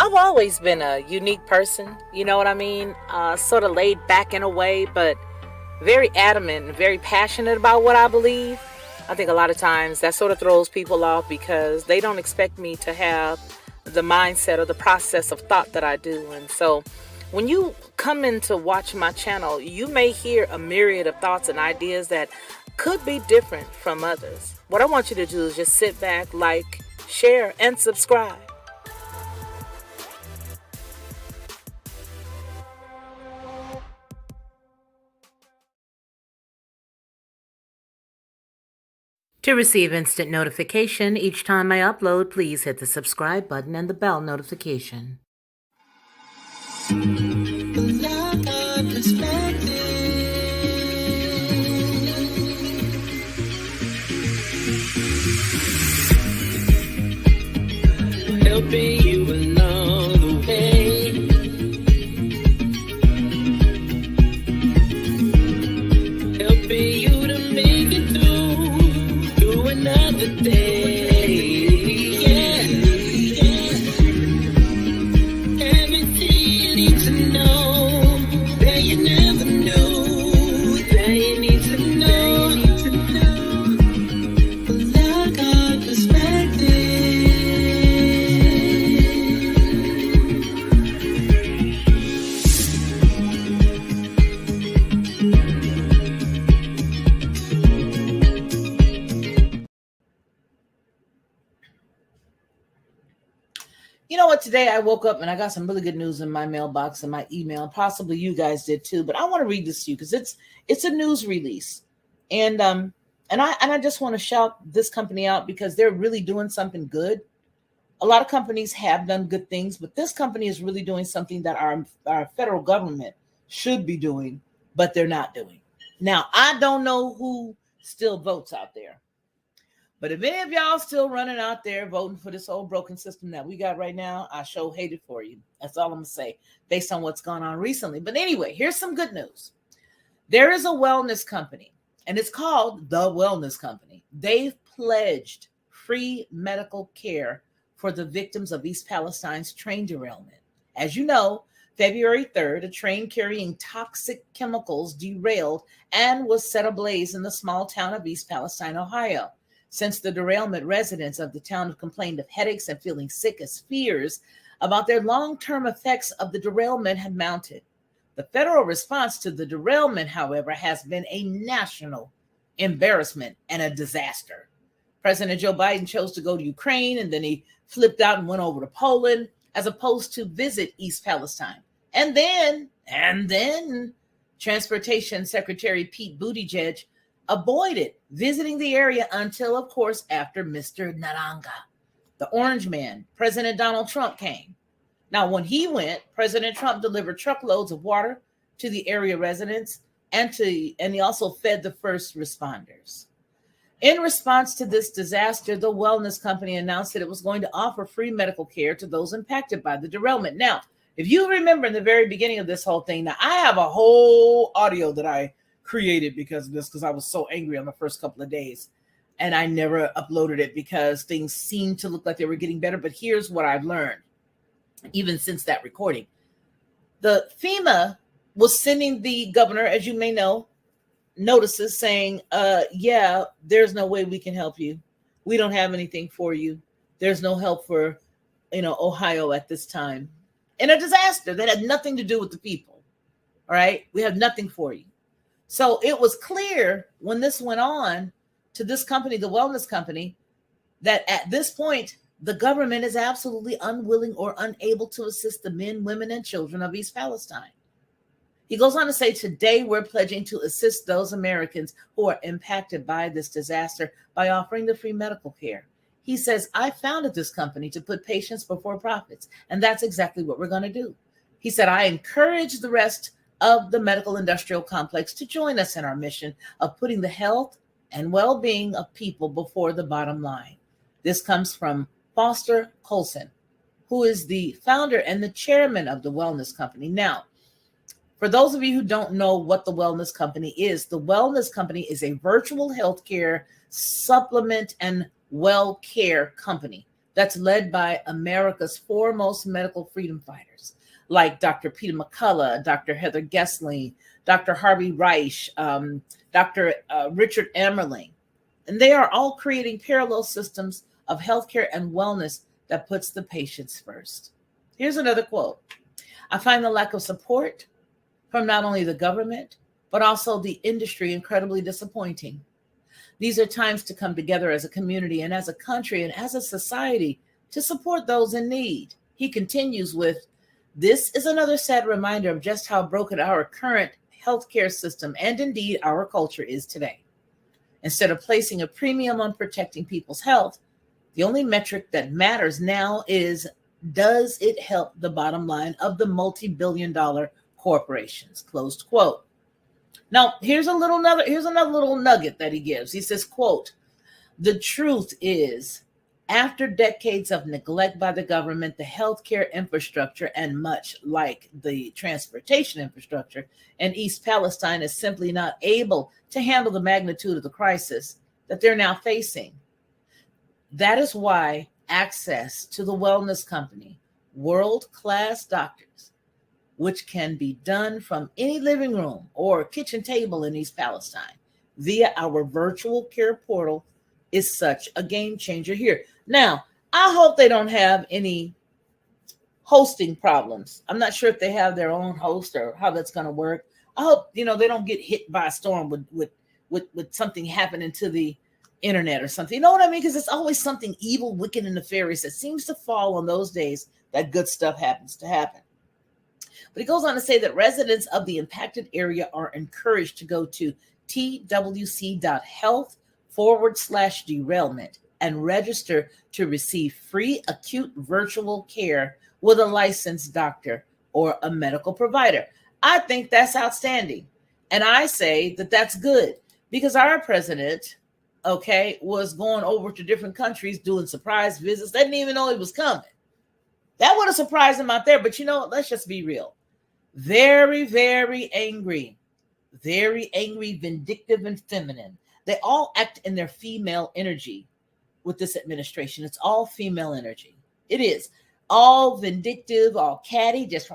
I've always been a unique person, you know what I mean? Sort of laid back in a way, but very adamant and very passionate about what I believe. I think a lot of times that sort of throws people off because they don't expect me to have the mindset or the process of thought that I do. And so when you come in to watch my channel, you may hear a myriad of thoughts and ideas that could be different from others. What I want you to do is just sit back, like, share, and subscribe. To receive instant notification each time I upload, please hit the subscribe button and the bell notification. Helping you along the way. Helping you to make it through another day. Yeah, yeah. Everything you need to know that you never knew, that you need to know. Lockhart perspective. You know what? Today I woke up and I got some really good news in my mailbox and my email. Possibly you guys did too, but I want to read this to you because it's a news release, and I just want to shout this company out because they're really doing something good. A lot of companies have done good things, but this company is really doing something that our federal government should be doing, but they're not doing. Now, I don't know who still votes out there. But if any of y'all still running out there voting for this old broken system that we got right now, I sure hate it for you. That's all I'm going to say based on what's gone on recently. But anyway, here's some good news. There is a wellness company, and it's called The Wellness Company. They've pledged free medical care for the victims of East Palestine's train derailment. As you know, February 3rd, a train carrying toxic chemicals derailed and was set ablaze in the small town of East Palestine, Ohio. Since the derailment, residents of the town have complained of headaches and feeling sick as fears about their long-term effects of the derailment have mounted. The federal response to the derailment, however, has been a national embarrassment and a disaster. President Joe Biden chose to go to Ukraine, and then he flipped out and went over to Poland, as opposed to visit East Palestine. And then Transportation Secretary Pete Buttigieg avoided visiting the area until, of course, after Mr. Naranga, the orange man, President Donald Trump, came. Now, when he went, President Trump delivered truckloads of water to the area residents, and he also fed the first responders. In response to this disaster, the wellness company announced that it was going to offer free medical care to those impacted by the derailment. Now, if you remember in the very beginning of this whole thing, now I have a whole audio that I created because of this, because I was so angry on the first couple of days, and I never uploaded it because things seemed to look like they were getting better. But here's what I've learned, even since that recording. The FEMA was sending the governor, as you may know, notices saying, yeah, there's no way we can help you. We don't have anything for you. There's no help for, Ohio at this time. In a disaster that had nothing to do with the people. All right. We have nothing for you. So it was clear when this went on to this company, the wellness company, that at this point, the government is absolutely unwilling or unable to assist the men, women, and children of East Palestine. He goes on to say, today we're pledging to assist those Americans who are impacted by this disaster by offering the free medical care. He says, I founded this company to put patients before profits, and that's exactly what we're going to do. He said, I encourage the rest of the medical industrial complex to join us in our mission of putting the health and well-being of people before the bottom line. This comes from Foster Colson, who is the founder and the chairman of the Wellness Company. Now, for those of you who don't know what the Wellness Company is, the Wellness Company is a virtual healthcare supplement and well care company that's led by America's foremost medical freedom fighters, like Dr. Peter McCullough, Dr. Heather Gessling, Dr. Harvey Reich, Dr. Richard Emmerling. And they are all creating parallel systems of healthcare and wellness that puts the patients first. Here's another quote. I find the lack of support from not only the government, but also the industry incredibly disappointing. These are times to come together as a community and as a country and as a society to support those in need. He continues with, this is another sad reminder of just how broken our current healthcare system and indeed our culture is today. Instead of placing a premium on protecting people's health, the only metric that matters now is, does it help the bottom line of the multi-billion-dollar corporations? Closed quote. Now, here's another little nugget that he gives. He says, quote, the truth is, after decades of neglect by the government, the healthcare infrastructure, and much like the transportation infrastructure in East Palestine, is simply not able to handle the magnitude of the crisis that they're now facing. That is why access to the wellness company, world-class doctors, which can be done from any living room or kitchen table in East Palestine via our virtual care portal, is such a game changer here. Now, I hope they don't have any hosting problems. I'm not sure if they have their own host or how that's going to work. I hope, they don't get hit by a storm with something happening to the internet or something. You know what I mean? Because it's always something evil, wicked, and nefarious that seems to fall on those days that good stuff happens to happen. But he goes on to say that residents of the impacted area are encouraged to go to twc.health/derailment and register to receive free acute virtual care with a licensed doctor or a medical provider. I think that's outstanding. And I say that that's good because our president, was going over to different countries doing surprise visits. They didn't even know he was coming. That would have surprised him out there. But let's just be real. Very, very angry, vindictive, and feminine. They all act in their female energy with this administration. It's all female energy. It is all vindictive, all catty, just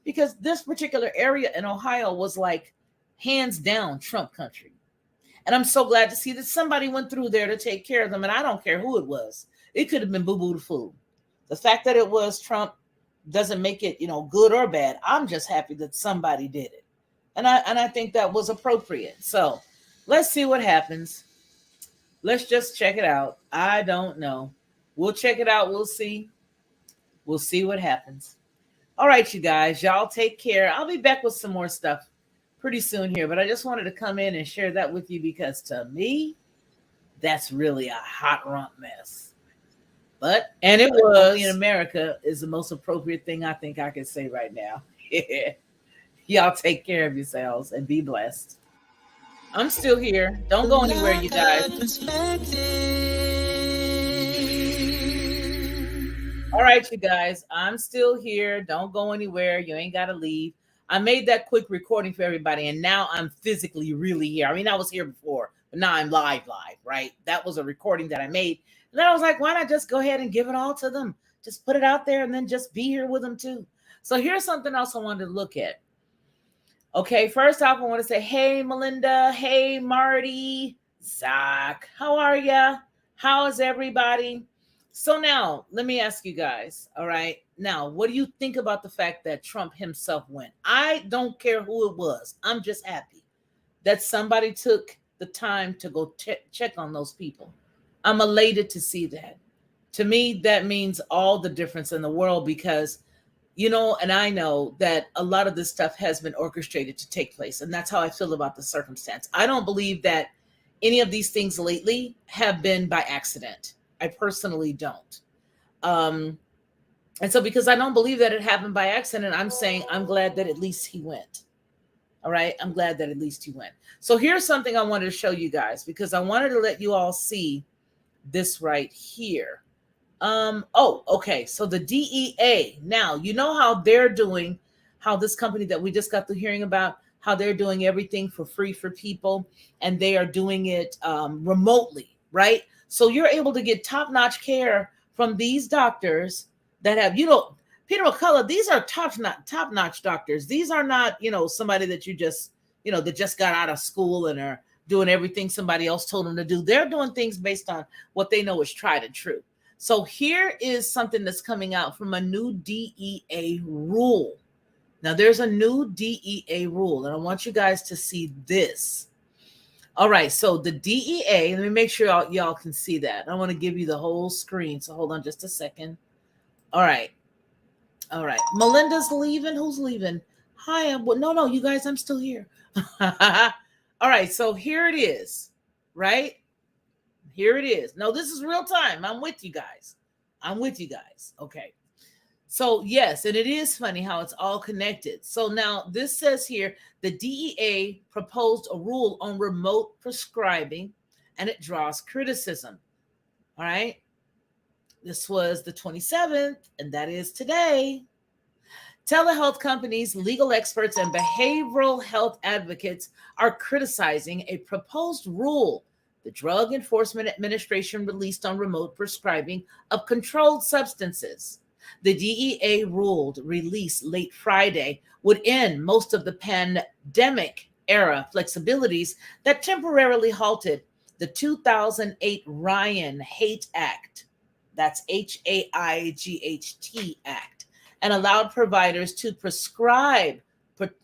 because this particular area in Ohio was like hands down Trump country. And I'm so glad to see that somebody went through there to take care of them. And I don't care who it was. It could have been Boo Boo the Fool. The fact that it was Trump doesn't make it, good or bad. I'm just happy that somebody did it. And I think that was appropriate. So let's see what happens. Let's just check it out. I don't know. We'll check it out. We'll see. We'll see what happens. All right, you guys, y'all take care. I'll be back with some more stuff pretty soon here, but I just wanted to come in and share that with you because to me, that's really a hot rump mess. And it was in America is the most appropriate thing I think I can say right now. Y'all take care of yourselves and be blessed. I'm still here. Don't go anywhere, you guys. All right, you guys, I'm still here. Don't go anywhere. You ain't got to leave. I made that quick recording for everybody, and now I'm physically really here. I mean, I was here before, but now I'm live, right? That was a recording that I made. And then I was like, why not just go ahead and give it all to them? Just put it out there and then just be here with them too. So here's something else I wanted to look at. Okay, first off, I want to say, hey, Melinda. Hey, Marty. Zach. How are ya? How is everybody? So now, let me ask you guys, all right? Now, what do you think about the fact that Trump himself went? I don't care who it was. I'm just happy that somebody took the time to go check on those people. I'm elated to see that. To me, that means all the difference in the world because, and I know that a lot of this stuff has been orchestrated to take place. And that's how I feel about the circumstance. I don't believe that any of these things lately have been by accident. I personally don't. And so because I don't believe that it happened by accident, I'm saying I'm glad that at least he went. All right. I'm glad that at least he went. So here's something I wanted to show you guys because I wanted to let you all see this right here. Okay. So the DEA, now, you know how they're doing, how this company that we just got through hearing about, how they're doing everything for free for people and they are doing it remotely, right? So you're able to get top-notch care from these doctors that have, Peter McCullough, these are top-notch doctors. These are not, somebody that you just, that just got out of school and are doing everything somebody else told them to do. They're doing things based on what they know is tried and true. So here is something that's coming out from a new DEA rule. Now, there's a new DEA rule, and I want you guys to see this. All right, so the DEA, let me make sure y'all can see that. I want to give you the whole screen, so hold on just a second. All right. Melinda's leaving. Who's leaving? Hi, no, you guys, I'm still here. All right, so here it is, right? Here it is. No, this is real time. I'm with you guys. Okay. So yes, and it is funny how it's all connected. So now this says here, the DEA proposed a rule on remote prescribing, and it draws criticism. All right. This was the 27th, and that is today. Telehealth companies, legal experts, and behavioral health advocates are criticizing a proposed rule the Drug Enforcement Administration released on remote prescribing of controlled substances. The DEA ruled release late Friday would end most of the pandemic era flexibilities that temporarily halted the 2008 Ryan Hate Act. That's HAIGHT Act, and allowed providers to prescribe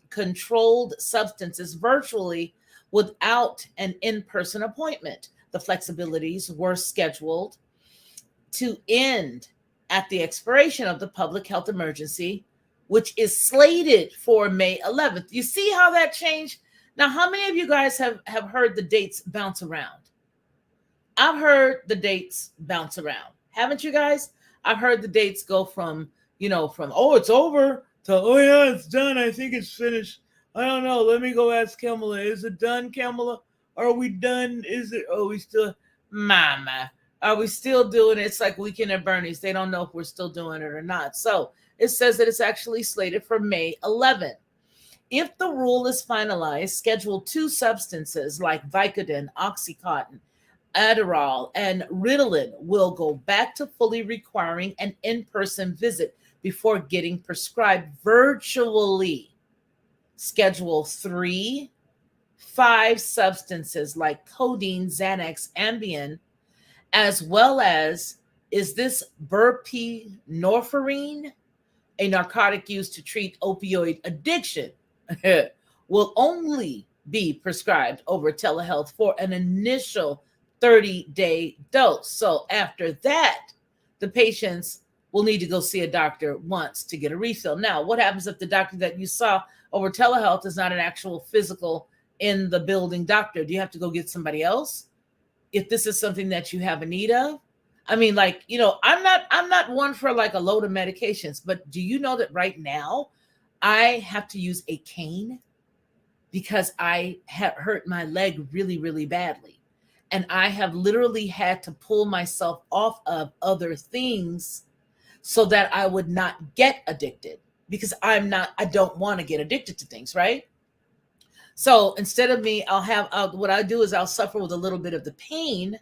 controlled substances virtually without an in-person appointment. The flexibilities were scheduled to end at the expiration of the public health emergency, which is slated for May 11th. You see how that changed? Now, how many of you guys have heard the dates bounce around? I've heard the dates bounce around. Haven't you guys? I've heard the dates go from, oh, it's over to, oh, yeah, it's done. I think it's finished. I don't know. Let me go ask Kamala. Is it done, Kamala? Are we done? We still, Mama, are we still doing it? It's like Weekend at Bernie's. They don't know if we're still doing it or not. So it says that it's actually slated for May 11th. If the rule is finalized, Schedule 2 substances like Vicodin, Oxycontin, Adderall, and Ritalin will go back to fully requiring an in-person visit before getting prescribed virtually. Schedule 3, 5 substances like codeine, Xanax, Ambien, as well as, is this buprenorphine, a narcotic used to treat opioid addiction, will only be prescribed over telehealth for an initial 30-day dose. So after that, the patients will need to go see a doctor once to get a refill. Now, what happens if the doctor that you saw over telehealth is not an actual physical in the building doctor? Do you have to go get somebody else if this is something that you have a need of? I mean, I'm not one for like a load of medications, but do you know that right now I have to use a cane because I have hurt my leg really, really badly. And I have literally had to pull myself off of other things so that I would not get addicted, because I don't want to get addicted to things, right? So instead of me, what I do is I'll suffer with a little bit of the pain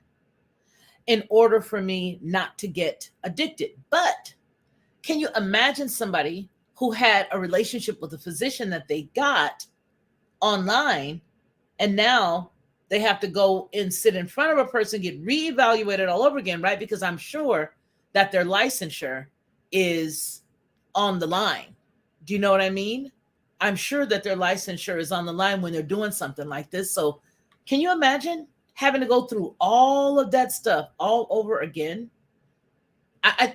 in order for me not to get addicted. But can you imagine somebody who had a relationship with a physician that they got online, and now they have to go and sit in front of a person, get reevaluated all over again, right? Because I'm sure that their licensure is on the line. Do you know what I mean? I'm sure that their licensure is on the line when they're doing something like this. So can you imagine having to go through all of that stuff all over again?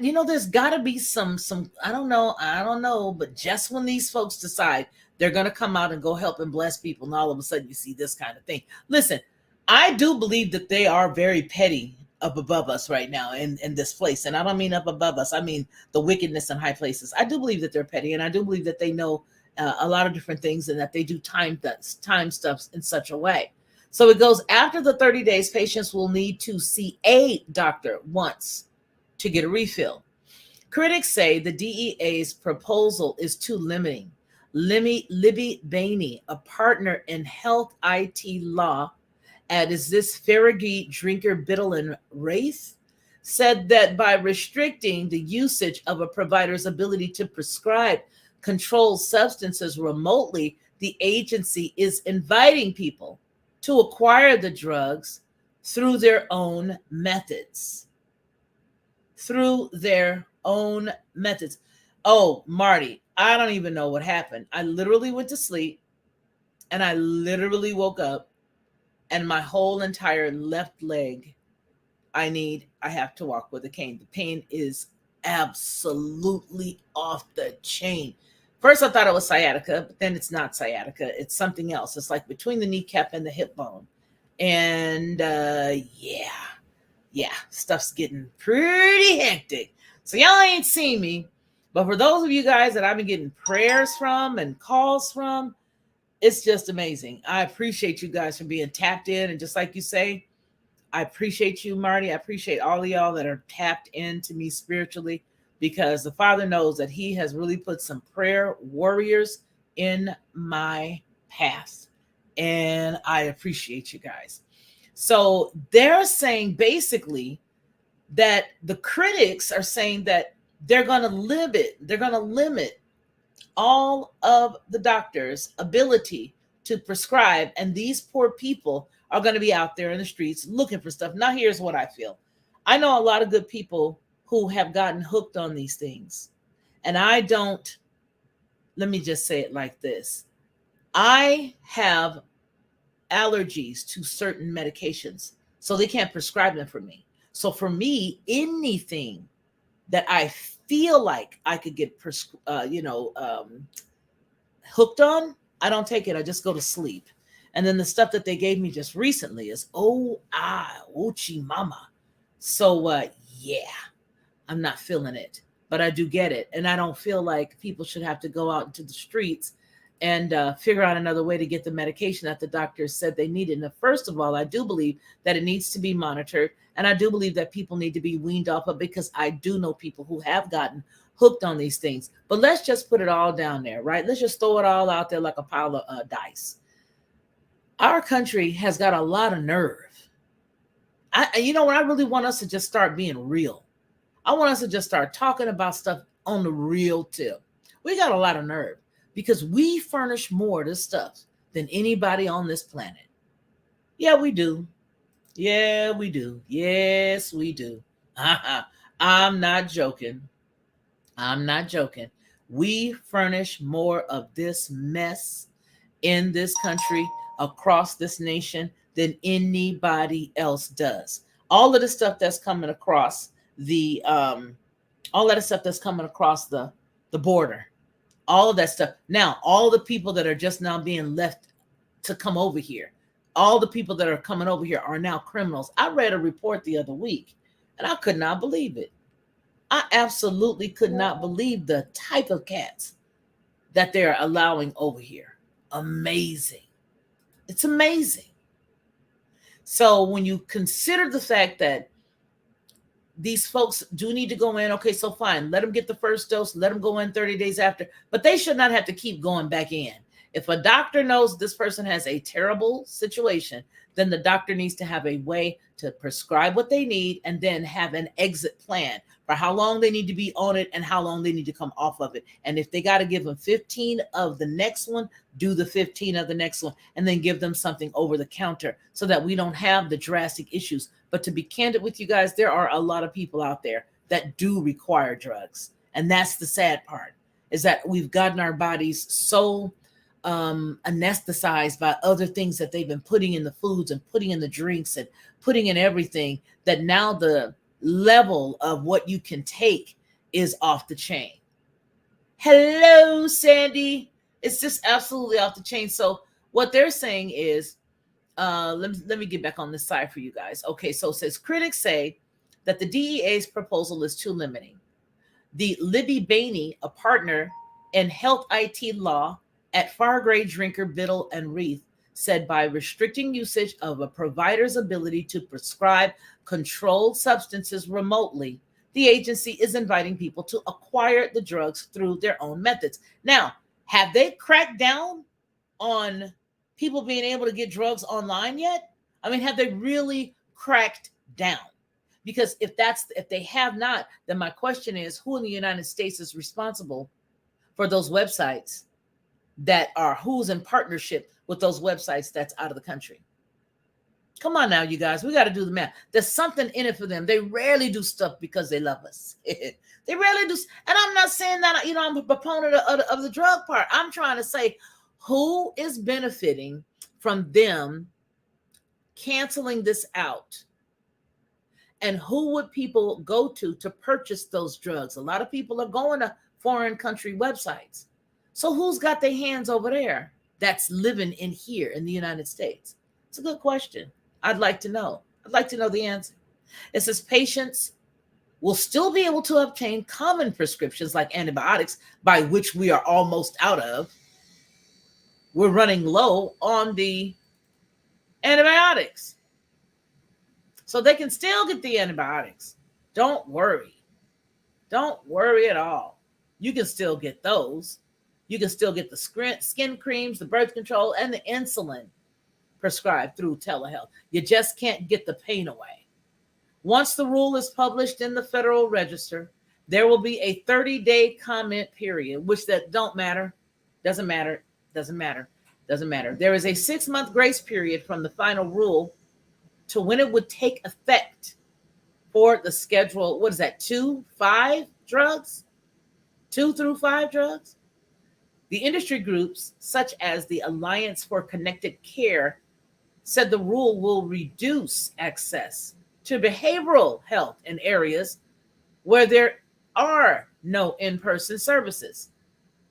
There's got to be some, I don't know, but just when these folks decide they're going to come out and go help and bless people, and all of a sudden you see this kind of thing. Listen, I do believe that they are very petty up above us right now in this place. And I don't mean up above us. I mean the wickedness in high places. I do believe that they're petty, and I do believe that they know a lot of different things, and that they do time stuff in such a way. So it goes, after the 30 days, patients will need to see a doctor once to get a refill. Critics say the DEA's proposal is too limiting. Libby Bainey, a partner in health IT law at is this Farragut Drinker Biddle and Wraith, said that by restricting the usage of a provider's ability to prescribe controlled substances remotely, the agency is inviting people to acquire the drugs through their own methods. Through their own methods. Oh, Marty, I don't even know what happened. I literally went to sleep and I literally woke up and my whole entire left leg, I have to walk with a cane. The pain is absolutely off the chain. First, I thought it was sciatica, but then it's not sciatica. It's something else. It's like between the kneecap and the hip bone. And yeah, stuff's getting pretty hectic. So y'all ain't seen me, but for those of you guys that I've been getting prayers from and calls from, it's just amazing. I appreciate you guys for being tapped in. And just like you say, I appreciate you, Marty. I appreciate all of y'all that are tapped into me spiritually, because the Father knows that he has really put some prayer warriors in my path. And I appreciate you guys. So they're saying basically that the critics are saying that they're going to limit all of the doctors' ability to prescribe, and these poor people are going to be out there in the streets looking for stuff. Now, here's what I feel. I know a lot of good people who have gotten hooked on these things, and let me just say it like this. I have allergies to certain medications, so they can't prescribe them for me. So for me, anything that I feel like I could get hooked on, I don't take it. I just go to sleep. And then the stuff that they gave me just recently is Ochi Mama. So yeah, I'm not feeling it, but I do get it. And I don't feel like people should have to go out into the streets and figure out another way to get the medication that the doctors said they needed. And first of all, I do believe that it needs to be monitored. And I do believe that people need to be weaned off of, because I do know people who have gotten hooked on these things. But let's just put it all down there, right? Let's just throw it all out there like a pile of dice. Our country has got a lot of nerve. I really want us to just start being real. I want us to just start talking about stuff on the real tip. We got a lot of nerve, because we furnish more of this stuff than anybody on this planet. Yeah, we do. Yeah, we do. Yes, we do. I'm not joking. I'm not joking. We furnish more of this mess in this country, across this nation, than anybody else does. All of the stuff that's coming across the border, all of that stuff. Now, all the people that are just now being left to come over here, all the people that are coming over here are now criminals. I read a report the other week and I could not believe it. I absolutely could not believe the type of cats that they're allowing over here. Amazing. It's amazing. So when you consider the fact that these folks do need to go in, okay, so fine, let them get the first dose, let them go in 30 days after, but they should not have to keep going back in. If a doctor knows this person has a terrible situation, then the doctor needs to have a way to prescribe what they need and then have an exit plan for how long they need to be on it and how long they need to come off of it. And if they got to give them 15 of the next one, do the 15 of the next one, and then give them something over the counter so that we don't have the drastic issues. But to be candid with you guys, there are a lot of people out there that do require drugs. And that's the sad part, is that we've gotten our bodies so anesthetized by other things that they've been putting in the foods and putting in the drinks and putting in everything, that now the level of what you can take is off the chain. Hello, Sandy. It's just absolutely off the chain. So what they're saying is, let me get back on this side for you guys. Okay, so it says critics say that the DEA's proposal is too limiting. The Libby Bainey, a partner in health IT law at Fargray, Drinker, Biddle, and Reith, said by restricting usage of a provider's ability to prescribe controlled substances remotely, the agency is inviting people to acquire the drugs through their own methods. Now, have they cracked down on people being able to get drugs online yet? I mean, have they really cracked down? Because if they have not, then my question is, who in the United States is responsible for those websites who's in partnership with those websites that's out of the country? Come on now, you guys, we got to do the math. There's something in it for them. They rarely do stuff because they love us. They rarely do. And I'm not saying that, I'm a proponent of the drug part. I'm trying to say, who is benefiting from them canceling this out? And who would people go to purchase those drugs? A lot of people are going to foreign country websites. So who's got their hands over there that's living in here in the United States? It's a good question. I'd like to know. I'd like to know the answer. It says patients will still be able to obtain common prescriptions like antibiotics, by which we are almost out of. We're running low on the antibiotics. So they can still get the antibiotics. Don't worry. Don't worry at all. You can still get those. You can still get the skin creams, the birth control, and the insulin prescribed through telehealth. You just can't get the pain away. Once the rule is published in the Federal Register, there will be a 30-day comment period, which that don't matter. Doesn't matter. Doesn't matter. Doesn't matter. There is a 6-month grace period from the final rule to when it would take effect for the schedule. What is that? 2-5 drugs? 2 through 5 drugs? The industry groups, such as the Alliance for Connected Care, said the rule will reduce access to behavioral health in areas where there are no in-person services.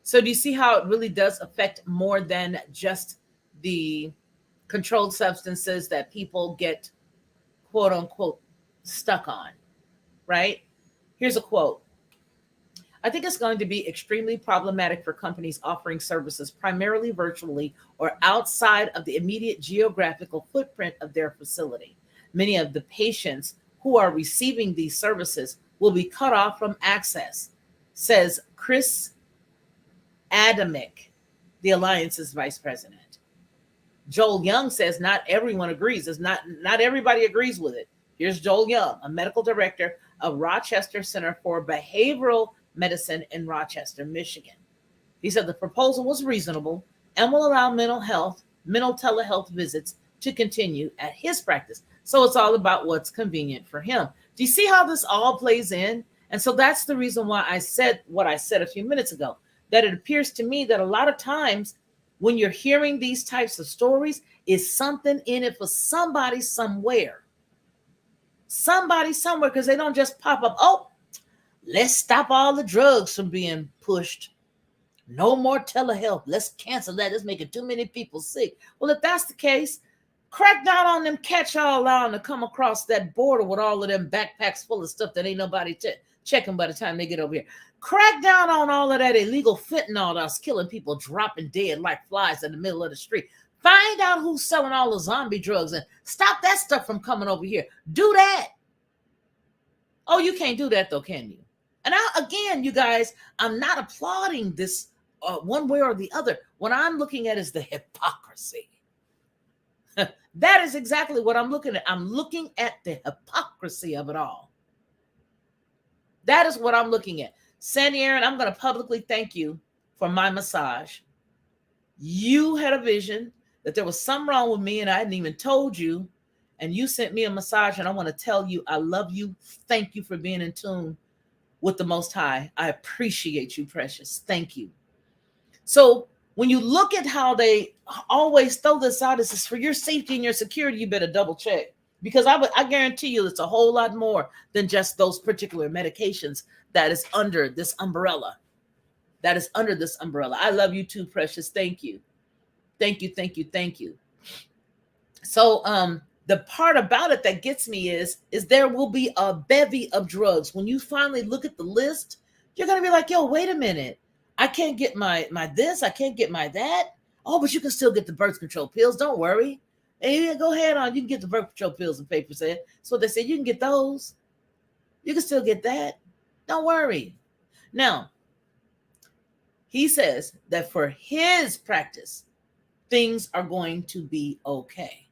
So do you see how it really does affect more than just the controlled substances that people get, quote unquote, stuck on, right? Here's a quote. I think it's going to be extremely problematic for companies offering services primarily virtually or outside of the immediate geographical footprint of their facility. Many of the patients who are receiving these services will be cut off from access, says Chris Adamick, the Alliance's vice president. Joel Young says not everyone agrees. Not everybody agrees with it. Here's Joel Young, a medical director of Rochester Center for Behavioral Medicine in Rochester, Michigan. He said the proposal was reasonable and will allow mental telehealth visits to continue at his practice. So it's all about what's convenient for him. Do you see how this all plays in? And so that's the reason why I said what I said a few minutes ago, that it appears to me that a lot of times when you're hearing these types of stories, is something in it for somebody somewhere. Somebody somewhere, because they don't just pop up, oh, let's stop all the drugs from being pushed. No more telehealth. Let's cancel that. It's making too many people sick. Well, if that's the case, crack down on them catch-all allowing to come across that border with all of them backpacks full of stuff that ain't nobody checking by the time they get over here. Crack down on all of that illegal fentanyl that's killing people, dropping dead like flies in the middle of the street. Find out who's selling all the zombie drugs and stop that stuff from coming over here. Do that. Oh, you can't do that though, can you? And again, you guys, I'm not applauding this one way or the other. What I'm looking at is the hypocrisy. That is exactly what I'm looking at. I'm looking at the hypocrisy of it all. That is what I'm looking at. Sandy Aaron, I'm going to publicly thank you for my massage. You had a vision that there was something wrong with me and I hadn't even told you. And you sent me a massage, and I want to tell you I love you. Thank you for being in tune with the Most High. I appreciate you, precious. Thank you. So when you look at how they always throw this out, this is for your safety and your security, you better double check. Because I guarantee you it's a whole lot more than just those particular medications that is under this umbrella. That is under this umbrella. I love you too, precious. Thank you. Thank you, thank you, thank you. So the part about it that gets me is there will be a bevy of drugs. When you finally look at the list, you're going to be like, yo, wait a minute. I can't get my this. I can't get my that. Oh, but you can still get the birth control pills. Don't worry. Hey, go ahead on. You can get the birth control pills, and paper said. So they said you can get those. You can still get that. Don't worry. Now, he says that for his practice, things are going to be okay.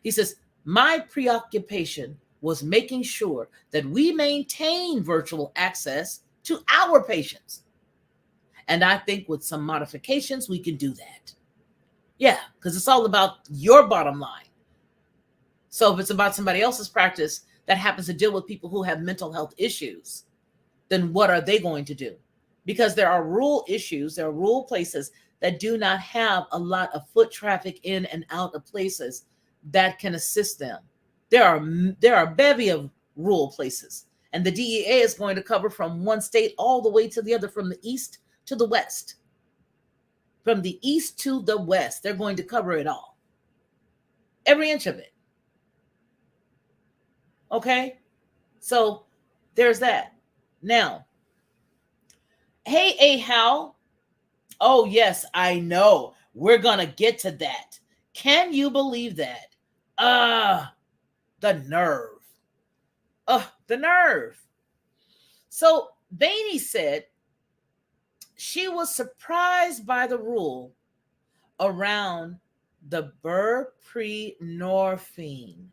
He says, my preoccupation was making sure that we maintain virtual access to our patients. And I think with some modifications, we can do that. Yeah, because it's all about your bottom line. So if it's about somebody else's practice that happens to deal with people who have mental health issues, then what are they going to do? Because there are rural issues, there are rural places that do not have a lot of foot traffic in and out of places that can assist them. There are a bevy of rural places, and the DEA is going to cover from one state all the way to the other, from the east to the west. From the east to the west, they're going to cover it all. Every inch of it. Okay? So there's that. Now, hey, Hal. Oh, yes, I know. We're going to get to that. Can you believe that? The nerve. The nerve. So Bainey said she was surprised by the rule around the buprenorphine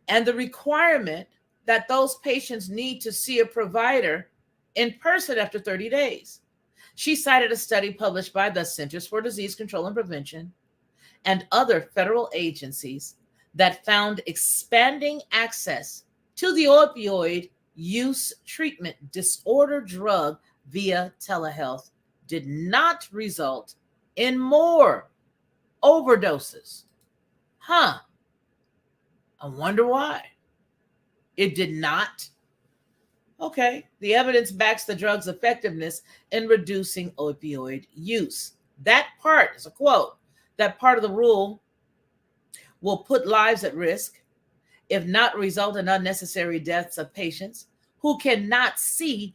and the requirement that those patients need to see a provider in person after 30 days. She cited a study published by the Centers for Disease Control and Prevention and other federal agencies that found expanding access to the opioid use treatment disorder drug via telehealth did not result in more overdoses. I wonder why. It did not. Okay, the evidence backs the drug's effectiveness in reducing opioid use. That part is a quote. That part of the rule will put lives at risk, if not result in unnecessary deaths of patients who cannot see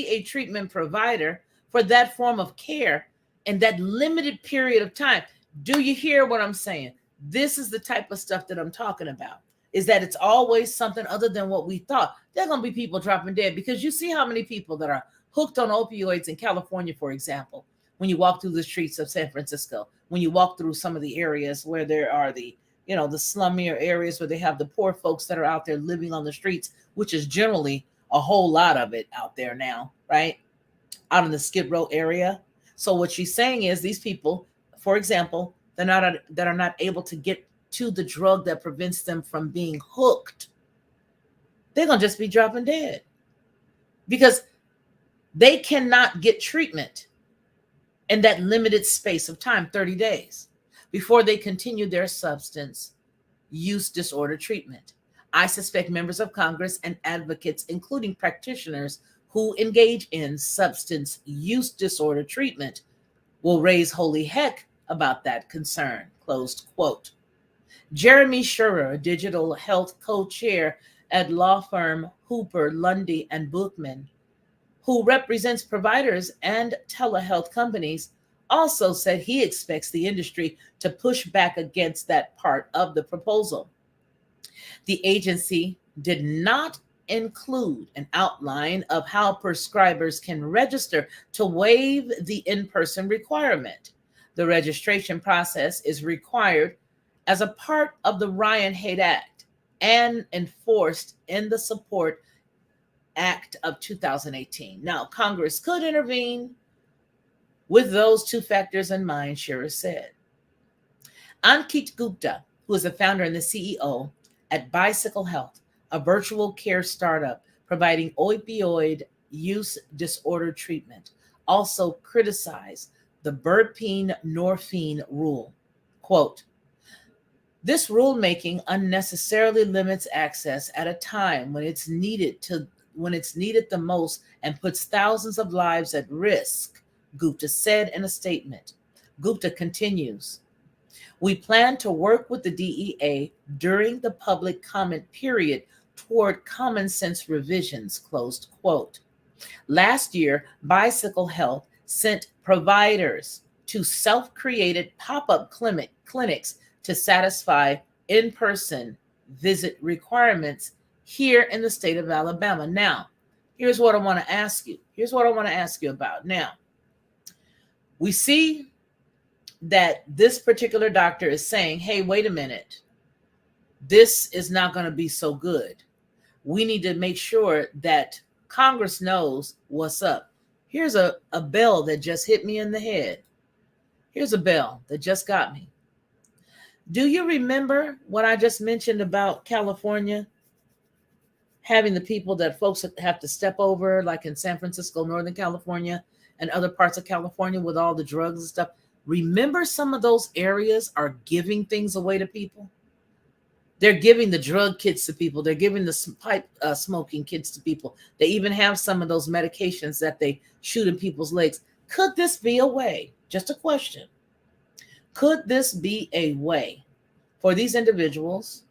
a treatment provider for that form of care in that limited period of time. Do you hear what I'm saying? This is the type of stuff that I'm talking about, is that it's always something other than what we thought. There are going to be people dropping dead because you see how many people that are hooked on opioids in California, for example, when you walk through the streets of San Francisco, when you walk through some of the areas where there are the slummier areas where they have the poor folks that are out there living on the streets, which is generally a whole lot of it out there now, right? Out in the Skid Row area. So what she's saying is these people, for example, that are not able to get to the drug that prevents them from being hooked, they're going to just be dropping dead because they cannot get treatment in that limited space of time, 30 days, before they continue their substance use disorder treatment. I suspect members of Congress and advocates, including practitioners who engage in substance use disorder treatment, will raise holy heck about that concern, closed quote. Jeremy Schurer, a digital health co-chair at law firm Hooper, Lundy, and Bookman, who represents providers and telehealth companies, also said he expects the industry to push back against that part of the proposal. The agency did not include an outline of how prescribers can register to waive the in-person requirement. The registration process is required as a part of the Ryan-Haight Act and enforced in the Support Act of 2018. Now, Congress could intervene with those two factors in mind, Shira said. Ankit Gupta, who is the founder and the CEO at Bicycle Health, a virtual care startup providing opioid use disorder treatment, also criticized the buprenorphine rule. Quote, this rulemaking unnecessarily limits access at a time when it's needed the most and puts thousands of lives at risk, Gupta said in a statement. Gupta continues, we plan to work with the DEA during the public comment period toward common sense revisions, closed quote. Last year, Bicycle Health sent providers to self-created pop-up clinics to satisfy in-person visit requirements here in the state of Alabama. Now, here's what I want to ask you. About. Now, we see that this particular doctor is saying, hey, wait a minute. this is not going to be so good. We need to make sure that Congress knows what's up. Here's a bell that just hit me in the head. Here's a bell that just got me. Do you remember what I just mentioned about California having the people that folks have to step over, like in San Francisco, Northern California, and other parts of California with all the drugs and stuff? Remember, some of those areas are giving things away to people. They're giving the drug kits to people. They're giving the pipe smoking kits to people. They even have some of those medications that they shoot in people's legs. Could this be a way? Just a question. Could this be a way for these individuals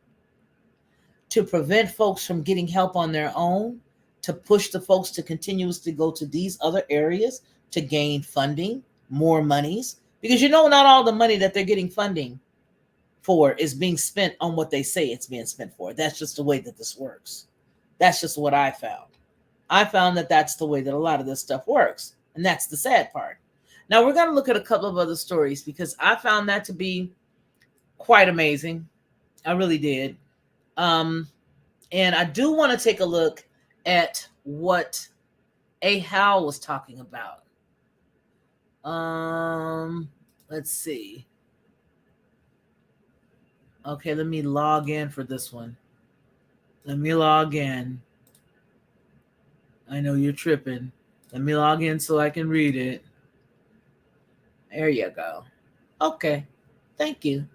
to prevent folks from getting help on their own, to push the folks to continuously go to these other areas to gain funding, more monies? Because not all the money that they're getting funding for is being spent on what they say it's being spent for. That's just the way that this works. That's just what I found. I found that that's the way that a lot of this stuff works. And that's the sad part. Now we're going to look at a couple of other stories because I found that to be quite amazing. I really did. And I do want to take a look at what A. Howe was talking about. Let's see. Okay, let me log in for this one. Let me log in. I know you're tripping. Let me log in so I can read it. There you go. Okay, thank you.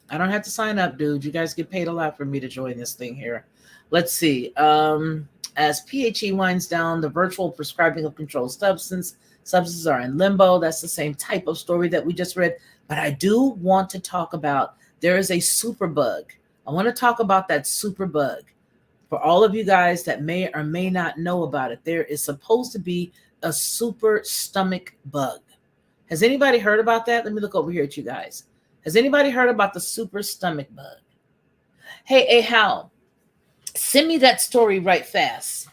I don't have to sign up, dude. You guys get paid a lot for me to join this thing here. Let's see. As PHE winds down, the virtual prescribing of controlled substances are in limbo. That's the same type of story that we just read. But I do want to talk about, there is a super bug. I want to talk about that super bug. For all of you guys that may or may not know about it, there is supposed to be a super stomach bug. Has anybody heard about that? Let me look over here at you guys. Has anybody heard about the super stomach bug? Hey, Hal, send me that story right fast.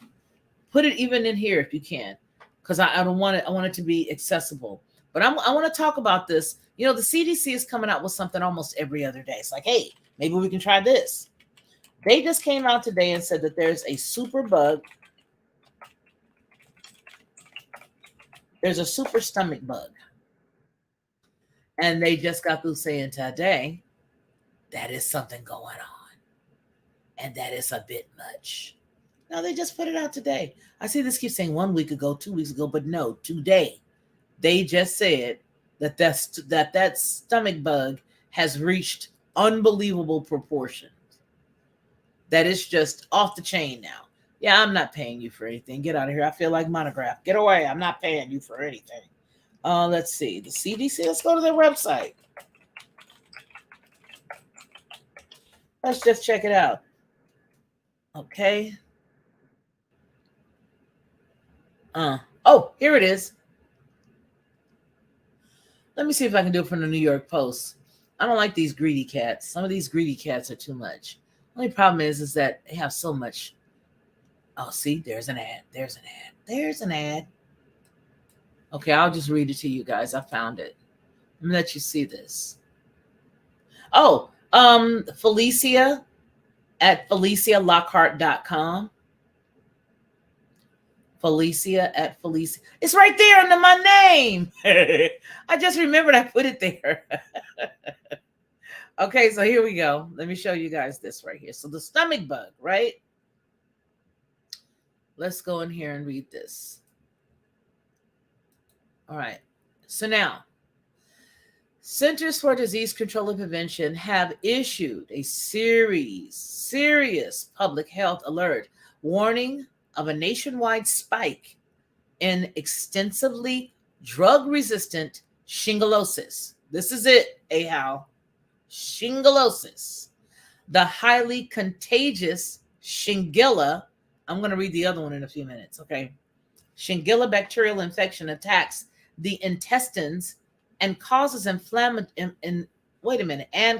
Put it even in here if you can, because I don't want it. I want it to be accessible. But I want to talk about this. The CDC is coming out with something almost every other day. It's like, hey, maybe we can try this. They just came out today and said that there's a super bug. There's a super stomach bug. And they just got through saying today that is something going on. And that is a bit much. No, they just put it out today. I see this keeps saying 1 week ago, 2 weeks ago, but no, today. They just said that stomach bug has reached unbelievable proportions. That is just off the chain now. Yeah, I'm not paying you for anything. Get out of here. I feel like Monograph. Get away. I'm not paying you for anything. Let's see. The CDC, let's go to their website. Let's just check it out. Okay. Oh, here it is. Let me see if I can do it from the New York Post. I don't like these greedy cats. Some of these greedy cats are too much. Only problem is that they have so much. Oh, see, there's an ad. There's an ad. There's an ad. Okay, I'll just read it to you guys. I found it. Let me let you see this. Oh, Felicia at FeliciaLockhart.com. Felicia at Felicia. It's right there under my name. I just remembered I put it there. Okay, so here we go. Let me show you guys this right here. So the stomach bug, right? Let's go in here and read this. All right. So now, Centers for Disease Control and Prevention have issued a serious public health alert warning of a nationwide spike in extensively drug-resistant shingillosis. This is it, Ahal. Shingillosis. The highly contagious Shingilla. I'm going to read the other one in a few minutes, okay? Shingilla bacterial infection attacks the intestines and causes inflammation.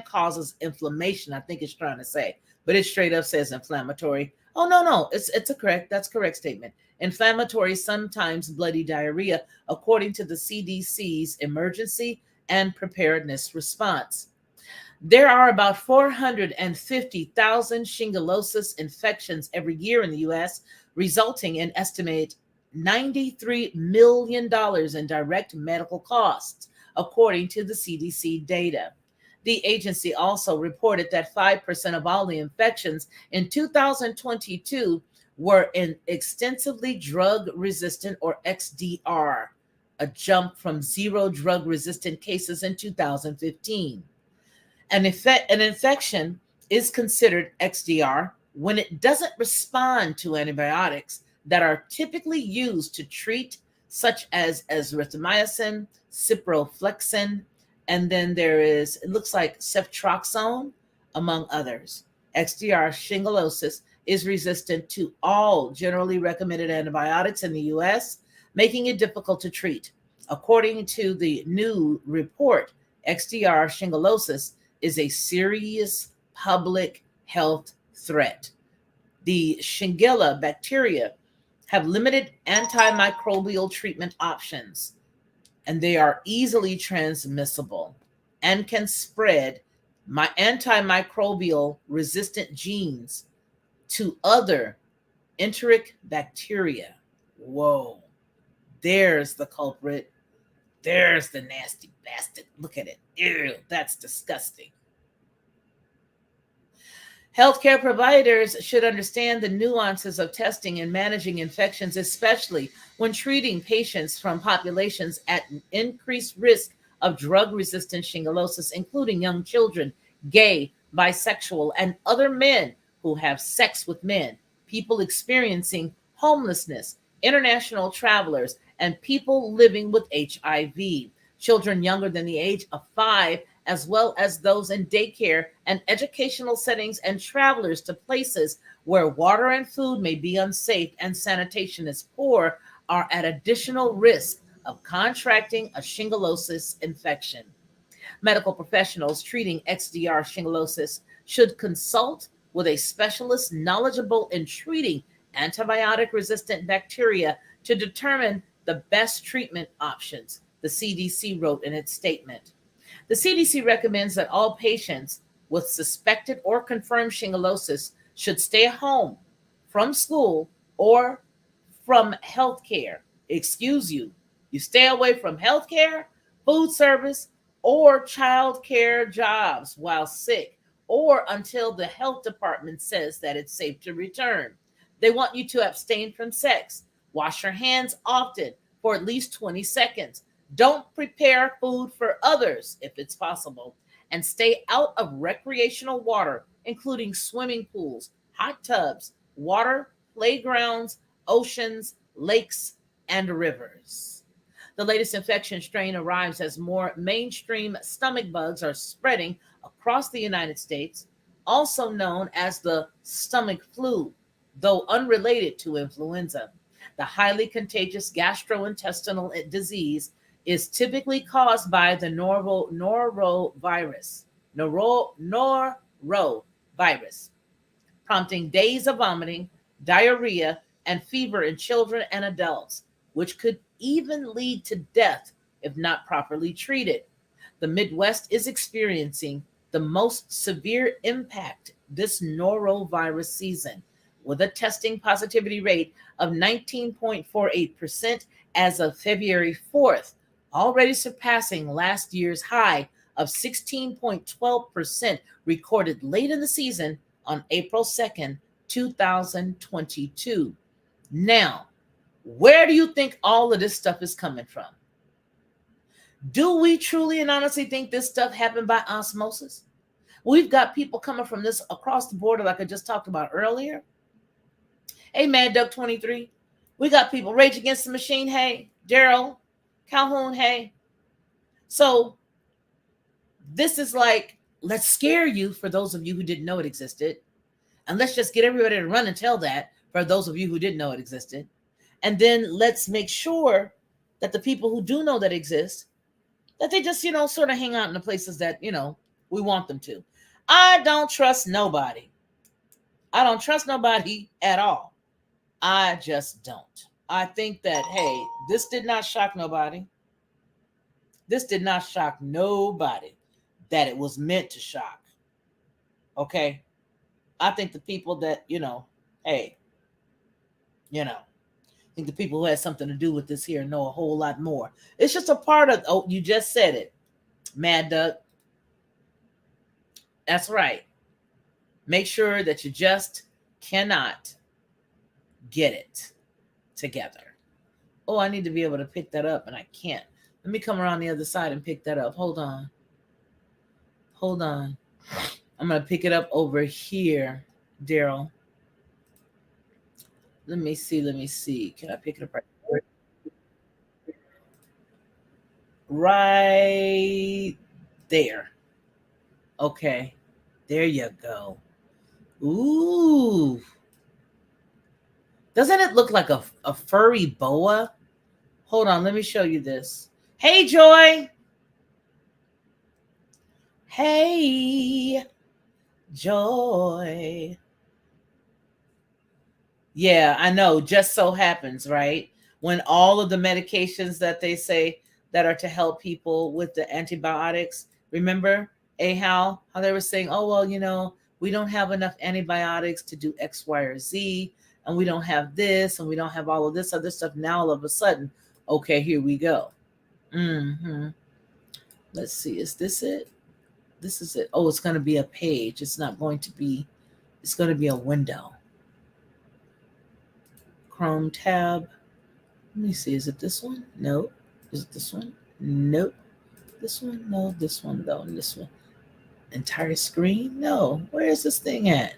Causes inflammation. I think it's trying to say, but it straight up says inflammatory. Oh, no, that's correct statement. Inflammatory, sometimes bloody diarrhea, according to the CDC's emergency and preparedness response. There are about 450,000 shingles infections every year in the U.S., resulting in estimated $93 million in direct medical costs, according to the CDC data. The agency also reported that 5% of all the infections in 2022 were in extensively drug-resistant or XDR, a jump from zero drug-resistant cases in 2015. An infection is considered XDR when it doesn't respond to antibiotics that are typically used to treat, such as erythromycin, ciprofloxacin, and then there is, it looks like ceftriaxone, among others. XDR shingles is resistant to all generally recommended antibiotics in the U.S., making it difficult to treat. According to the new report, XDR shingles is a serious public health threat. The Shigella bacteria have limited antimicrobial treatment options, and they are easily transmissible and can spread antimicrobial resistant genes to other enteric bacteria. Whoa, there's the culprit. There's the nasty bastard. Look at it. Ew, that's disgusting. Healthcare providers should understand the nuances of testing and managing infections, especially when treating patients from populations at increased risk of drug-resistant shingles, including young children, gay, bisexual, and other men who have sex with men, people experiencing homelessness, international travelers, and people living with HIV, children younger than the age of 5, as well as those in daycare and educational settings, and travelers to places where water and food may be unsafe and sanitation is poor, are at additional risk of contracting a shingles infection. Medical professionals treating XDR shingles should consult with a specialist knowledgeable in treating antibiotic-resistant bacteria to determine the best treatment options, the CDC wrote in its statement. The CDC recommends that all patients with suspected or confirmed shingles should stay home from school or from healthcare. Excuse you. You stay away from healthcare, food service, or child care jobs while sick, or until the health department says that it's safe to return. They want you to abstain from sex. Wash your hands often for at least 20 seconds. Don't prepare food for others if it's possible. And stay out of recreational water, including swimming pools, hot tubs, water, playgrounds, oceans, lakes, and rivers. The latest infection strain arrives as more mainstream stomach bugs are spreading across the United States, also known as the stomach flu, though unrelated to influenza. The highly contagious gastrointestinal disease is typically caused by the norovirus, prompting days of vomiting, diarrhea, and fever in children and adults, which could even lead to death if not properly treated. The Midwest is experiencing the most severe impact this norovirus season, with a testing positivity rate of 19.48% as of February 4th, already surpassing last year's high of 16.12% recorded late in the season on April 2nd, 2022. Now, where do you think all of this stuff is coming from? Do we truly and honestly think this stuff happened by osmosis? We've got people coming from this across the border, like I just talked about earlier. Hey, Mad Duck 23. We got people. Rage Against the Machine. Hey, Daryl Calhoun. Hey. So this is like, let's scare you for those of you who didn't know it existed. And let's just get everybody to run and tell that for those of you who didn't know it existed. And then let's make sure that the people who do know that exist, that they just, sort of hang out in the places that, we want them to. I don't trust nobody. I don't trust nobody at all. I just don't. I think that, hey, this did not shock nobody. This did not shock nobody. that it was meant to shock. Okay? I think the people that, hey, I think the people who had something to do with this here know a whole lot more. It's just a part of, you just said it, Mad Duck. That's right. Make sure that you just cannot get it together. Oh, I need to be able to pick that up, and I can't. Let me come around the other side and pick that up. Hold on. I'm going to pick it up over here, Daryl. Let me see. Can I pick it up right there? Okay. There you go. Ooh. Doesn't it look like a furry boa? Hold on. Let me show you this. Hey, Joy. Hey, Joy. Yeah, I know. Just so happens, right? When all of the medications that they say that are to help people with the antibiotics, remember, how they were saying, oh, well, we don't have enough antibiotics to do X, Y, or Z, and we don't have this, and we don't have all of this other stuff. Now, all of a sudden, okay, here we go. Let's see. Is this it? This is it. Oh, it's going to be a page. It's not going to be, it's going to be a window. Chrome tab. Let me see. Is it this one? No. Is it this one? Nope. This one? No. This one, though. And this one. Entire screen? No. Where is this thing at?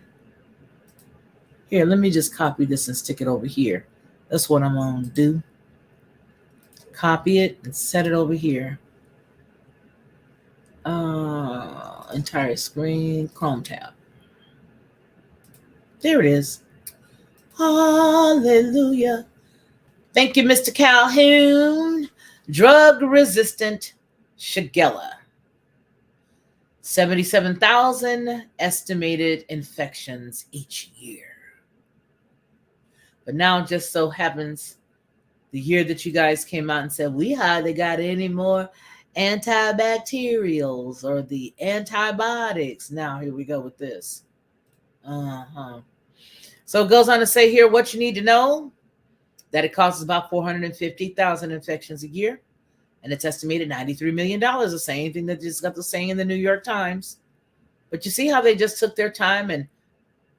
Here, let me just copy this and stick it over here. That's what I'm going to do. Copy it and set it over here. Entire screen, Chrome tab. There it is. Hallelujah. Thank you, Mr. Calhoun. Drug-resistant Shigella. 77,000 estimated infections each year. But now it just so happens the year that you guys came out and said, we hardly got any more antibacterials or the antibiotics. Now here we go with this. So it goes on to say here what you need to know, that it causes about 450,000 infections a year, and it's estimated $93 million, the same thing that just got the saying in the New York Times. But you see how they just took their time and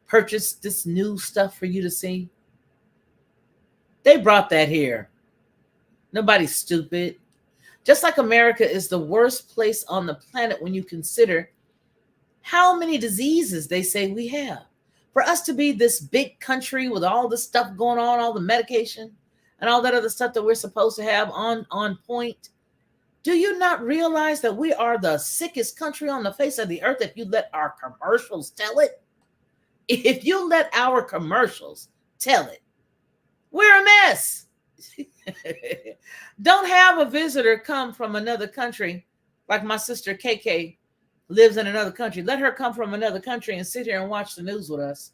purchased this new stuff for you to see? They brought that here. Nobody's stupid. Just like America is the worst place on the planet when you consider how many diseases they say we have. For us to be this big country with all this stuff going on, all the medication and all that other stuff that we're supposed to have on point, do you not realize that we are the sickest country on the face of the earth if you let our commercials tell it? If you let our commercials tell it, we're a mess. Don't have a visitor come from another country, like my sister KK lives in another country. Let her come from another country and sit here and watch the news with us.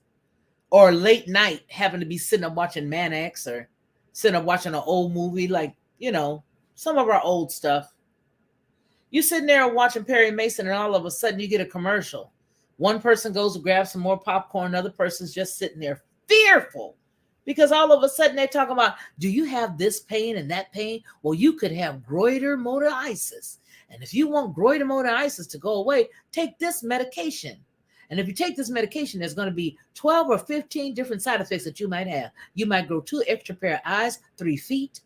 Or late night, having to be sitting up watching Man X or sitting up watching an old movie, like, some of our old stuff. You sitting there watching Perry Mason, and all of a sudden you get a commercial. One person goes to grab some more popcorn, another person's just sitting there fearful. Because all of a sudden they're talking about, do you have this pain and that pain? Well, you could have goiter motoritis. And if you want goiter motoritis to go away, take this medication. And if you take this medication, there's going to be 12 or 15 different side effects that you might have. You might grow 2 extra pair of eyes, 3 feet.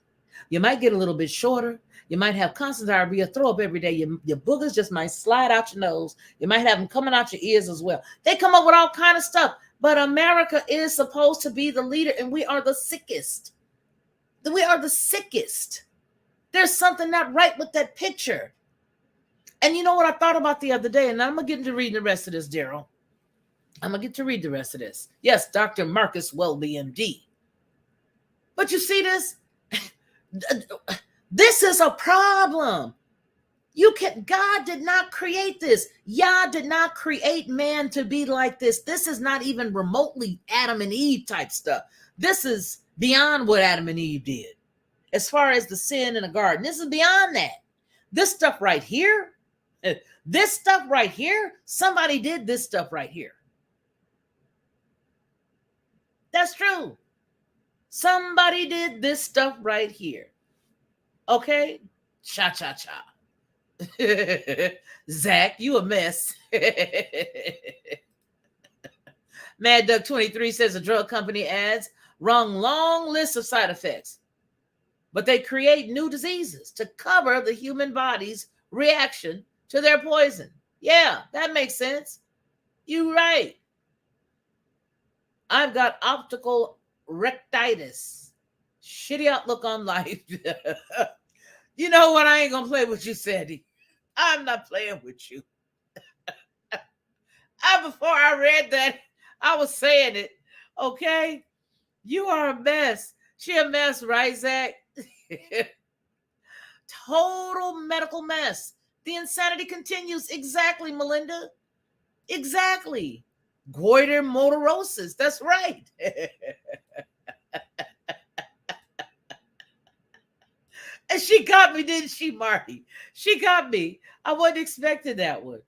You might get a little bit shorter. You might have constant diarrhea, throw up every day. Your boogers just might slide out your nose. You might have them coming out your ears as well. They come up with all kind of stuff. But America is supposed to be the leader, and we are the sickest. We are the sickest. There's something not right with that picture. And you know what I thought about the other day? And I'm going to get into reading the rest of this, Daryl. I'm going to get to read the rest of this. Yes, Dr. Marcus Welby, MD. But you see this? This is a problem. God did not create this. Yah did not create man to be like this. This is not even remotely Adam and Eve type stuff. This is beyond what Adam and Eve did. As far as the sin in the garden, this is beyond that. This stuff right here, This stuff right here, somebody did this stuff right here. That's true. Somebody did this stuff right here. Okay? Cha-cha-cha. Zach, you a mess. Mad Duck 23 says a drug company adds long list of side effects, but they create new diseases to cover the human body's reaction to their poison. Yeah, that makes sense. You're right. I've got optical rectitis. Shitty outlook on life. You know what? I ain't gonna play with you, Sandy. I'm not playing with you. Before I read that, I was saying it. Okay? You are a mess. She a mess, right, Zach? Total medical mess. The insanity continues. Exactly, Melinda. Exactly. Goiter motorosis. That's right. And she got me, didn't she, Marty? She got me. I wasn't expecting that one.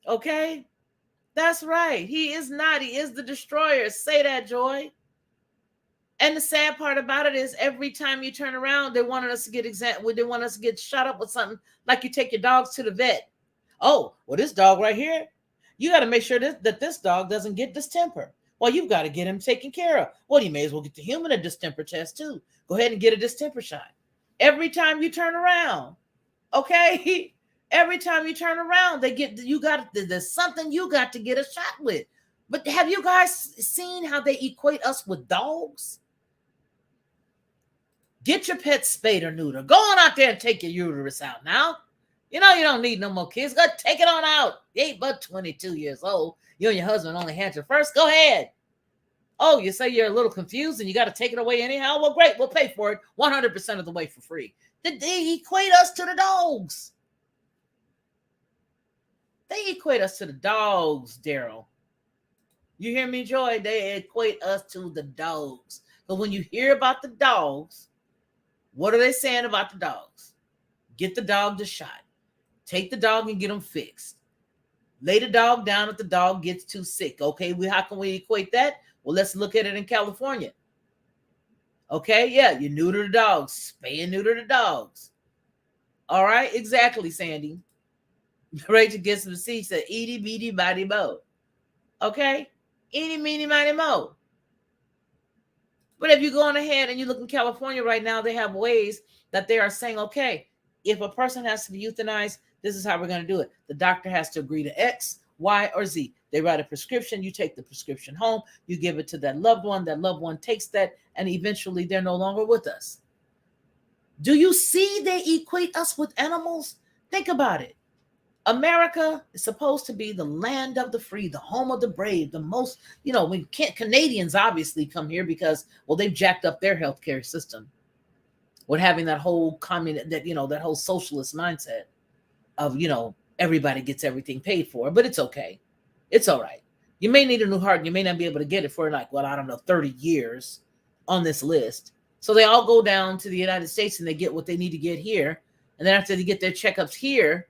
Okay? That's right. He is not. He is the destroyer. Say that, Joy. And the sad part about it is every time you turn around, they wanted us to get they want us to get shot up with something like you take your dogs to the vet. Oh, well, this dog right here, you got to make sure that this dog doesn't get distemper. Well, you've got to get him taken care of. Well, you may as well get the human a distemper test too. Go ahead and get a distemper shot. Every time you turn around, okay? Every time you turn around, there's something you got to get a shot with. But have you guys seen how they equate us with dogs? Get your pet spayed or neuter. Go on out there and take your uterus out now. You know you don't need no more kids. Go take it on out. You ain't but 22 years old. You and your husband only had your first. Go ahead. Oh, you say you're a little confused and you got to take it away anyhow? Well, great. We'll pay for it 100% of the way for free. They equate us to the dogs. They equate us to the dogs, Daryl. You hear me, Joy? They equate us to the dogs. But when you hear about the dogs, what are they saying about the dogs? Get the dog the shot. Take the dog and get them fixed. Lay the dog down if the dog gets too sick. Okay, how can we equate that? Well, let's look at it in California. Okay, yeah, you neuter the dogs. Spay and neuter the dogs. All right, exactly, Sandy. Rachel gets some seats said, eeny, meeny, miny, mo. Okay? Eeny, meeny, miny, mo. But if you go on ahead and you look in California right now, they have ways that they are saying, okay, if a person has to be euthanized, this is how we're going to do it. The doctor has to agree to X, Y, or Z. They write a prescription. You take the prescription home. You give it to that loved one. That loved one takes that, and eventually they're no longer with us. Do you see they equate us with animals? Think about it. America is supposed to be the land of the free, the home of the brave, the most, Canadians obviously come here because, well, they've jacked up their healthcare system with having that whole that whole socialist mindset of, everybody gets everything paid for, but it's okay. It's all right. You may need a new heart and you may not be able to get it for 30 years on this list. So they all go down to the United States and they get what they need to get here. And then after they get their checkups here,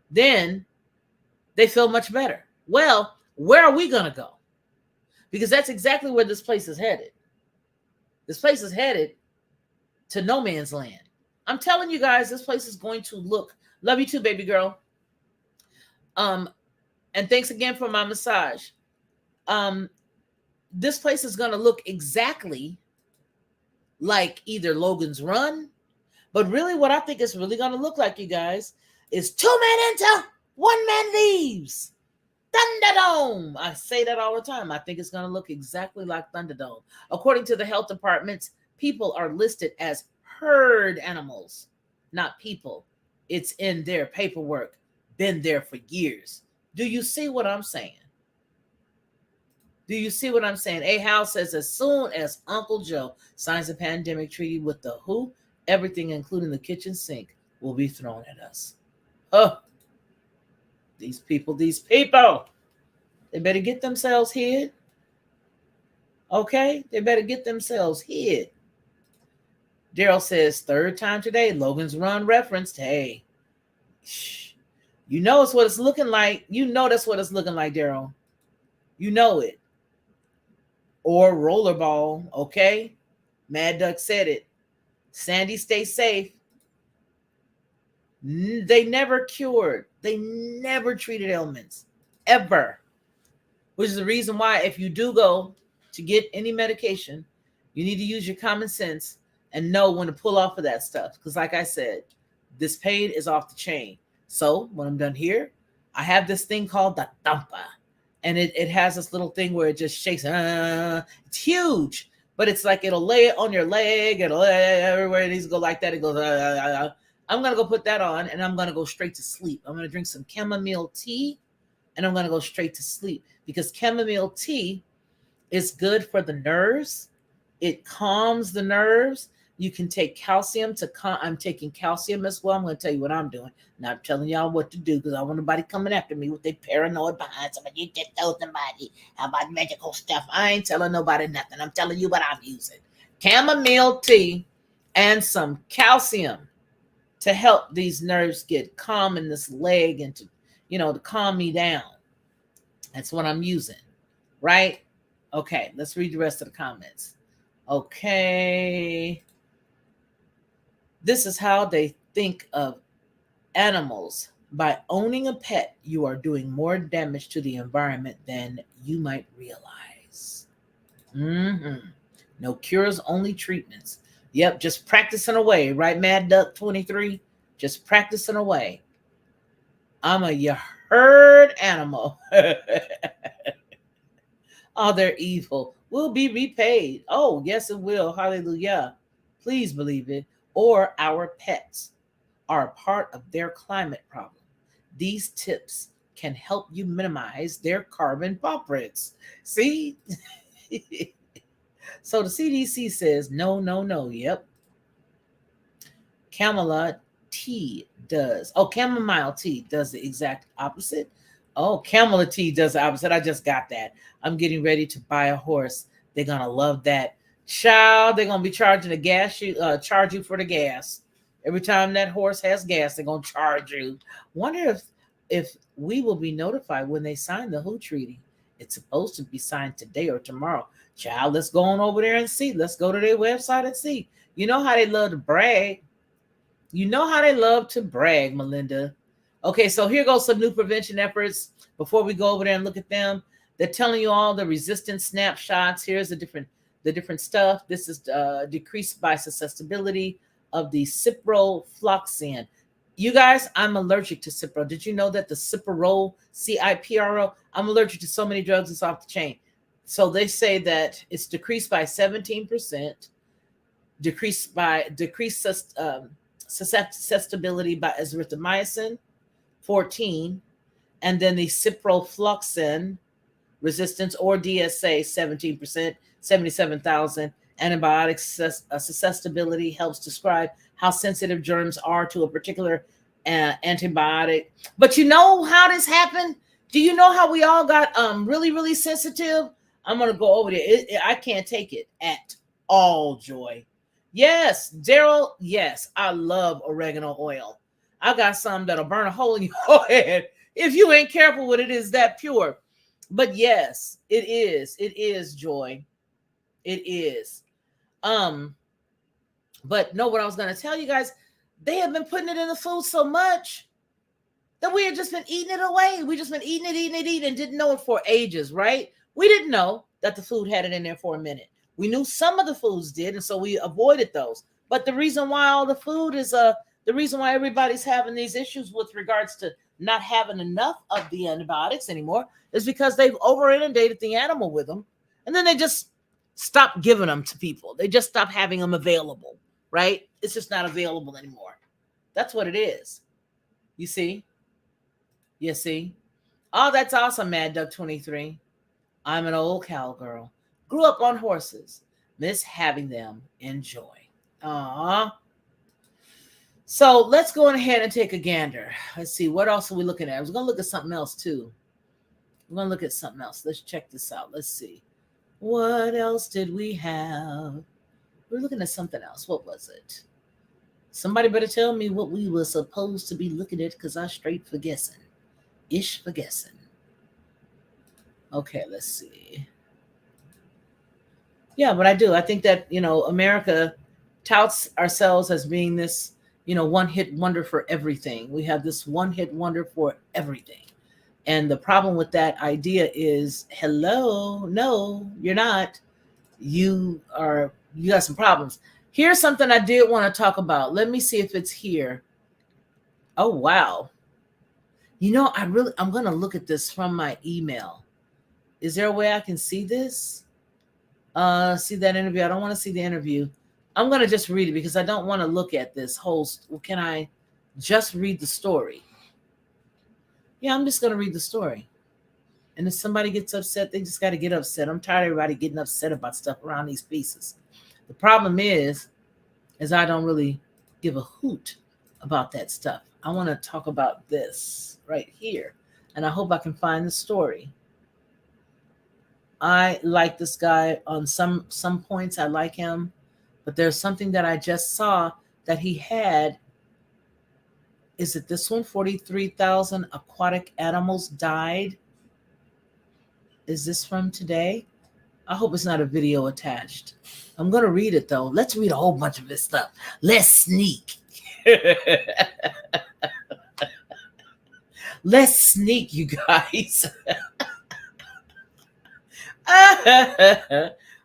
then they feel much better. Well, where are we going to go? Because that's exactly where this place is headed. This place is headed to no man's land. I'm telling you guys, this place is going to look, love you too, baby girl. And thanks again for my massage. This place is going to look exactly like either Logan's Run, but really what I think it's really going to look like, you guys, is 2 men enter, 1 man leaves. Thunderdome. I say that all the time. I think it's going to look exactly like Thunderdome. According to the health departments, people are listed as herd animals, not people. It's in their paperwork. Been there for years. Do you see what I'm saying? Do you see what I'm saying? A. Howe says, as soon as Uncle Joe signs a pandemic treaty with the WHO, everything, including the kitchen sink, will be thrown at us. Oh, these people, they better get themselves hid. Okay, they better get themselves hid. Daryl says, 3rd time today, Logan's Run referenced. Hey, You know it's what it's looking like. You know that's what it's looking like, Daryl. You know it. Or rollerball, okay? Mad Duck said it. Sandy, stay safe. They never cured. They never treated ailments. Ever. Which is the reason why if you do go to get any medication, you need to use your common sense and know when to pull off of that stuff. Because like I said, this pain is off the chain. So when I'm done here, I have this thing called the thumper. And it has this little thing where it just shakes. It's huge. But it's like it'll lay it on your leg. It'll everywhere it needs to go like that. It goes. I'm going to go put that on and I'm going to go straight to sleep. I'm going to drink some chamomile tea and I'm going to go straight to sleep because chamomile tea is good for the nerves. It calms the nerves. You can take calcium to calm. I'm taking calcium as well. I'm going to tell you what I'm doing. Not telling y'all what to do because I don't want nobody coming after me with their paranoid behind somebody. You just told somebody about magical stuff. I ain't telling nobody nothing. I'm telling you what I'm using. Chamomile tea and some calcium to help these nerves get calm in this leg and to calm me down. That's what I'm using, right? Okay, let's read the rest of the comments. Okay. This is how they think of animals. By owning a pet, you are doing more damage to the environment than you might realize. No cures, only treatments. Yep, just practicing away, right, Mad Duck 23? Just practicing away. I'm a herd animal. Oh, they're evil. Will be repaid. Oh, yes, it will. Hallelujah. Please believe it. Or our pets are a part of their climate problem. These tips can help you minimize their carbon footprints. See? So the CDC says no, no, no. Yep. Chamomile tea does the exact opposite. Oh, chamomile tea does the opposite. I just got that. I'm getting ready to buy a horse. They're gonna love that. Child, they're gonna be charging charge you for the gas. Every time that horse has gas, they're gonna charge you. Wonder if we will be notified when they sign the WHO treaty. It's supposed to be signed today or tomorrow. Child, let's go on over there and see. Let's go to their website and see. You know how they love to brag. Melinda. Okay, so here goes some new prevention efforts. Before we go over there and look at them, they're telling you all the resistance snapshots. Here's the different stuff. This is decreased by susceptibility of the ciprofloxacin. You guys, I'm allergic to Cipro. Did you know that the Cipro, CIPRO, I'm allergic to so many drugs, it's off the chain. So they say that it's decreased by 17%, decreased susceptibility by erythromycin, 14, and then the ciprofloxacin resistance or DSA, 17%, 77,000. Antibiotic susceptibility helps describe how sensitive germs are to a particular antibiotic. But you know how this happened? Do you know how we all got really, really sensitive? I'm going to go over there. I can't take it at all, Joy. Yes, Daryl, yes, I love oregano oil. I got some that'll burn a hole in your head if you ain't careful with it. Is that pure? But yes, it is. It is, Joy. It is. But no, what I was going to tell you guys, they have been putting it in the food so much that we have just been eating it away. We just been eating it, and didn't know it for ages, right? We didn't know that the food had it in there for a minute. We knew some of the foods did, and so we avoided those. But the reason why all the food is the reason why everybody's having these issues with regards to not having enough of the antibiotics anymore is because they've over inundated the animal with them, and then they just stop giving them to people. They just stop having them available, right? It's just not available anymore. That's what it is. You see? You see? Oh, that's awesome, Mad Duck 23. I'm an old cowgirl. Grew up on horses. Miss having them. Enjoy. Aww. So let's go ahead and take a gander. Let's see. What else are we looking at? I was going to look at something else too. We're going to look at something else. Let's check this out. Let's see. What else did we have? We're looking at something else. What was it? Somebody better tell me what we were supposed to be looking at, because I straight for guessing. Ish for guessing. Okay, let's see. Yeah, but I do. I think that, America touts ourselves as being this, one hit wonder for everything. We have this one hit wonder for everything. And the problem with that idea is, hello, no, you're not. You got some problems. Here's something I did want to talk about. Let me see if it's here. Oh, wow. I'm going to look at this from my email. Is there a way I can see this? See that interview? I don't want to see the interview. I'm going to just read it because I don't want to look at this whole. Can I just read the story? Yeah, I'm just going to read the story. And if somebody gets upset, they just got to get upset. I'm tired of everybody getting upset about stuff around these pieces. The problem is I don't really give a hoot about that stuff. I want to talk about this right here. And I hope I can find the story. I like this guy on some points. I like him. But there's something that I just saw that he had. Is it this one? 43,000 aquatic animals died. Is this from today? I hope it's not a video attached. I'm going to read it, though. Let's read a whole bunch of this stuff. Let's sneak. Let's sneak, you guys.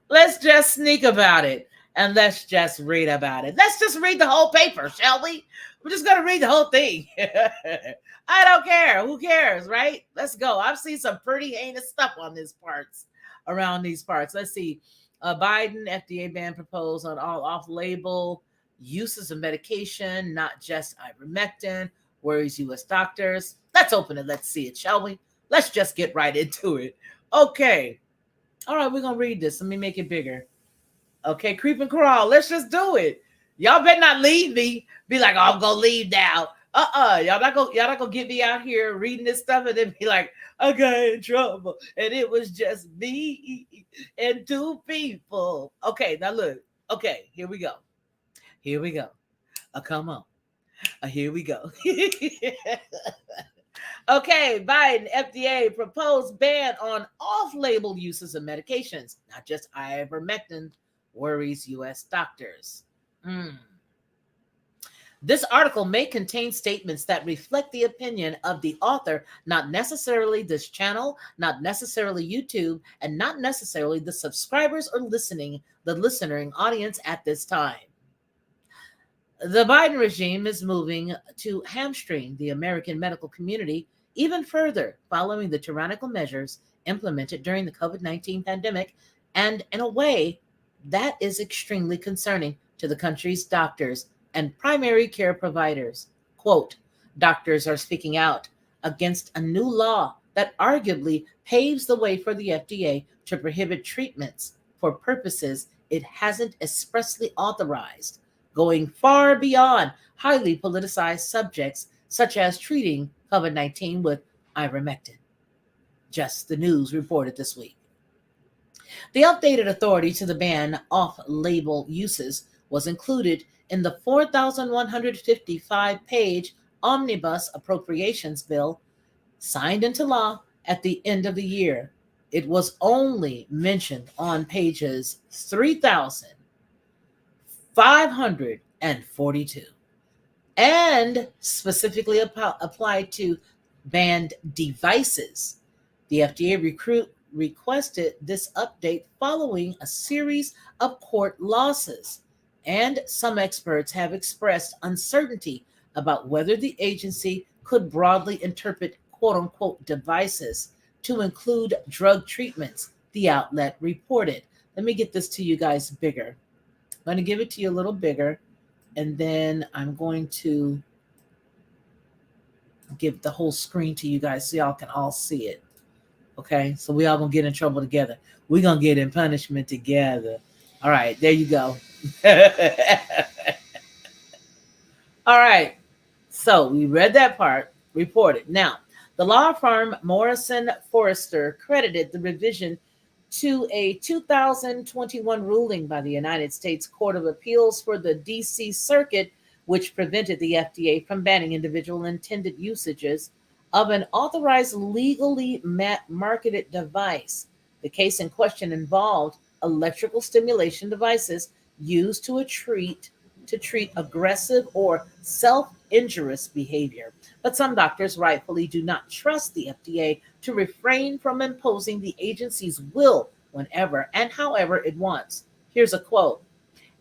Let's just sneak about it. And let's just read about it. Let's just read the whole paper, shall we? We're just going to read the whole thing. I don't care. Who cares, right? Let's go. I've seen some pretty heinous stuff on these parts, around these parts. Let's see. Biden, FDA ban proposed on all off-label uses of medication, not just ivermectin, worries U.S. doctors. Let's open it. Let's see it, shall we? Let's just get right into it. Okay. All right, we're going to read this. Let me make it bigger. Okay, creep and crawl. Let's just do it. Y'all better not leave me. Be like, oh, I'm going to leave now. Y'all not gonna get me out here reading this stuff and then be like, I got in trouble and it was just me and two people. Okay, now look. Okay, here we go. Come on. Here we go. Okay, Biden, FDA proposed ban on off-label uses of medications, not just ivermectin, worries U.S. doctors. This article may contain statements that reflect the opinion of the author, not necessarily this channel, not necessarily YouTube, and not necessarily the subscribers or listening audience at this time. The Biden regime is moving to hamstring the American medical community even further following the tyrannical measures implemented during the COVID-19 pandemic, and in a way that is extremely concerning to the country's doctors and primary care providers. Quote, doctors are speaking out against a new law that arguably paves the way for the FDA to prohibit treatments for purposes it hasn't expressly authorized, going far beyond highly politicized subjects such as treating COVID-19 with ivermectin. Just the news reported this week. The updated authority to the ban off-label uses was included in the 4,155-page omnibus appropriations bill signed into law at the end of the year. It was only mentioned on pages 3,542 and specifically applied to banned devices. The FDA requested this update following a series of court losses, and some experts have expressed uncertainty about whether the agency could broadly interpret quote-unquote devices to include drug treatments, the outlet reported. Let me get this to you guys bigger. I'm going to give it to you a little bigger, and then I'm going to give the whole screen to you guys so y'all can all see it. Okay, so we all gonna get in trouble together. We're gonna get in punishment together. All right, there you go. All right, so we read that part, reported. Now, the law firm Morrison Forrester credited the revision to a 2021 ruling by the United States Court of Appeals for the D.C. Circuit, which prevented the FDA from banning individual intended usages of an authorized legally marketed device. The case in question involved electrical stimulation devices used to treat aggressive or self-injurious behavior. But some doctors rightfully do not trust the FDA to refrain from imposing the agency's will whenever and however it wants. Here's a quote.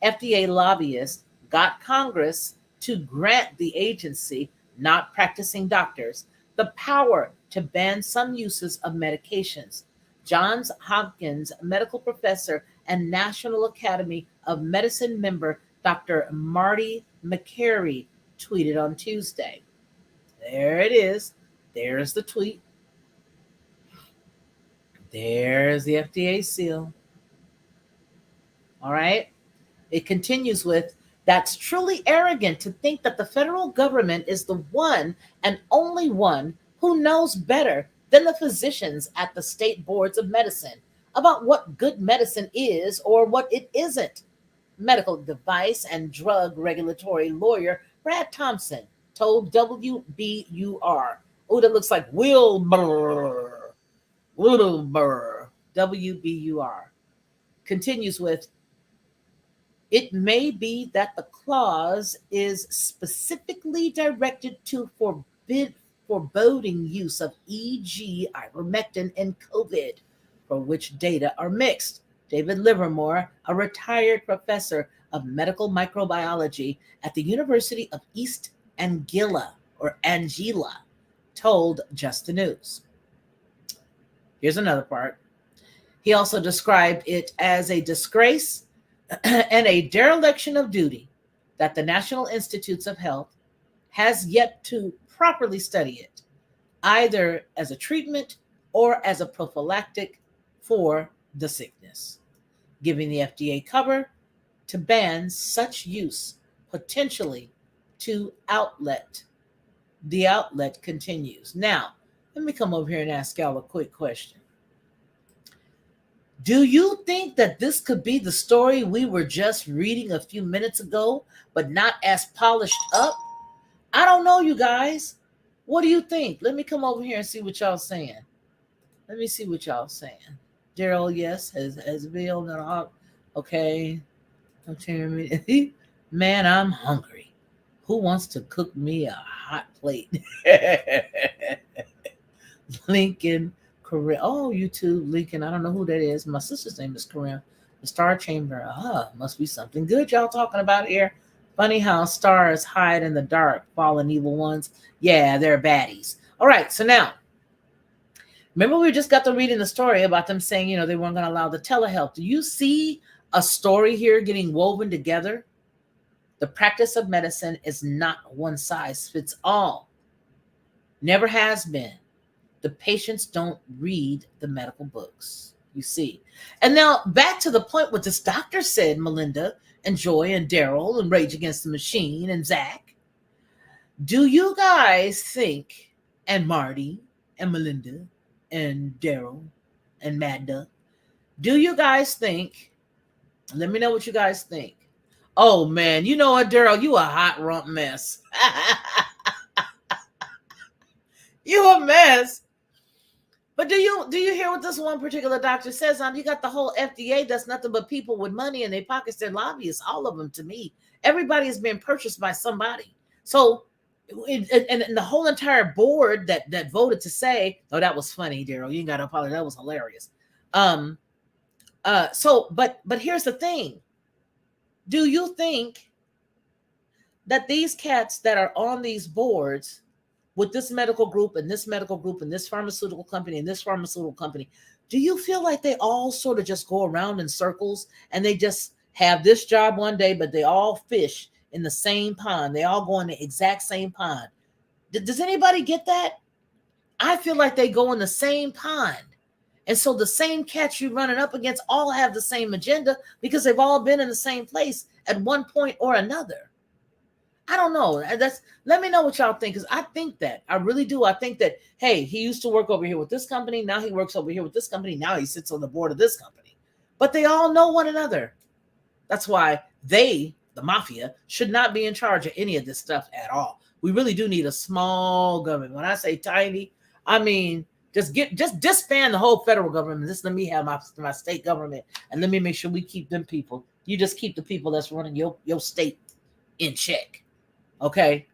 FDA lobbyists got Congress to grant the agency, not practicing doctors, the power to ban some uses of medications. Johns Hopkins medical professor and National Academy of Medicine member Dr. Marty McCary tweeted on Tuesday. There it is. There's the tweet. There's the FDA seal. All right. It continues with, that's truly arrogant to think that the federal government is the one and only one who knows better than the physicians at the state boards of medicine about what good medicine is or what it isn't. Medical device and drug regulatory lawyer Brad Thompson told WBUR. Oh, that looks like Wilbur. WBUR. Continues with, it may be that the clause is specifically directed to foreboding use of e.g. ivermectin in COVID, for which data are mixed. David Livermore, a retired professor of medical microbiology at the University of East Anglia, told Just the News. Here's another part. He also described it as a disgrace and a dereliction of duty that the National Institutes of Health has yet to properly study it, either as a treatment or as a prophylactic for the sickness, giving the FDA cover to ban such use potentially to outlet. The outlet continues. Now, let me come over here and ask y'all a quick question. Do you think that this could be the story we were just reading a few minutes ago, but not as polished up? I don't know, you guys. What do you think? Let me come over here and see what y'all saying. Let me see what y'all saying. Daryl, yes, has Bill not okay. Man, I'm hungry. Who wants to cook me a hot plate? Lincoln. Oh, YouTube, Lincoln. I don't know who that is. My sister's name is Corinne. The Star Chamber. Must be something good y'all talking about here. Funny how stars hide in the dark, fallen evil ones. Yeah, they're baddies. All right, so now, remember we just got to reading the story about them saying, they weren't going to allow the telehealth. Do you see a story here getting woven together? The practice of medicine is not one size fits all. Never has been. The patients don't read the medical books, you see. And now back to the point what this doctor said, Melinda and Joy and Daryl and Rage Against the Machine and Zach. Do you guys think, and Marty and Melinda and Daryl and Magda, do you guys think, let me know what you guys think. Oh man, you know what, Daryl, you a hot rump mess. You a mess. But do you hear what this one particular doctor says? You got the whole FDA that's nothing but people with money in their pockets. They're lobbyists, all of them to me. Everybody is being purchased by somebody. So, and the whole entire board that voted to say, oh, that was funny, Daryl. You ain't got to apologize. That was hilarious. But here's the thing. Do you think that these cats that are on these boards with this medical group and this medical group and this pharmaceutical company and this pharmaceutical company, do you feel like they all sort of just go around in circles and they just have this job one day, but they all fish in the same pond? They all go in the exact same pond. Does anybody get that? I feel like they go in the same pond. And so the same cats you're running up against all have the same agenda because they've all been in the same place at one point or another. I don't know. Let me know what y'all think, because I think that. I really do. I think that, hey, he used to work over here with this company. Now he works over here with this company. Now he sits on the board of this company. But they all know one another. That's why the the mafia, should not be in charge of any of this stuff at all. We really do need a small government. When I say tiny, I mean just disband the whole federal government. Just let me have my state government, and let me make sure we keep them people. You just keep the people that's running your state in check. Okay.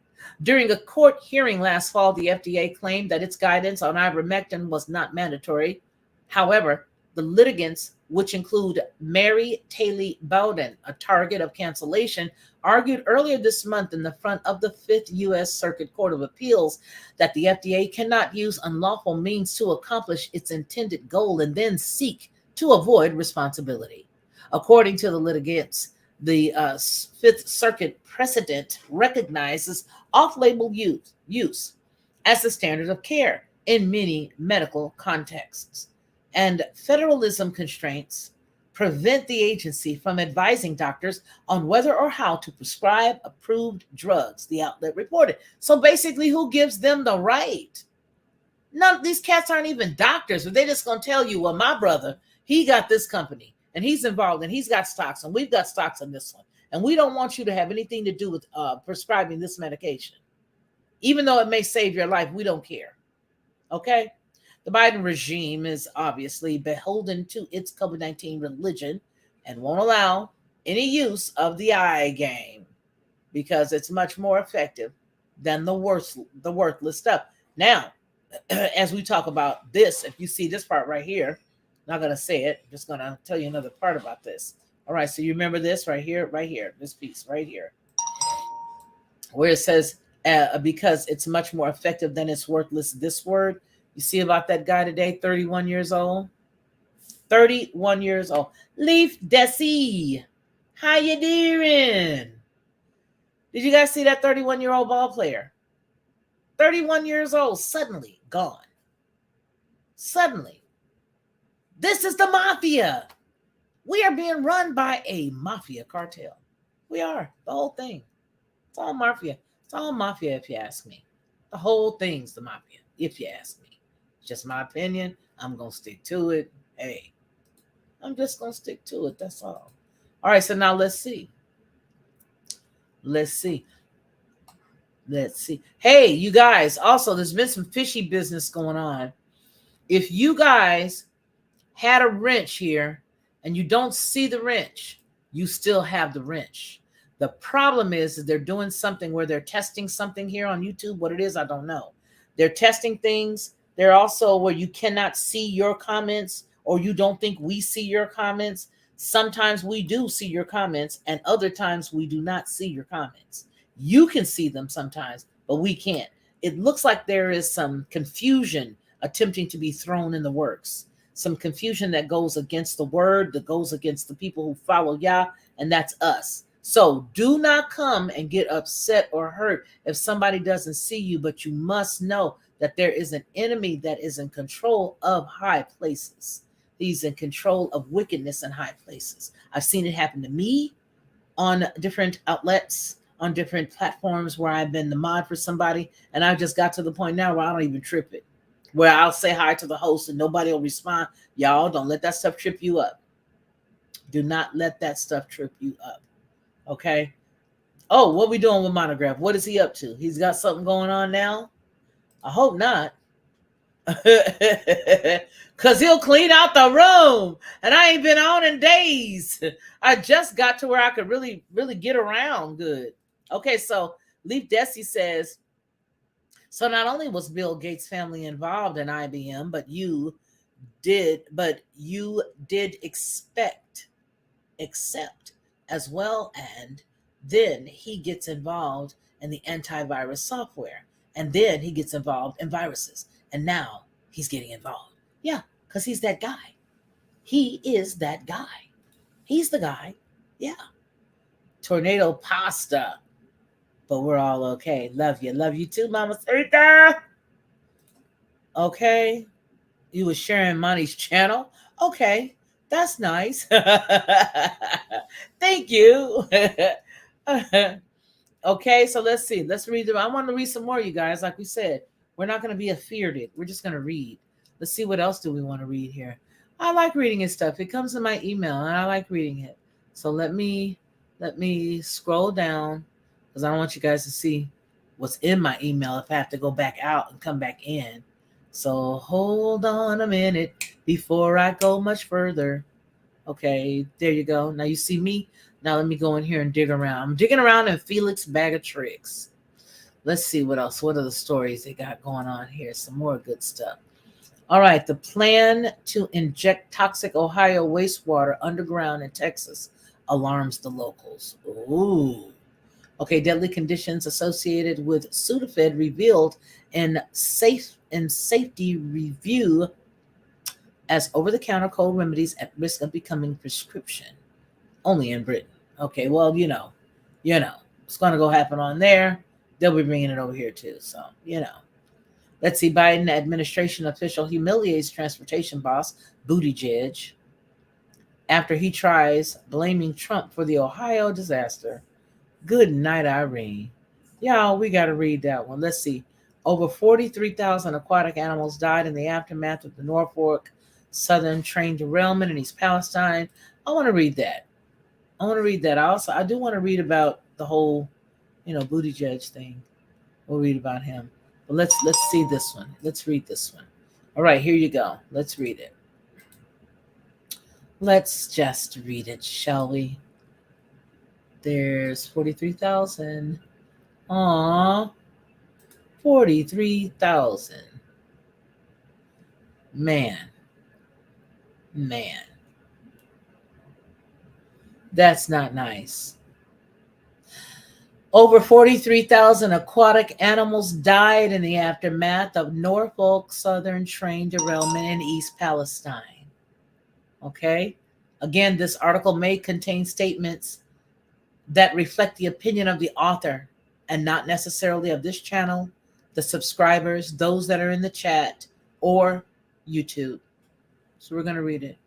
During a court hearing last fall, the FDA claimed that its guidance on ivermectin was not mandatory. However, the litigants, which include Mary Taylor Bowden, a target of cancellation, argued earlier this month in the front of the 5th U.S. Circuit Court of Appeals that the FDA cannot use unlawful means to accomplish its intended goal and then seek to avoid responsibility. According to the litigants, the 5th Circuit precedent recognizes off-label use as the standard of care in many medical contexts, and federalism constraints prevent the agency from advising doctors on whether or how to prescribe approved drugs, the outlet reported. So basically, who gives them the right? None of these cats aren't even doctors, but they're just going to tell you, well, my brother, he got this company, and he's involved, and he's got stocks, and we've got stocks on this one. And we don't want you to have anything to do with prescribing this medication. Even though it may save your life, we don't care. Okay? The Biden regime is obviously beholden to its COVID-19 religion and won't allow any use of the eye game because it's much more effective than the worthless stuff. Now, as we talk about this, if you see this part right here, I'm not going to say it, I'm just going to tell you another part about this. All right, so you remember this right here, this piece right here, where it says, because it's much more effective than it's worthless, this word. You see about that guy today, 31 years old? 31 years old. Leaf Desi, how you doing? Did you guys see that 31-year-old ball player? 31 years old, suddenly gone. Suddenly. This is the mafia. We are being run by a mafia cartel. We are. The whole thing. It's all mafia. It's all mafia, if you ask me. The whole thing's the mafia, if you ask me. It's just my opinion. I'm going to stick to it. Hey, I'm just going to stick to it. That's all. All right, so now let's see. Let's see. Hey, you guys, also, there's been some fishy business going on. If you guys had a wrench here and you don't see the wrench, you still have the wrench. The problem is they're doing something where they're testing something here on YouTube. What it is, I don't know. They're testing things. They're also where you cannot see your comments, or you don't think we see your comments. Sometimes we do see your comments, and other times we do not see your comments. You can see them sometimes, but we can't. It looks like there is some confusion attempting to be thrown in the works. Some confusion that goes against the word, that goes against the people who follow Yah, and that's us. So do not come and get upset or hurt if somebody doesn't see you, but you must know that there is an enemy that is in control of high places. He's in control of wickedness in high places. I've seen it happen to me on different outlets, on different platforms where I've been the mod for somebody, and I just got to the point now where I don't even trip it, where I'll say hi to the host and nobody will respond. Y'all don't let that stuff trip you up. Do not let that stuff trip you up. Okay. Oh, what we doing with Monograph? What is he up to? He's got something going on now? I hope not. Because he'll clean out the room. And I ain't been on in days. I just got to where I could really get around good. Okay, so Leaf Desi says, so not only was Bill Gates' family involved in IBM, but you did accept as well, and then he gets involved in the antivirus software, and then he gets involved in viruses, and now he's getting involved. Yeah, because he's that guy. He is that guy. He's the guy. Yeah. Tornado pasta. But we're all okay. Love you. Love you too, Mama Sarita. Okay. You were sharing Money's channel. Okay. That's nice. Thank you. Okay, so let's see. Let's read them. I want to read some more, you guys. Like we said, we're not going to be affeared. We're just going to read. Let's see, what else do we want to read here? I like reading his stuff. It comes in my email, and I like reading it. So let me Let me scroll down because I don't want you guys to see what's in my email if I have to go back out and come back in. So hold on a minute before I go much further. Okay, there you go. Now you see me. Now let me go in here and dig around. I'm digging around in Felix's bag of tricks. Let's see what else. What are the stories they got going on here? Some more good stuff. All right, the plan to inject toxic Ohio wastewater underground in Texas alarms the locals. Ooh. Okay, deadly conditions associated with Sudafed revealed in safety review as over-the-counter cold remedies at risk of becoming prescription. Only in Britain. Okay, well, it's going to go happen on there. They'll be bringing it over here too. So, Let's see. Biden administration official humiliates transportation boss Buttigieg after he tries blaming Trump for the Ohio disaster. Good night, Irene. Y'all, we got to read that one. Let's see. Over 43,000 aquatic animals died in the aftermath of the Norfolk Southern train derailment in East Palestine. I want to read that. I do want to read about the whole, Buttigieg thing. We'll read about him. But let's see this one. Let's read this one. All right, here you go. Let's read it. Let's just read it, shall we? There's 43,000. Aw, 43,000. Man. That's not nice. Over 43,000 aquatic animals died in the aftermath of Norfolk Southern train derailment in East Palestine. Okay? Again, this article may contain statements that reflect the opinion of the author and not necessarily of this channel, the subscribers, those that are in the chat, or YouTube. So we're going to read it.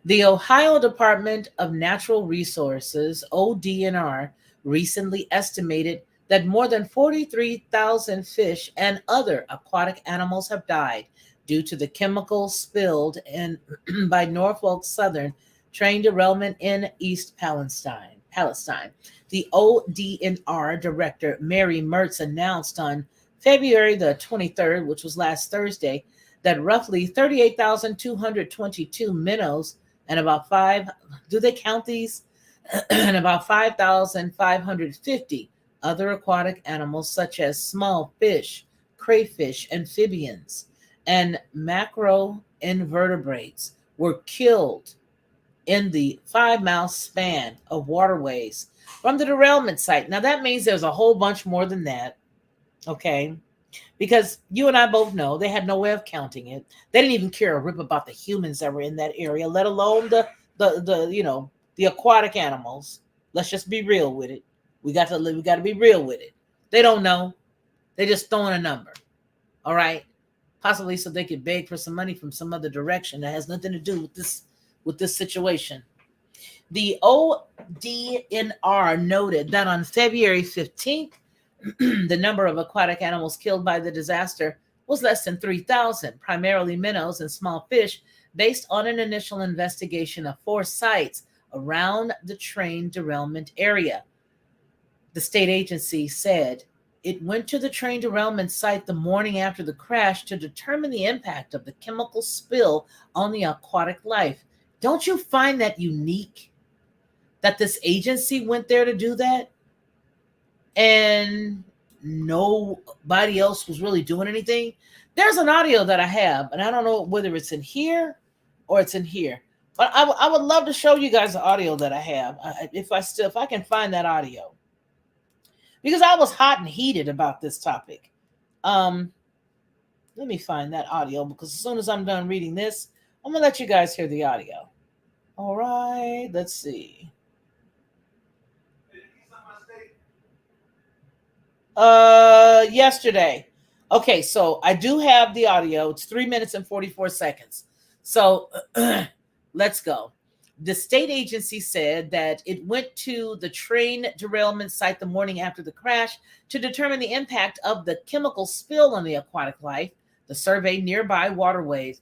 The Ohio Department of Natural Resources, ODNR, recently estimated that more than 43,000 fish and other aquatic animals have died due to the chemicals spilled in by Norfolk Southern train derailment in East Palestine. The ODNR director, Mary Mertz, announced on February the 23rd, which was last Thursday, that roughly 38,222 minnows and about do they count these? And about 5,550 other aquatic animals such as small fish, crayfish, amphibians, and macroinvertebrates were killed in the 5-mile span of waterways from the derailment site. Now that means there's a whole bunch more than that, okay? Because you and I both know they had no way of counting it. They didn't even care a rip about the humans that were in that area, let alone the aquatic animals. Let's just be real with it. We got to be real with it. They don't know. They just throwing a number. All right. Possibly so they could beg for some money from some other direction that has nothing to do with this situation. The ODNR noted that on February 15th, the number of aquatic animals killed by the disaster was less than 3,000, primarily minnows and small fish, based on an initial investigation of 4 sites around the train derailment area. The state agency said it went to the train derailment site the morning after the crash to determine the impact of the chemical spill on the aquatic life. Don't you find that unique that this agency went there to do that and nobody else was really doing anything? There's an audio that I have, and I don't know whether it's in here or it's in here. But I would love to show you guys the audio that I have, if I can find that audio, because I was hot and heated about this topic. Let me find that audio, because as soon as I'm done reading this, I'm gonna let you guys hear the audio. All right, let's see. Yesterday. Okay, so I do have the audio. It's 3 minutes and 44 seconds. So let's go. The state agency said that it went to the train derailment site the morning after the crash to determine the impact of the chemical spill on the aquatic life, to survey nearby waterways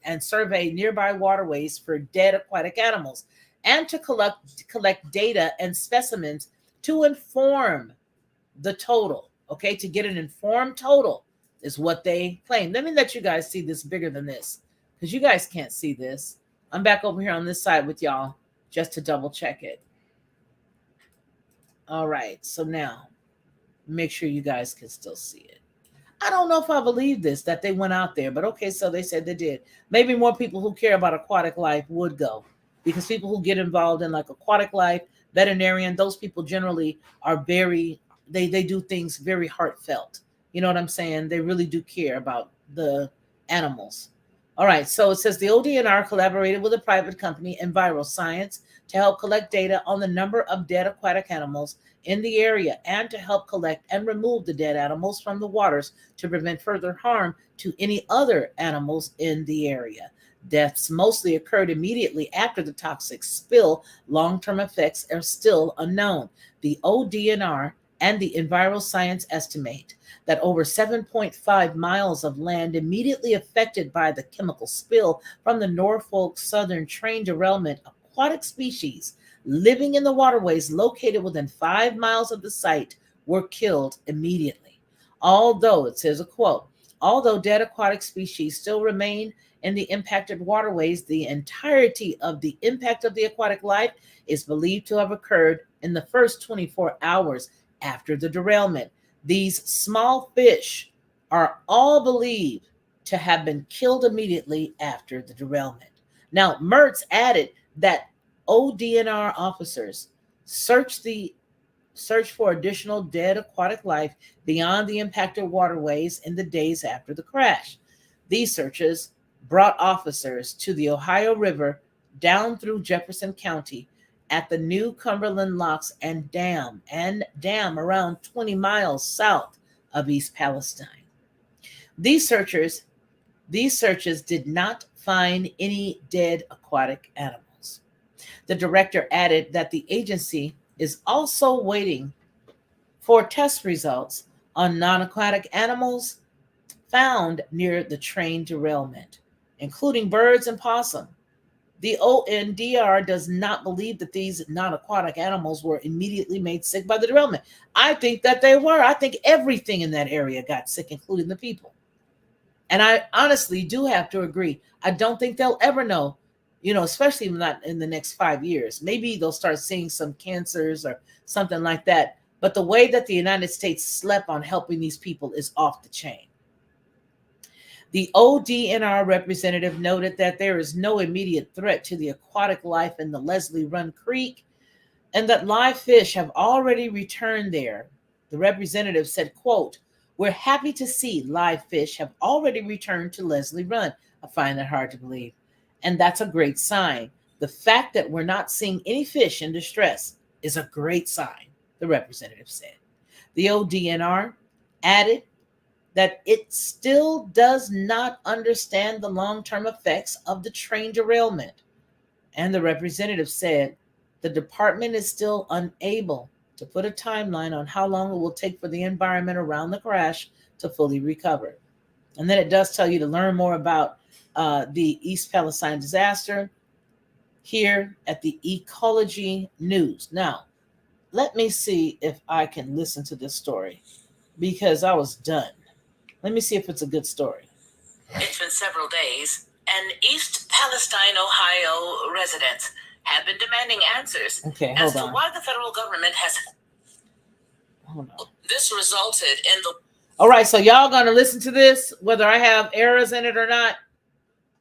for dead aquatic animals, and to collect data and specimens to inform the total. Okay, to get an informed total is what they claim. Let me let you guys see this bigger than this, because you guys can't see this. I'm back over here on this side with y'all just to double check it. All right, so now make sure you guys can still see it. I don't know if I believe this, that they went out there, but okay, so they said they did. Maybe more people who care about aquatic life would go, because people who get involved in like aquatic life, veterinarian, those people generally are very, they do things very heartfelt. You know what I'm saying? They really do care about the animals. All right, so it says the ODNR collaborated with a private company, EnviroScience, to help collect data on the number of dead aquatic animals in the area and to help collect and remove the dead animals from the waters to prevent further harm to any other animals in the area. Deaths mostly occurred immediately after the toxic spill. Long-term effects are still unknown. The ODNR and the EnviroScience estimate that over 7.5 miles of land immediately affected by the chemical spill from the Norfolk Southern train derailment, aquatic species living in the waterways located within 5 miles of the site were killed immediately. Although, it says a quote, although dead aquatic species still remain in the impacted waterways, the entirety of the impact of the aquatic life is believed to have occurred in the first 24 hours after the derailment. These small fish are all believed to have been killed immediately after the derailment. Now, Mertz added that ODNR officers search for additional dead aquatic life beyond the impacted waterways in the days after the crash. These searches brought officers to the Ohio River down through Jefferson County at the New Cumberland Locks and Dam around 20 miles south of East Palestine. These searches did not find any dead aquatic animals. The director added that the agency is also waiting for test results on non-aquatic animals found near the train derailment, including birds and possum. The ONDR does not believe that these non-aquatic animals were immediately made sick by the derailment. I think that they were. I think everything in that area got sick, including the people. And I honestly do have to agree. I don't think they'll ever know, especially not in the next 5 years. Maybe they'll start seeing some cancers or something like that. But the way that the United States slept on helping these people is off the chain. The ODNR representative noted that there is no immediate threat to the aquatic life in the Leslie Run Creek and that live fish have already returned there. The representative said, quote, "We're happy to see live fish have already returned to Leslie Run. I find that hard to believe. And that's a great sign. The fact that we're not seeing any fish in distress is a great sign," the representative said. The ODNR added that it still does not understand the long-term effects of the train derailment. And the representative said the department is still unable to put a timeline on how long it will take for the environment around the crash to fully recover. And then it does tell you to learn more about the East Palestine disaster here at the Ecology News. Now, let me see if I can listen to this story because I was done. Let me see if it's a good story. It's been several days, and East Palestine, Ohio residents have been demanding answers as to why the federal government has. Hold on. This resulted in the. All right, so y'all gonna listen to this, whether I have errors in it or not.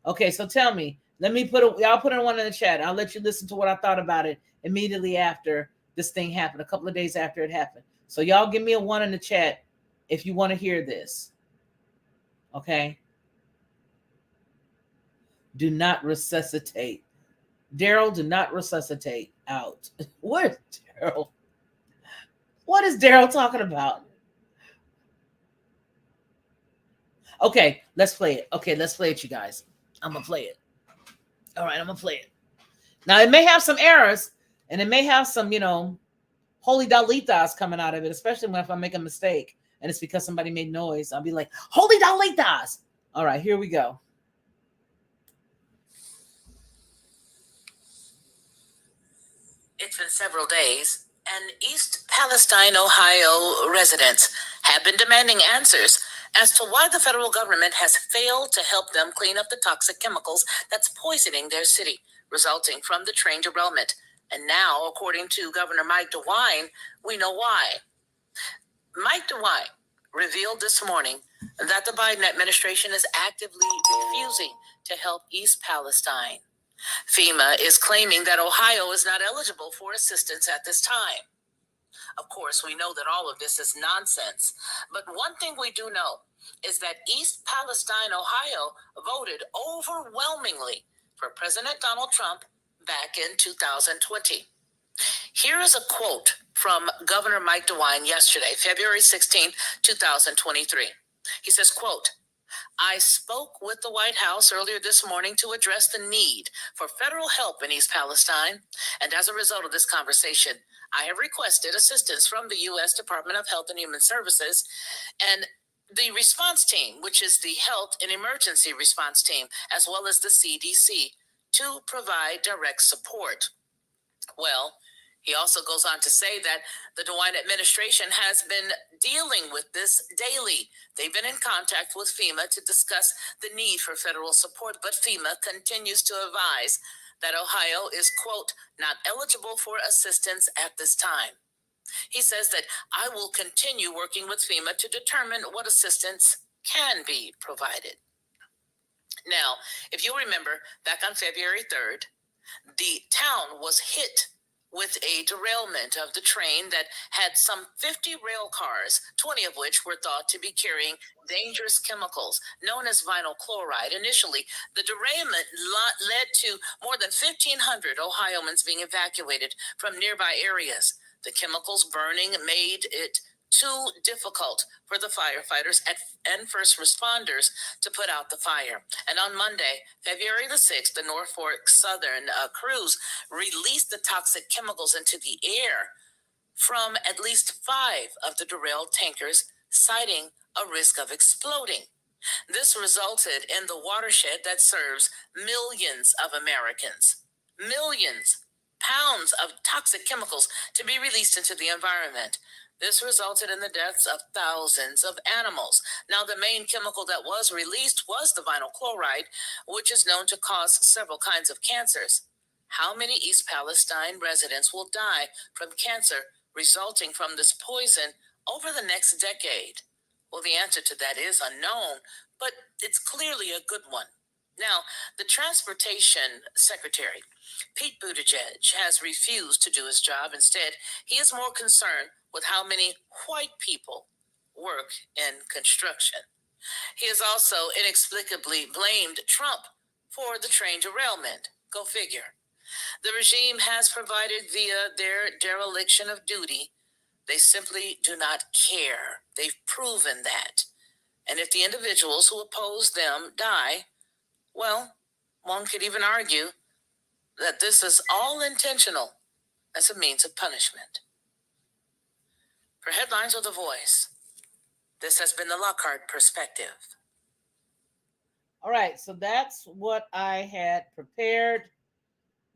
Okay, so tell me. Y'all put in one in the chat. I'll let you listen to what I thought about it immediately after this thing happened, a couple of days after it happened. So y'all give me a 1 in the chat if you want to hear this. Okay. Do not resuscitate. Daryl, do not resuscitate out. Where's Daryl? What is Daryl talking about? Okay, let's play it. Okay, let's play it, you guys. I'm going to play it. All right, I'm going to play it. Now, it may have some errors, and it may have some, holy dalitas coming out of it, especially if I make a mistake. And it's because somebody made noise. I'll be like, holy dalitas. All right, here we go. It's been several days, and East Palestine, Ohio residents have been demanding answers as to why the federal government has failed to help them clean up the toxic chemicals that's poisoning their city, resulting from the train derailment. And now, according to Governor Mike DeWine, we know why. Mike DeWine revealed this morning that the Biden administration is actively refusing to help East Palestine. FEMA is claiming that Ohio is not eligible for assistance at this time. Of course, we know that all of this is nonsense, but one thing we do know is that East Palestine, Ohio voted overwhelmingly for President Donald Trump back in 2020. Here is a quote from Governor Mike DeWine yesterday, February 16, 2023. He says, quote, "I spoke with the White House earlier this morning to address the need for federal help in East Palestine. And as a result of this conversation, I have requested assistance from the U.S. Department of Health and Human Services and the response team, which is the Health and Emergency Response Team, as well as the CDC, to provide direct support." Well, he also goes on to say that the DeWine administration has been dealing with this daily. They've been in contact with FEMA to discuss the need for federal support, but FEMA continues to advise that Ohio is, quote, "not eligible for assistance at this time." He says that I will continue working with FEMA to determine what assistance can be provided. Now, if you remember, back on February 3rd, the town was hit with a derailment of the train that had some 50 rail cars, 20 of which were thought to be carrying dangerous chemicals known as vinyl chloride. Initially, the derailment led to more than 1,500 Ohioans being evacuated from nearby areas. The chemicals burning made it too difficult for the firefighters and first responders to put out the fire. And on Monday, February the 6th, the Norfolk Southern crews released the toxic chemicals into the air from at least 5 of the derailed tankers, citing a risk of exploding. This resulted in the watershed that serves millions of Americans, millions pounds of toxic chemicals to be released into the environment. This resulted in the deaths of thousands of animals. Now, the main chemical that was released was the vinyl chloride, which is known to cause several kinds of cancers. How many East Palestine residents will die from cancer resulting from this poison over the next decade? Well, the answer to that is unknown, but it's clearly a good one. Now, the Transportation Secretary, Pete Buttigieg, has refused to do his job. Instead, he is more concerned with how many white people work in construction. He has also inexplicably blamed Trump for the train derailment. Go figure. The regime has provided via their dereliction of duty. They simply do not care. They've proven that. And if the individuals who oppose them die, well, one could even argue that this is all intentional as a means of punishment. For Headlines with a Voice, this has been the Lockhart Perspective. All right, so that's what I had prepared.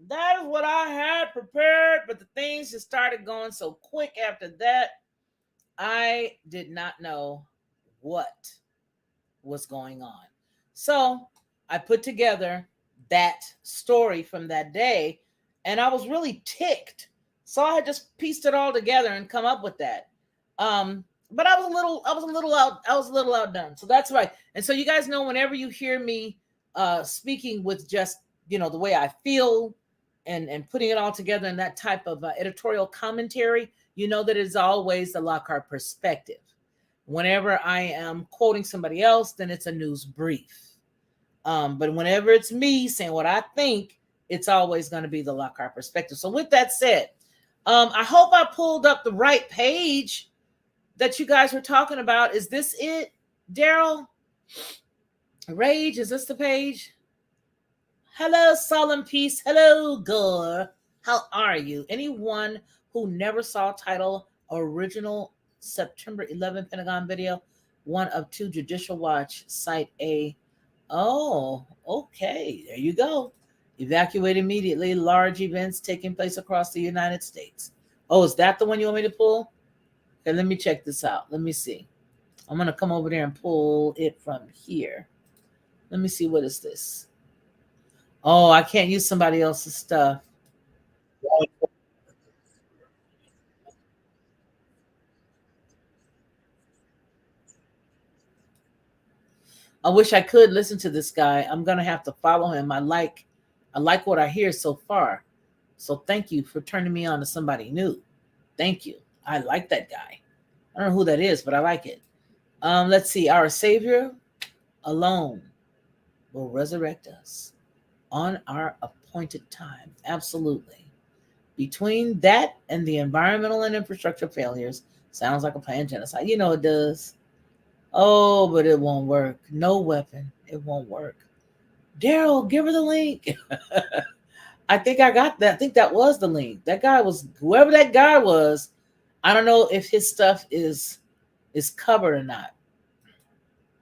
That is what I had prepared, but the things just started going so quick after that. I did not know what was going on. So I put together that story from that day, and I was really ticked. So I had just pieced it all together and come up with that. But I was a little outdone. So that's right. And so you guys know, whenever you hear me speaking with just, the way I feel and putting it all together in that type of editorial commentary, you know that it's always the Lockhart perspective. Whenever I am quoting somebody else, then it's a news brief. But whenever it's me saying what I think, it's always going to be the Lockhart perspective. So with that said, I hope I pulled up the right page that you guys were talking about. Is this it, Daryl? Rage, is this the page? Hello, Solemn Peace. Hello, Gore. How are you? Anyone who never saw title original September 11th Pentagon video, one of 2 Judicial Watch, Site A. Oh, okay. There you go. Evacuate immediately. Large events taking place across the United States. Oh, is that the one you want me to pull? Okay, let me check this out. Let me see. I'm going to come over there and pull it from here. Let me see. What is this? Oh, I can't use somebody else's stuff. I wish I could listen to this guy. I'm going to have to follow him. I like what I hear so far. So thank you for turning me on to somebody new. Thank you. I like that guy. I don't know who that is, but I like it. Let's see. Our Savior alone will resurrect us on our appointed time. Absolutely. Between that and the environmental and infrastructure failures, sounds like a planned genocide. You know it does. Oh, but it won't work. No weapon. It won't work. Daryl, give her the link. I think I got that. I think that was the link. That guy was, whoever that guy was, I don't know if his stuff is covered or not.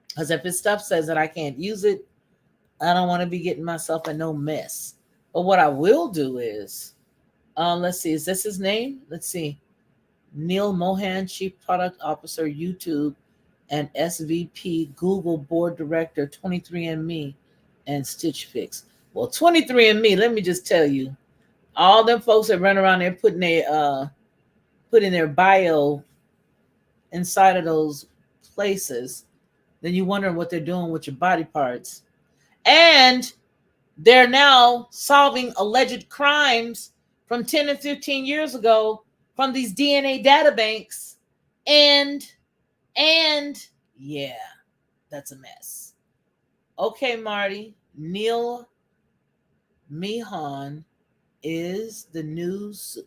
Because if his stuff says that I can't use it, I don't want to be getting myself in no mess. But what I will do is, let's see, is this his name? Let's see. Neil Mohan, Chief Product Officer, YouTube, and SVP, Google Board Director, 23andMe, and Stitch Fix. Well, 23andMe, let me just tell you, all them folks that run around there putting their bio inside of those places, then you wonder what they're doing with your body parts. And they're now solving alleged crimes from 10 and 15 years ago from these DNA databanks. And yeah, that's a mess. Okay, Marty, Neil Meehan is the news.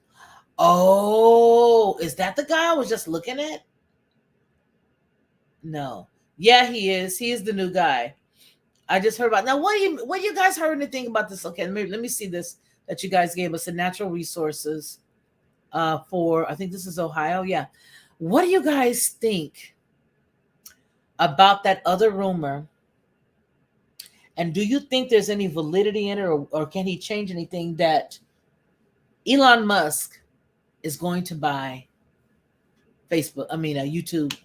Oh, is that the guy I was just looking at? No. Yeah, he is. He is the new guy. I just heard about. Now, what you guys heard anything about this? Okay, let me see this that you guys gave us, the natural resources for, I think this is Ohio. Yeah. What do you guys think about that other rumor? And do you think there's any validity in it, or can he change anything, that Elon Musk is going to buy YouTube?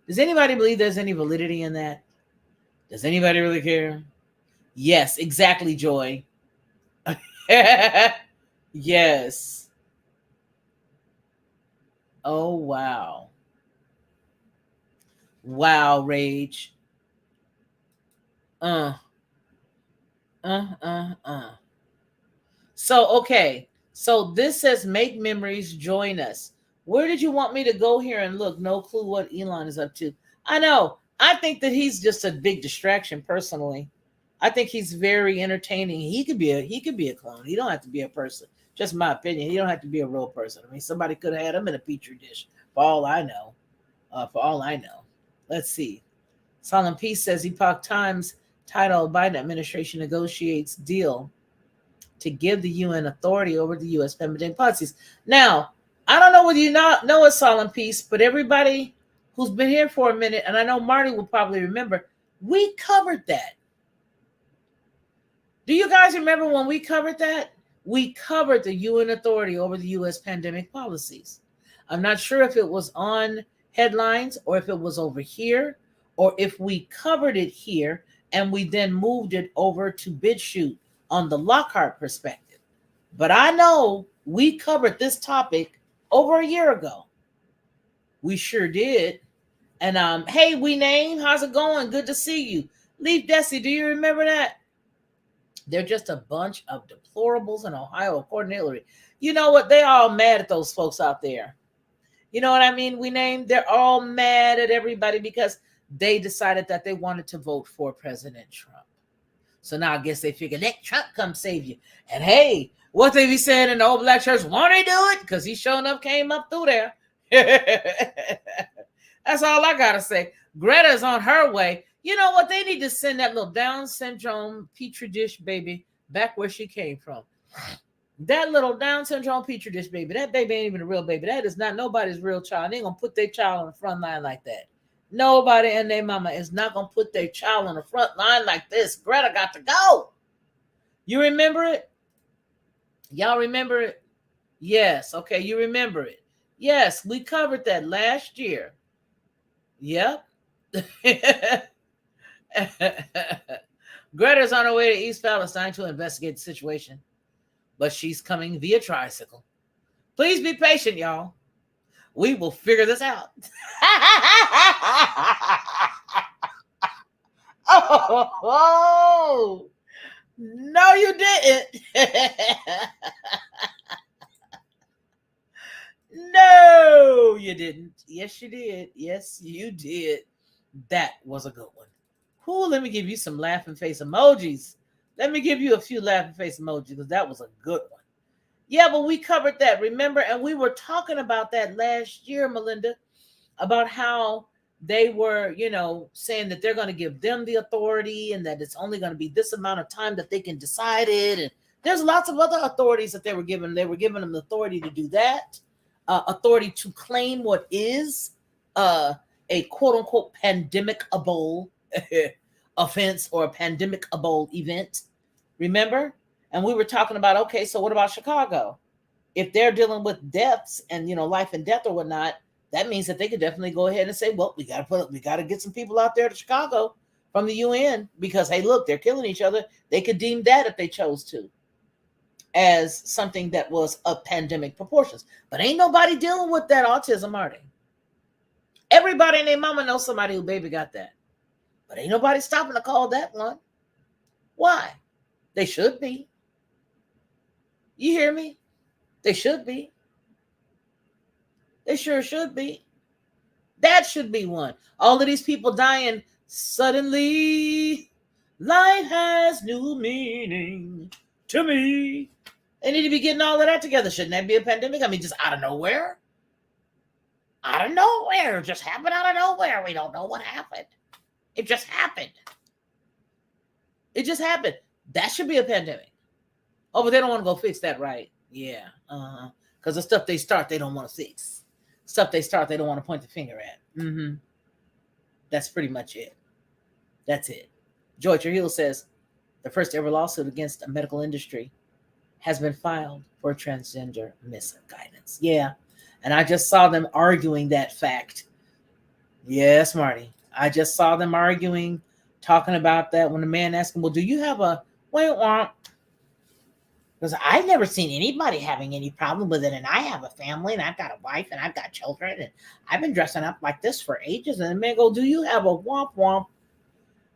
Does anybody believe there's any validity in that? Does anybody really care? Yes, exactly, Joy. Yes. Oh, wow. Wow, Rage. So, okay. So this says make memories, join us. Where did you want me to go here and look? No clue what Elon is up to. I know. I think that he's just a big distraction personally. I think he's very entertaining. He could be a clone. He don't have to be a person. Just my opinion. He don't have to be a real person. I mean, somebody could have had him in a petri dish for all I know. Let's see. Solemn Peace says Epoch Times title Biden administration negotiates deal to give the UN authority over the U.S. pandemic policies. Now, I don't know whether you not know it's Solemn Peace, but everybody who's been here for a minute, and I know Marty will probably remember, we covered that. Do you guys remember when we covered that? We covered the UN authority over the U.S. pandemic policies. I'm not sure if it was on headlines or if it was over here, or if we covered it here and we then moved it over to BitChute on the Lockhart perspective. But I know we covered this topic over a year ago. We sure did. And hey, we name, how's it going? Good to see you. Leaf Desi, do you remember that? They're just a bunch of deplorables in Ohio, according to Hillary. You know what? They're all mad at those folks out there. You know what I mean? We named, they're all mad at everybody because they decided that they wanted to vote for President Trump. So now I guess they figured, let Trump come save you. And hey, what they be saying in the old black church, won't they do it? Because he sure enough came up through there. That's all I got to say. Greta's on her way. You know what? They need to send that little Down syndrome petri dish baby back where she came from. That little Down syndrome petri dish baby, that baby ain't even a real baby. That is not nobody's real child. They ain't going to put their child on the front line like that. Nobody and their mama is not going to put their child on the front line like this. Greta got to go. You remember it? Y'all remember it? Yes. Okay, you remember it. Yes, we covered that last year. Yep. Greta's on her way to East Palestine to investigate the situation, but she's coming via tricycle. Please be patient, y'all. We will figure this out. Oh, no, you didn't. No, you didn't. Yes, you did. Yes, you did. That was a good one. Cool. Let me give you some laughing face emojis. Let me give you a few laughing face emojis because that was a good one. Yeah, but we covered that, remember? And we were talking about that last year, Melinda, about how they were, saying that they're going to give them the authority and that it's only going to be this amount of time that they can decide it. And there's lots of other authorities that they were given. They were giving them the authority to do that, authority to claim what is a quote unquote pandemic-able offense or a pandemic-able event. Remember? And we were talking about, okay, so what about Chicago? If they're dealing with deaths and, life and death or whatnot, that means that they could definitely go ahead and say, well, we got to get some people out there to Chicago from the UN because, hey, look, they're killing each other. They could deem that if they chose to as something that was of pandemic proportions. But ain't nobody dealing with that autism, are they? Everybody and their mama knows somebody who baby got that. But ain't nobody stopping to call that one. Why? They should be. You hear me? They should be. They sure should be. That should be one. All of these people dying suddenly. Life has new meaning to me. They need to be getting all of that together. Shouldn't that be a pandemic? I mean, just out of nowhere. Out of nowhere. Just happened out of nowhere. We don't know what happened. It just happened. It just happened. That should be a pandemic. Oh, but they don't want to go fix that, right? Yeah. Because the stuff they start, they don't want to fix. Stuff they start, they don't want to point the finger at. That's pretty much it. That's it. Georgia Hill says the first ever lawsuit against a medical industry has been filed for transgender misguidance. Yeah. And I just saw them arguing that fact. Yes, Marty. I just saw them arguing, talking about that when the man asked him, well, do you have a because I've never seen anybody having any problem with it. And I have a family and I've got a wife and I've got children. And I've been dressing up like this for ages. And the man goes, do you have a womp womp?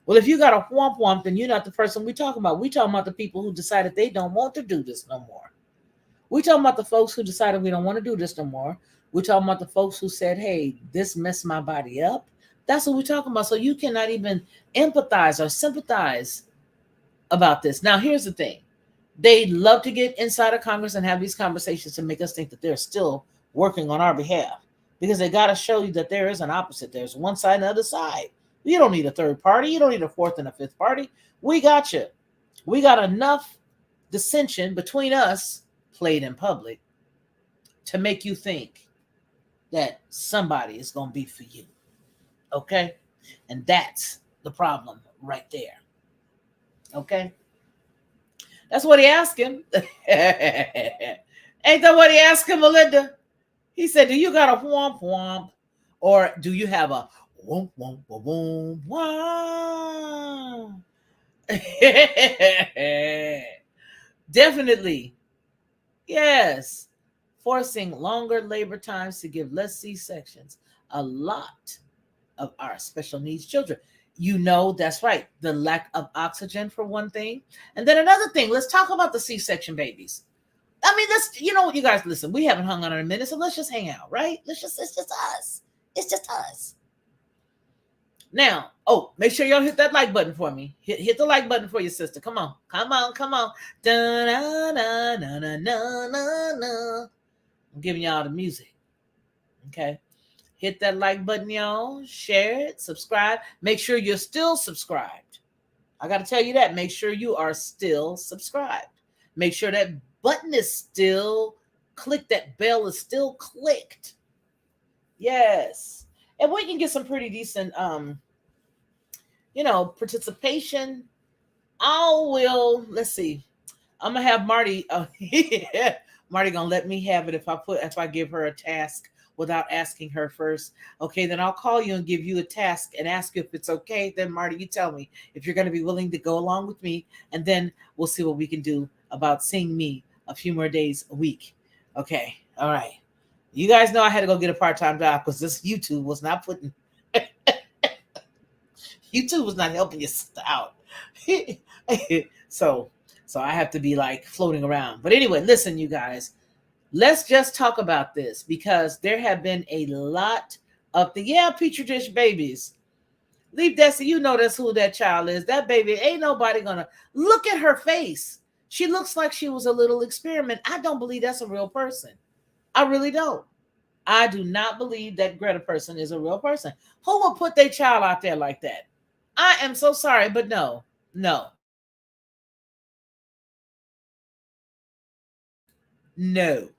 Well, if you got a womp womp, then you're not the person we talking about. We talking about the people who decided they don't want to do this no more. We talking about the folks who decided we don't want to do this no more. We're talking about the folks who said, hey, this messed my body up. That's what we're talking about. So you cannot even empathize or sympathize about this. Now, here's the thing. They love to get inside of Congress and have these conversations to make us think that they're still working on our behalf because they got to show you that there is an opposite. There's one side and the other side. You don't need a third party. You don't need a fourth and a fifth party. We got you. We got enough dissension between us played in public to make you think that somebody is going to be for you. Okay? And that's the problem right there. Okay? That's what he asked him. Ain't that what he asked him, Melinda? He said, do you got a womp womp? Or do you have a womp womp womp womp? Definitely. Yes. Forcing longer labor times to give less C-sections. A lot of our special needs children. That's right. The lack of oxygen for one thing. And then another thing, let's talk about the C-section babies. I mean, you guys, listen, we haven't hung on in a minute, so let's just hang out, right? It's just us. It's just us. Now, make sure y'all hit that like button for me. Hit the like button for your sister. Come on. Da-na-na-na-na-na-na. I'm giving y'all the music. Okay. Hit that like button, y'all. Share it. Subscribe. Make sure you're still subscribed. I got to tell you that. Make sure you are still subscribed. Make sure that button is still clicked. That bell is still clicked. Yes. And we can get some pretty decent, participation. Let's see. I'm gonna have Marty. Marty gonna let me have it if I give her a task without asking her first. Okay, then I'll call you and give you a task and ask you if it's okay. Then Marty, you tell me if you're gonna be willing to go along with me, and then we'll see what we can do about seeing me a few more days a week. Okay, all right. You guys know I had to go get a part-time job because this YouTube was not putting. YouTube was not helping you out. so I have to be like floating around. But anyway, listen, you guys, let's just talk about this because there have been a lot of the Petri dish babies. Leave Desi, you know that's who that child is. That baby, ain't nobody gonna look at her face. She looks like she was a little experiment. I don't believe that's a real person. I really don't. I do not believe that Greta person is a real person. Who will put their child out there like that? I am so sorry, but no. No,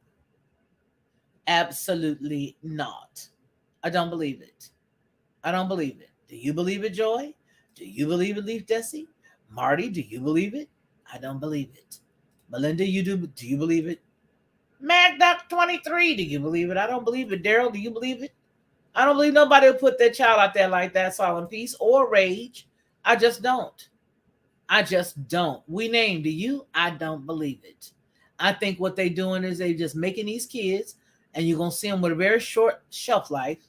absolutely not. I don't believe it. I don't believe it. Do you believe it, Joy? Do you believe it, Leaf Desi? Marty, do you believe it? I don't believe it. Melinda, do you believe it? Mad Duck 23, do you believe it? I don't believe it. Daryl, do you believe it? I don't believe nobody will put their child out there like that, Solemn Peace or Rage. I just don't. I just don't. We named, do you? I don't believe it. I think what they're doing is they just making these kids, and you're going to see them with a very short shelf life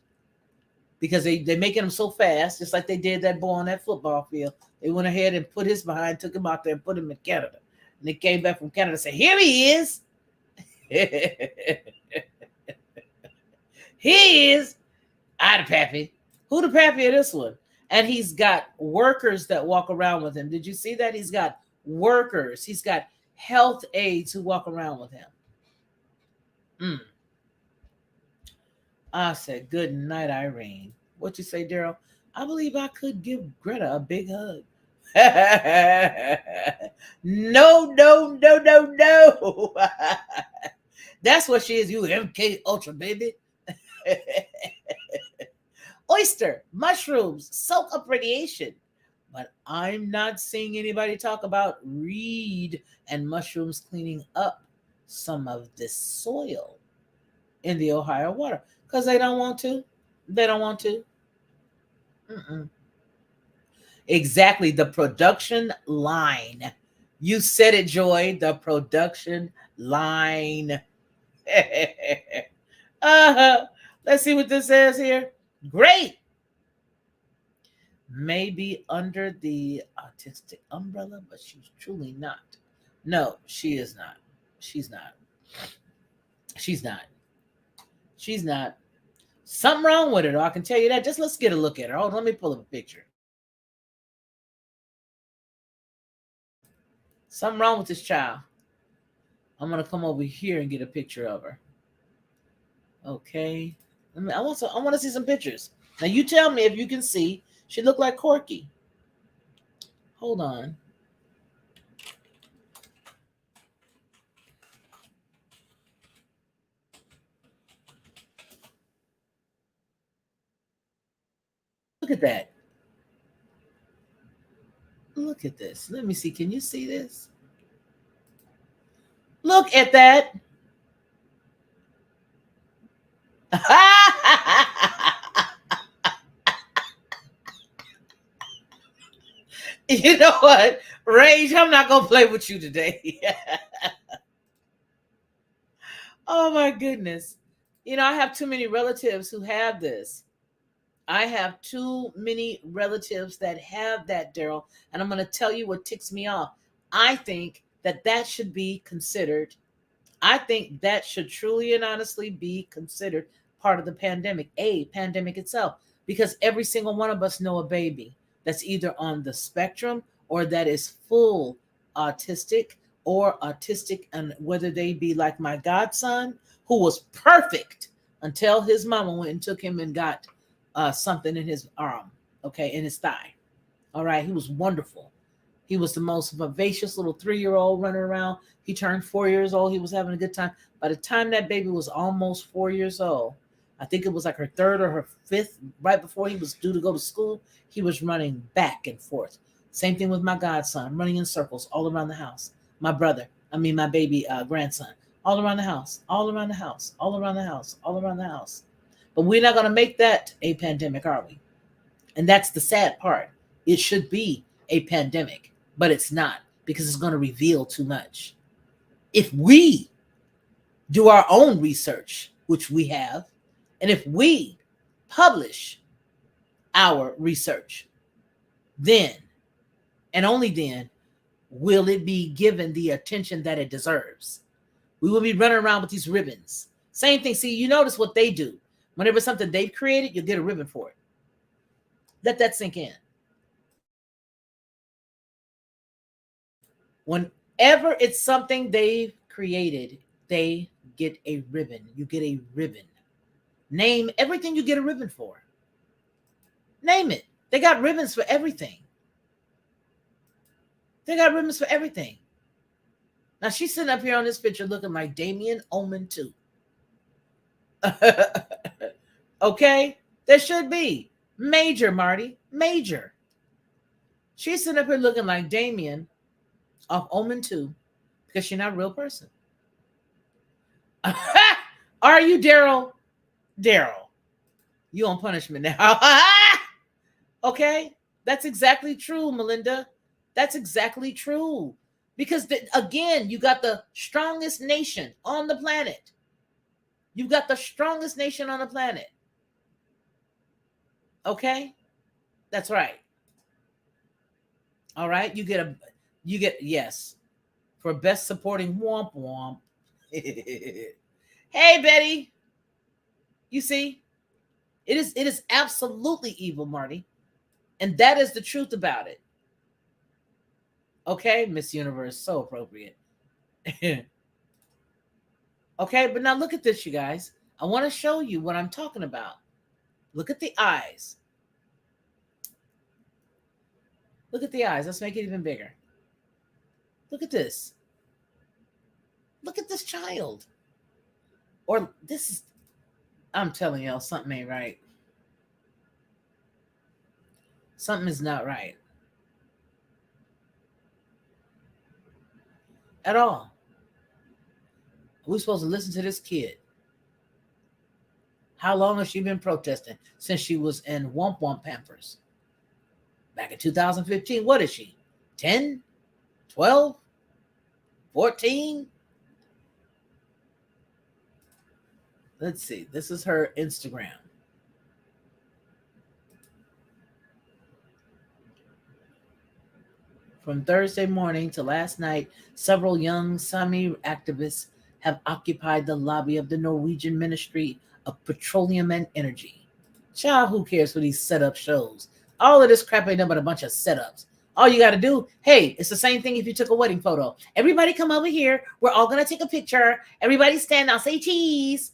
because they're making them so fast, just like they did that boy on that football field. They went ahead and put his behind, took him out there and put him in Canada. And they came back from Canada and said, here he is. He is. I the pappy. Who the pappy of this one? And he's got workers that walk around with him. Did you see that? He's got workers. He's got health aides who walk around with him. I said, good night, Irene. What you say, Daryl? I believe I could give Greta a big hug. No. That's what she is, you MK Ultra, baby. Oyster, mushrooms, soak up radiation. But I'm not seeing anybody talk about reed and mushrooms cleaning up some of this soil in the Ohio water because they don't want to. They don't want to. Exactly. The production line. You said it, Joy. The production line. Let's see what this says here. Great. Maybe under the autistic umbrella, but she's truly not. No, she is not. She's not. She's not. She's not. Something wrong with her, I can tell you that. Just let's get a look at her. Oh, let me pull up a picture. Something wrong with this child. I'm gonna come over here and get a picture of her. Okay. I want to see some pictures. Now you tell me if you can see. She looked like Corky. Hold on. Look at that. Look at this. Let me see. Can you see this? Look at that. You know what? Rage, I'm not going to play with you today. Oh, my goodness. You know, I have too many relatives who have this. I have too many relatives that have that, Daryl. And I'm going to tell you what ticks me off. I think that should be considered. I think that should truly and honestly be considered part of the pandemic itself. Because every single one of us know a baby that's either on the spectrum or that is full autistic or autistic, and whether they be like my godson, who was perfect until his mama went and took him and got something in his arm, okay, in his thigh. All right, he was wonderful. He was the most vivacious little 3-year-old running around. He turned 4 years old. He was having a good time. By the time that baby was almost 4 years old, I think it was like her 3rd or her 5th, right before he was due to go to school, he was running back and forth. Same thing with my godson, running in circles all around the house. My brother, My baby grandson. All around the house, all around the house, all around the house, all around the house. But we're not going to make that a pandemic, are we? And that's the sad part. It should be a pandemic, but it's not, because it's going to reveal too much. If we do our own research, which we have, and if we publish our research, then and only then will it be given the attention that it deserves. We will be running around with these ribbons. Same thing. See, you notice what they do. Whenever something they've created, you'll get a ribbon for it. Let that sink in. Whenever it's something they've created, they get a ribbon. You get a ribbon. Name everything you get a ribbon for. Name it. They got ribbons for everything. They got ribbons for everything. Now she's sitting up here on this picture looking like Damien Omen too. Okay? There should be. Major, Marty. Major. She's sitting up here looking like Damien of Omen 2 because she's not a real person. Are you, Daryl? Daryl, you on punishment now. Okay? That's exactly true, Melinda. That's exactly true. Because, again, you got the strongest nation on the planet. You've got the strongest nation on the planet. Okay? That's right. All right? You get yes. For best supporting womp womp. Hey, Betty. You see? It is absolutely evil, Marty. And that is the truth about it. Okay, Miss Universe, so appropriate. Okay, but now look at this, you guys. I want to show you what I'm talking about. Look at the eyes. Look at the eyes. Let's make it even bigger. Look at this. Look at this child. Or this is, I'm telling y'all, something ain't right. Something is not right. At all. We're supposed to listen to this kid. How long has she been protesting? Since she was in Womp Womp Pampers. Back in 2015. What is she? 10? 12? 14? Let's see. This is her Instagram. From Thursday morning to last night, several young Sami activists have occupied the lobby of the Norwegian Ministry of Petroleum and Energy. Child, who cares for these setup shows? All of this crap ain't nothing but a bunch of setups. All you got to do, hey, it's the same thing if you took a wedding photo. Everybody come over here. We're all going to take a picture. Everybody stand now. Say cheese.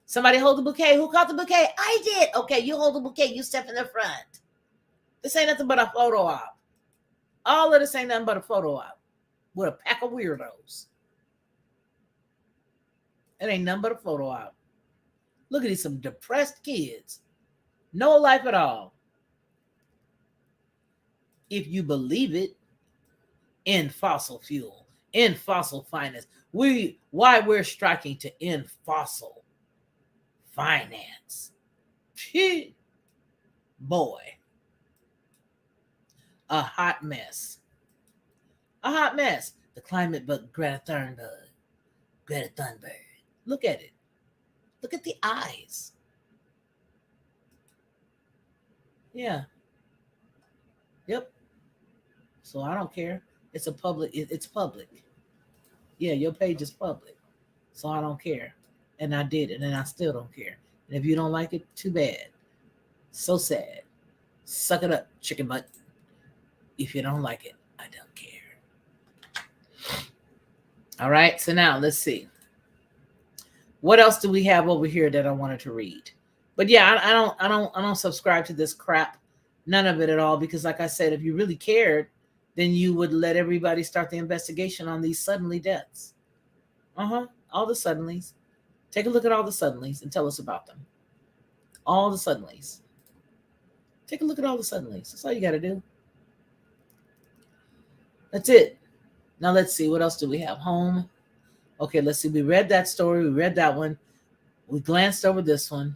Somebody hold the bouquet. Who caught the bouquet? I did. Okay, you hold the bouquet. You step in the front. This ain't nothing but a photo op. All of this ain't nothing but a photo op with a pack of weirdos. It ain't nothing but a photo op. Look at these, some depressed kids. No life at all. If you believe it, in fossil fuel, in fossil finance. Why we're striking to end fossil finance. Boy. A hot mess. A hot mess. The climate, but Greta Thunberg. Greta Thunberg. Look at it. Look at the eyes. Yeah. Yep. So I don't care. It's a public. It's public. Yeah, your page is public. So I don't care. And I did it, and I still don't care. And if you don't like it, too bad. So sad. Suck it up, chicken butt. If you don't like it, I don't care. All right, so now let's see. What else do we have over here that I wanted to read? But yeah, I don't subscribe to this crap. None of it at all, because like I said, if you really cared, then you would let everybody start the investigation on these suddenly deaths. All the suddenlies. Take a look at all the suddenlies and tell us about them. All the suddenlies. Take a look at all the suddenlies. That's all you got to do. That's it. Now let's see, what else do we have? Home. Okay, let's see. We read that story. We read that one. We glanced over this one.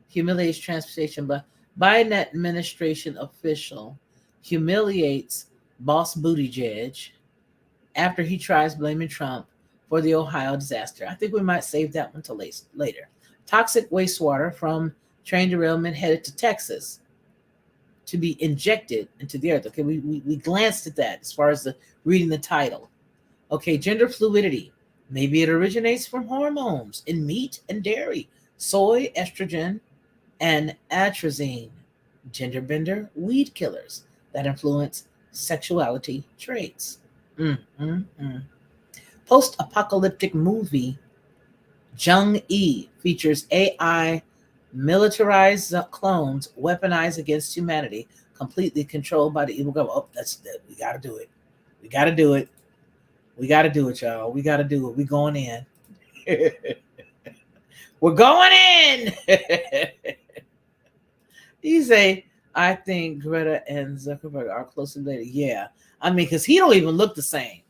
Humiliates transportation by an administration official. Humiliates boss Buttigieg after he tries blaming Trump for the Ohio disaster. I think we might save that one till later. Toxic wastewater from train derailment headed to Texas to be injected into the earth. Okay, we glanced at that as far as reading the title. Okay, gender fluidity. Maybe it originates from hormones in meat and dairy, soy, estrogen, and atrazine. Gender bender weed killers that influence sexuality traits. Post-apocalyptic movie Jung-E features AI militarized clones weaponized against humanity, completely controlled by the evil government. Oh, that's it. We got to do it. We got to do it. We got to do it, y'all. We got to do it. We're going in. We're going in. You say, I think Greta and Zuckerberg are closely related. Yeah. I mean, because he don't even look the same.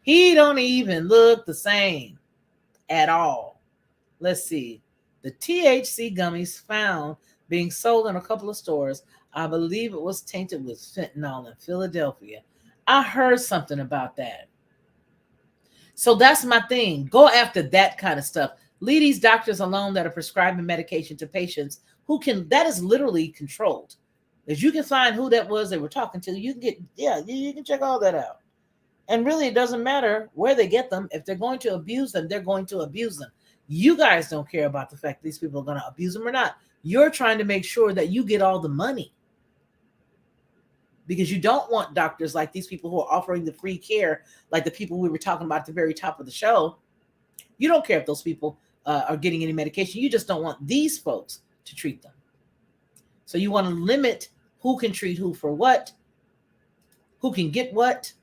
He don't even look the same at all. Let's see. The THC gummies found being sold in a couple of stores. I believe it was tainted with fentanyl in Philadelphia. I heard something about that. So that's my thing. Go after that kind of stuff. Leave these doctors alone that are prescribing medication to patients who can, that is literally controlled. If you can find who that was they were talking to, you can get, you can check all that out. And really, it doesn't matter where they get them. If they're going to abuse them, they're going to abuse them. You guys don't care about the fact these people are going to abuse them or not. You're trying to make sure that you get all the money. Because you don't want doctors like these people who are offering the free care, like the people we were talking about at the very top of the show. You don't care if those people are getting any medication. You just don't want these folks to treat them. So you want to limit who can treat who for what, who can get what.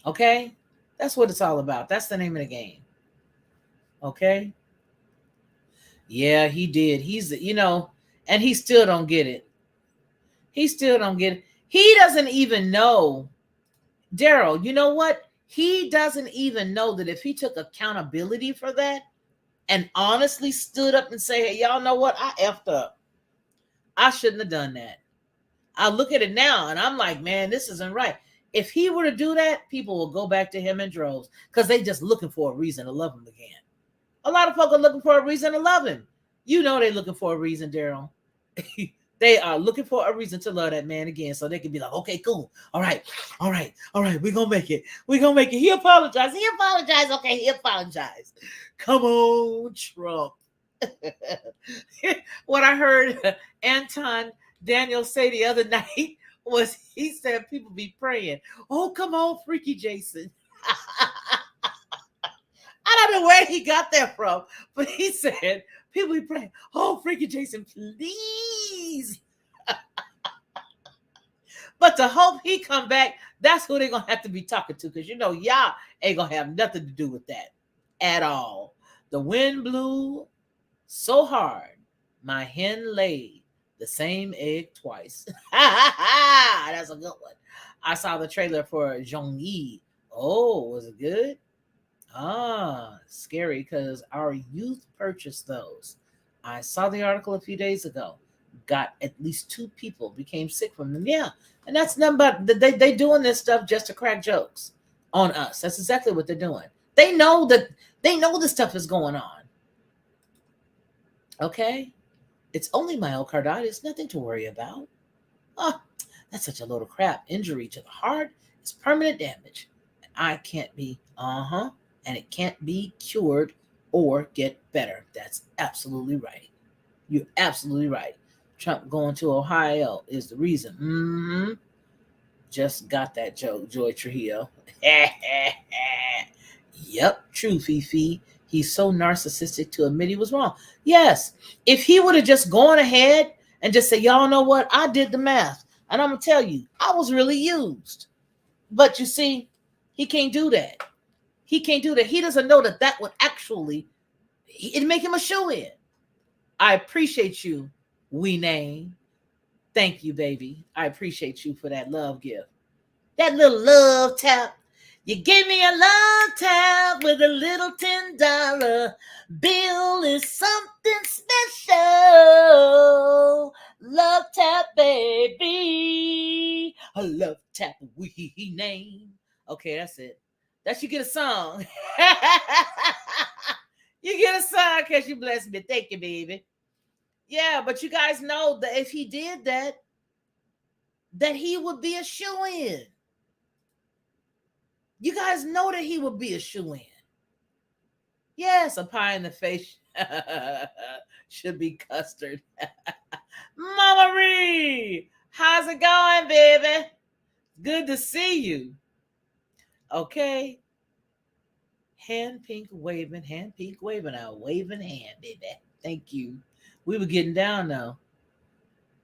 Okay? That's what it's all about. That's the name of the game. Okay? Yeah, he did. He's, and he still don't get it. He still don't get it. He doesn't even know. Daryl, you know what? He doesn't even know that if he took accountability for that and honestly stood up and say, hey, y'all know what? I effed up. I shouldn't have done that. I look at it now and I'm like, man, this isn't right. If he were to do that, people will go back to him in droves because they just looking for a reason to love him again. A lot of folks are looking for a reason to love him. You know they're looking for a reason, Daryl. They are looking for a reason to love that man again so they can be like, okay, cool. All right. We're going to make it. We're going to make it. He apologized. Okay, he apologized. Come on, Trump. What I heard Anton Daniel say the other night was he said people be praying. Oh, come on, freaky Jason. I don't know where he got that from, but he said people be praying. Oh, freaky Jason, please. But to hope he come back, that's who they're going to have to be talking to because, y'all ain't going to have nothing to do with that at all. The wind blew so hard, my hen laid the same egg twice. That's a good one. I saw the trailer for Jung-E. Oh, was it good? Scary because our youth purchased those. I saw the article a few days ago. Got at least 2 people became sick from them. Yeah, and that's nothing but they doing this stuff just to crack jokes on us. That's exactly what they're doing. They know this stuff is going on. Okay, it's only myocarditis, nothing to worry about. Oh, that's such a load of crap. Injury to the heart is permanent damage. I can't be and it can't be cured or get better. That's absolutely right. You're absolutely right. Trump going to Ohio is the reason. Just got that joke, Joy Trujillo. Yep, true, Fifi. He's so narcissistic to admit he was wrong. Yes, if he would have just gone ahead and just said, y'all know what? I did the math. And I'm going to tell you, I was really used. But you see, he can't do that. He can't do that. He doesn't know that would actually, it'd make him a shoe-in. I appreciate you, Wynn. Thank you, baby. I appreciate you for that love gift. That little love tap. You gave me a love tap with a little $10 bill is something special. Love tap, baby. A love tap we name. Okay, that's it. That you get a song. You get a song because you blessed me. Thank you, baby. Yeah, but you guys know that if he did that, that he would be a shoo-in. You guys know that he would be a shoo-in. Yes, a pie in the face should be custard. Mama Ree, how's it going, baby? Good to see you. Okay. Hand pink waving, out waving hand, baby. Thank you. We were getting down now.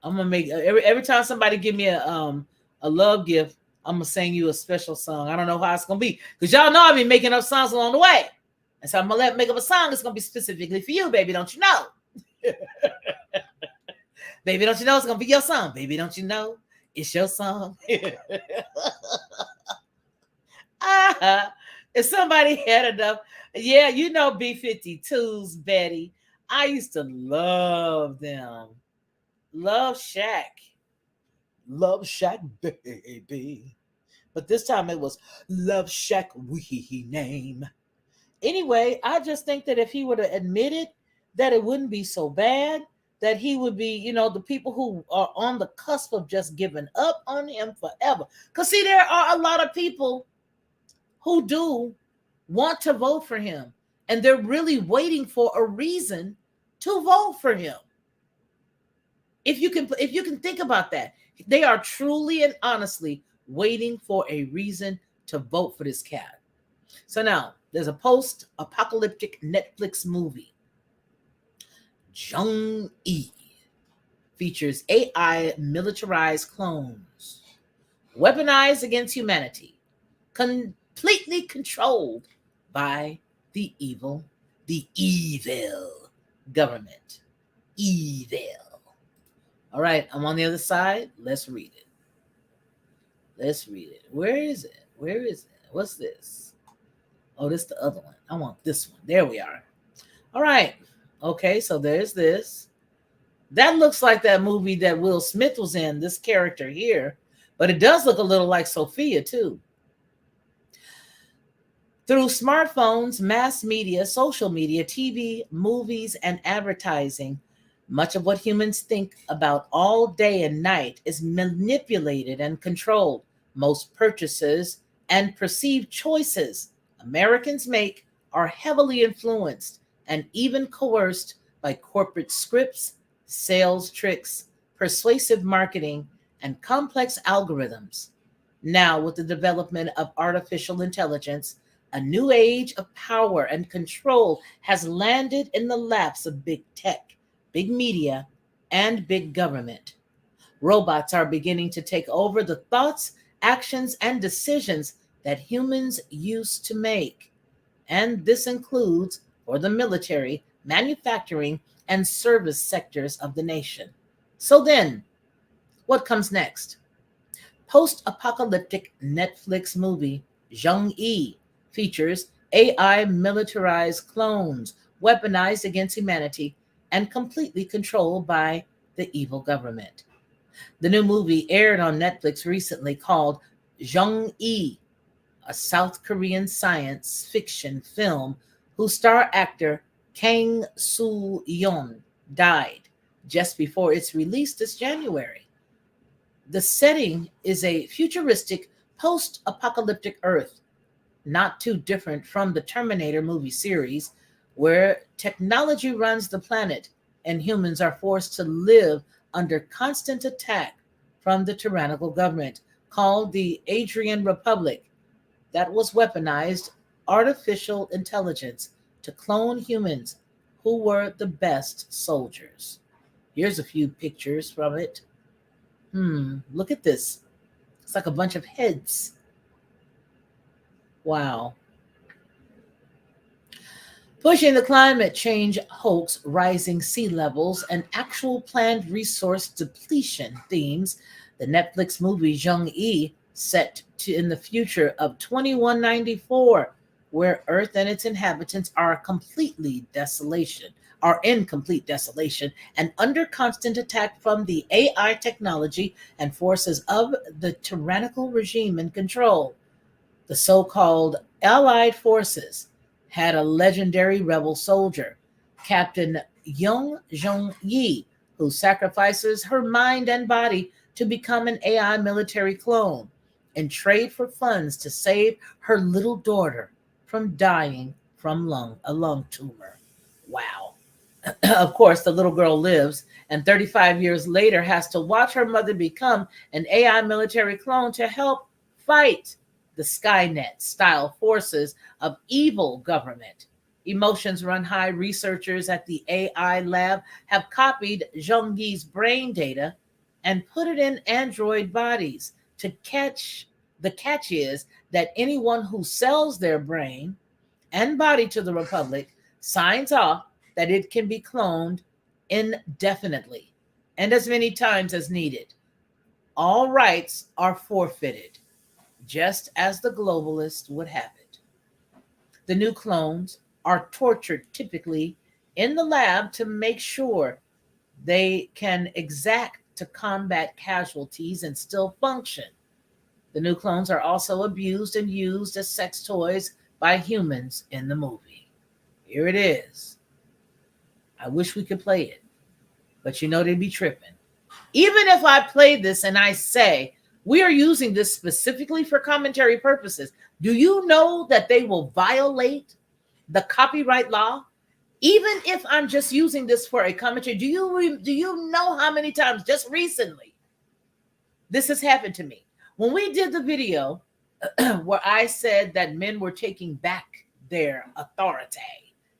I'm gonna make every time somebody give me a love gift, I'm gonna sing you a special song. I don't know how it's gonna be because y'all know I've been making up songs along the way, and so I'm gonna make up a song that's gonna be specifically for you, baby. Don't you know? Baby, don't you know it's gonna be your song? Baby, don't you know it's your song? If somebody had enough, yeah, you know B-52s, Betty. I used to love them. Love Shack, baby. But this time it was Love Shack we name. Anyway, I just think that if he would have admitted that it wouldn't be so bad, that he would be, the people who are on the cusp of just giving up on him forever. Because see, there are a lot of people who do want to vote for him, and they're really waiting for a reason to vote for him. If you can think about that, they are truly and honestly waiting for a reason to vote for this cat. So now there's a post-apocalyptic Netflix movie. Jung-E features AI militarized clones, weaponized against humanity, completely controlled by the evil government. Evil. All right, I'm on the other side. Let's read it. Where is it? What's this? Oh, this is the other one. I want this one. There we are. All right. Okay, so there's this. That looks like that movie that Will Smith was in, this character here. But it does look a little like Sophia, too. Through smartphones, mass media, social media, TV, movies, and advertising, much of what humans think about all day and night is manipulated and controlled. Most purchases and perceived choices Americans make are heavily influenced and even coerced by corporate scripts, sales tricks, persuasive marketing, and complex algorithms. Now, with the development of artificial intelligence, a new age of power and control has landed in the laps of big tech, big media, and big government. Robots are beginning to take over the thoughts, actions, and decisions that humans used to make. And this includes, for the military, manufacturing, and service sectors of the nation. So then, what comes next? Post-apocalyptic Netflix movie Jung-E features AI militarized clones, weaponized against humanity, and completely controlled by the evil government. The new movie aired on Netflix recently called Jung-E, a South Korean science fiction film whose star actor Kang Soo-yeon died just before its release this January. The setting is a futuristic post-apocalyptic Earth, not too different from the Terminator movie series, where technology runs the planet and humans are forced to live under constant attack from the tyrannical government called the Adrian Republic that was weaponized artificial intelligence to clone humans who were the best soldiers. Here's a few pictures from it. Look at this. It's like a bunch of heads. Wow. Pushing the climate change hoax, rising sea levels, and actual planned resource depletion themes, the Netflix movie Jung-E set to in the future of 2194, where Earth and its inhabitants are in complete desolation and under constant attack from the AI technology and forces of the tyrannical regime in control. The so-called Allied forces had a legendary rebel soldier, Captain Young Jong Yi, who sacrifices her mind and body to become an AI military clone in trade for funds to save her little daughter from dying from a lung tumor. Wow. Of course, the little girl lives and 35 years later has to watch her mother become an AI military clone to help fight the Skynet style forces of evil government. Emotions run high. Researchers at the AI lab have copied Zhongyi's brain data and put it in android bodies. The catch is that anyone who sells their brain and body to the Republic signs off that it can be cloned indefinitely and as many times as needed. All rights are forfeited, just as the globalists would have it. The new clones are tortured typically in the lab to make sure they can exact to combat casualties and still function. The new clones are also abused and used as sex toys by humans in the movie. Here it is. I wish we could play it, but you know they'd be tripping. Even if I play this and I say, we are using this specifically for commentary purposes, do you know that they will violate the copyright law? Even if I'm just using this for a commentary, do you know how many times just recently this has happened to me? When we did the video where I said that men were taking back their authority,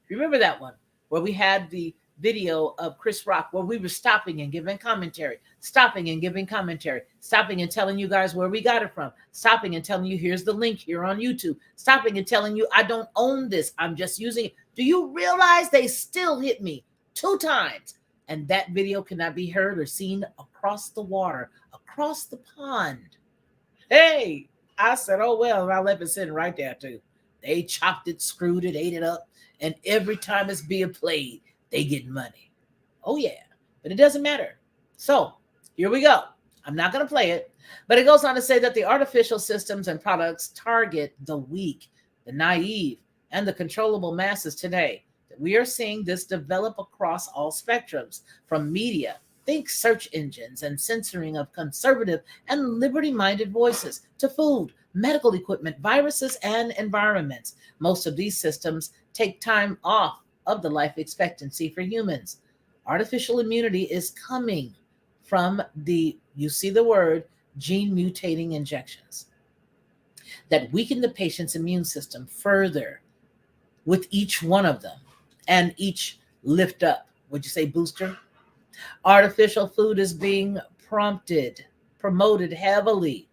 remember that one? Where we had the video of Chris Rock where we were stopping and giving commentary, stopping and telling you guys where we got it from, stopping and telling you here's the link here on YouTube, stopping and telling you I don't own this, I'm just using it. Do you realize they still hit me 2 times? And that video cannot be heard or seen across the water, across the pond. Hey, I said, oh well, and I left it sitting right there too. They chopped it, screwed it, ate it up, and every time it's being played, they get money. Oh yeah, but it doesn't matter. So here we go. I'm not going to play it, but it goes on to say that the artificial systems and products target the weak, the naive, and the controllable masses today. That we are seeing this develop across all spectrums, from media, think search engines, and censoring of conservative and liberty-minded voices, to food, medical equipment, viruses, and environments. Most of these systems take time off of the life expectancy for humans. Artificial immunity is coming from you see the word, gene mutating injections that weaken the patient's immune system further with each one of them and each lift up. Would you say booster? Artificial food is being promoted heavily.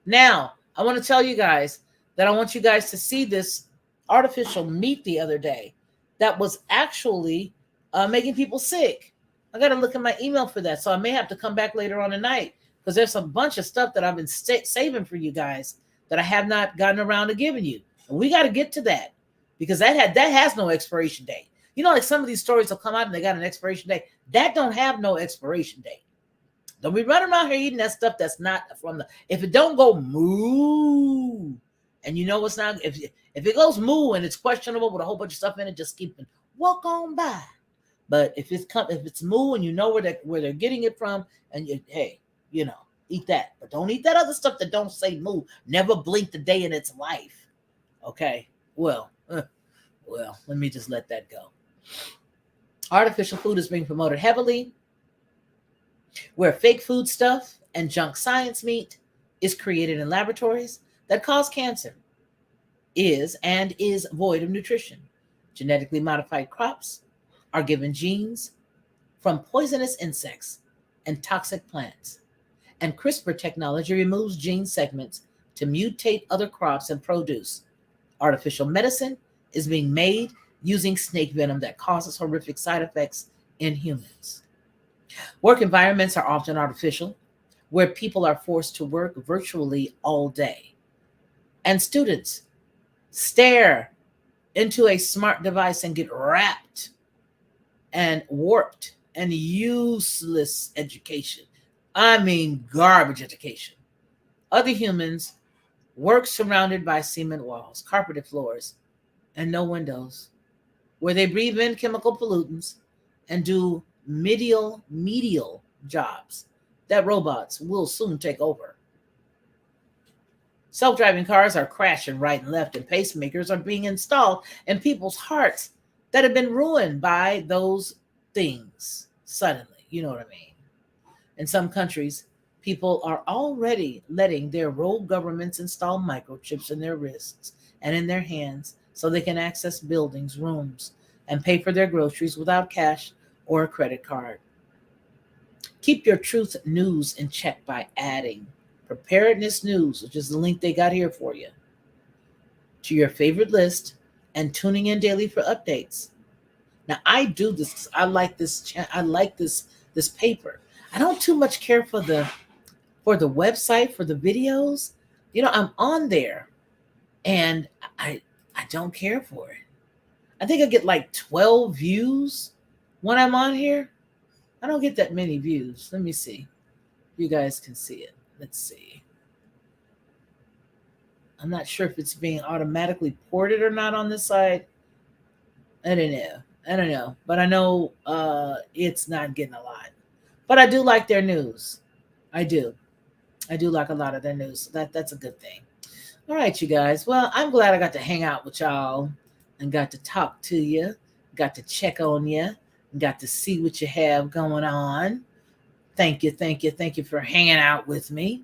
Now, I want to tell you guys that I want you guys to see this artificial meat the other day that was actually making people sick. I got to look at my email for that. So I may have to come back later on tonight because there's a bunch of stuff that I've been saving for you guys that I have not gotten around to giving you. And we got to get to that because that has no expiration date. You know, like some of these stories will come out and they got an expiration date. That don't have no expiration date. Don't be running around here eating that stuff that's not from if it don't go moo, and you know it's not, if it goes moo and it's questionable with a whole bunch of stuff in it, just keep it, walk on by. But if it's moo and you know where they're getting it from, and eat that. But don't eat that other stuff that don't say moo. Never blinked a day in its life. Okay. Well, let me just let that go. Artificial food is being promoted heavily, where fake food stuff and junk science meat is created in laboratories that cause cancer, is void of nutrition. Genetically modified crops are given genes from poisonous insects and toxic plants, and CRISPR technology removes gene segments to mutate other crops and produce. Artificial medicine is being made using snake venom that causes horrific side effects in humans. Work environments are often artificial, where people are forced to work virtually all day. And students stare into a smart device and get wrapped and warped and useless education. I mean, garbage education. Other humans work surrounded by cement walls, carpeted floors, and no windows, where they breathe in chemical pollutants and do medial jobs that robots will soon take over. Self-driving cars are crashing right and left, and pacemakers are being installed in people's hearts that have been ruined by those things suddenly. You know what I mean? In some countries, people are already letting their rogue governments install microchips in their wrists and in their hands so they can access buildings, rooms, and pay for their groceries without cash or a credit card. Keep your truth news in check by adding Preparedness News, which is the link they got here for you, to your favorite list and tuning in daily for updates. Now, I do this. I like this. I like this paper. I don't too much care for the website, for the videos. You know, I'm on there, and I don't care for it. I think I get like 12 views when I'm on here. I don't get that many views. Let me see. You guys can see it. Let's see. I'm not sure if it's being automatically ported or not on this side. I don't know. But I know it's not getting a lot. But I do like their news. I do like a lot of their news. That's a good thing. All right, you guys. Well, I'm glad I got to hang out with y'all and got to talk to you, got to check on you, got to see what you have going on. Thank you for hanging out with me.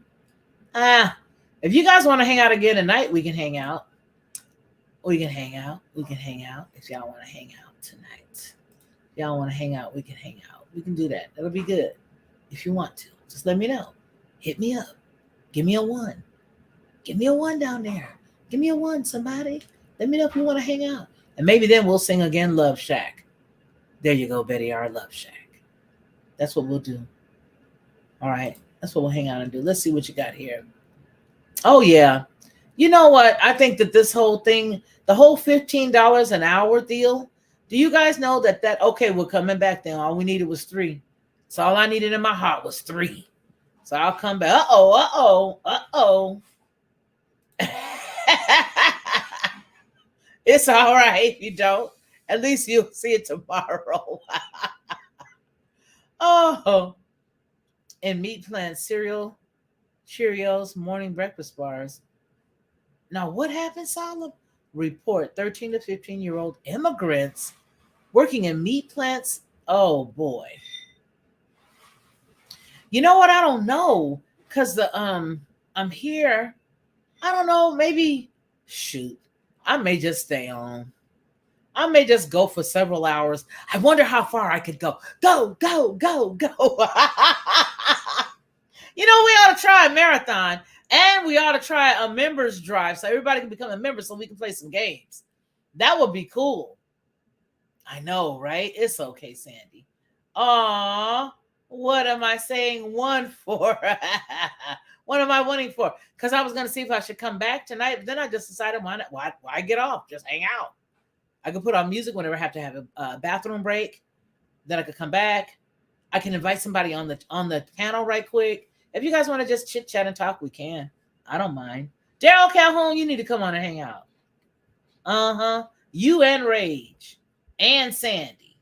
If you guys want to hang out again tonight, we can hang out. If y'all want to hang out tonight. If y'all want to hang out, we can hang out. We can do that. That'll be good. If you want to, just let me know. Hit me up. Give me a 1. Give me a 1 down there. Give me a 1, somebody. Let me know if you want to hang out. And maybe then we'll sing again Love Shack. There you go, Betty, our Love Shack. That's what we'll do. All right. That's what we'll hang out and do. Let's see what you got here. Oh, yeah. You know what? I think that this whole thing, the whole $15 an hour deal, do you guys know that okay, we're coming back then. All we needed was 3. So all I needed in my heart was 3. So I'll come back. Uh-oh. It's all right if you don't. At least you'll see it tomorrow. Oh. And meat plants, cereal, Cheerios, morning breakfast bars. Now, what happened, Solomon? Report 13 to 15-year-old immigrants working in meat plants. Oh, boy. You know what? I don't know. Because I'm here. I don't know. Maybe, shoot. I may just stay on. I may just go for several hours. I wonder how far I could go. Go. You know, we ought to try a marathon, and we ought to try a members drive so everybody can become a member so we can play some games. That would be cool. I know, right? It's okay, Sandy. Aw, what am I saying 1 for? What am I wanting for? Because I was going to see if I should come back tonight, but then I just decided why get off? Just hang out. I could put on music whenever I have to have a bathroom break. Then I could come back. I can invite somebody on the panel right quick. If you guys want to just chit chat and talk, we can. I don't mind. Daryl Calhoun, you need to come on and hang out. You and Rage and Sandy.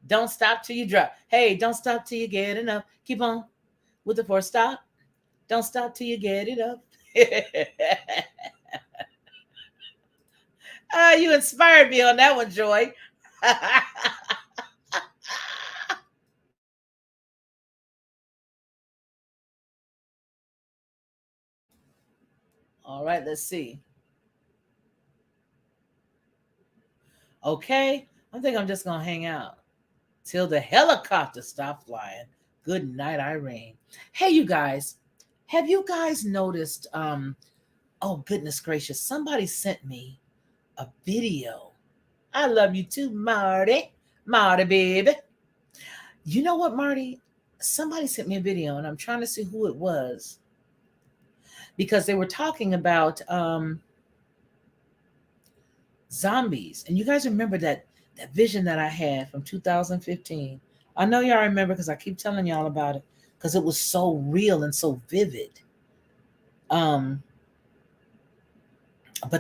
Don't stop till you drop. Hey, don't stop till you get enough. Keep on with the 4 stop. Don't stop till you get it up. You inspired me on that one, Joy. All right, let's see. Okay, I think I'm just going to hang out till the helicopter stops flying. Good night, Irene. Hey, you guys, have you guys noticed, oh, goodness gracious, somebody sent me a video. I love you too, Marty. Marty, baby. You know what, Marty? somebody sent me a video, and I'm trying to see who it was, because they were talking about zombies. And you guys remember that vision that I had from 2015? I know y'all remember because I keep telling y'all about it, because it was so real and so vivid. But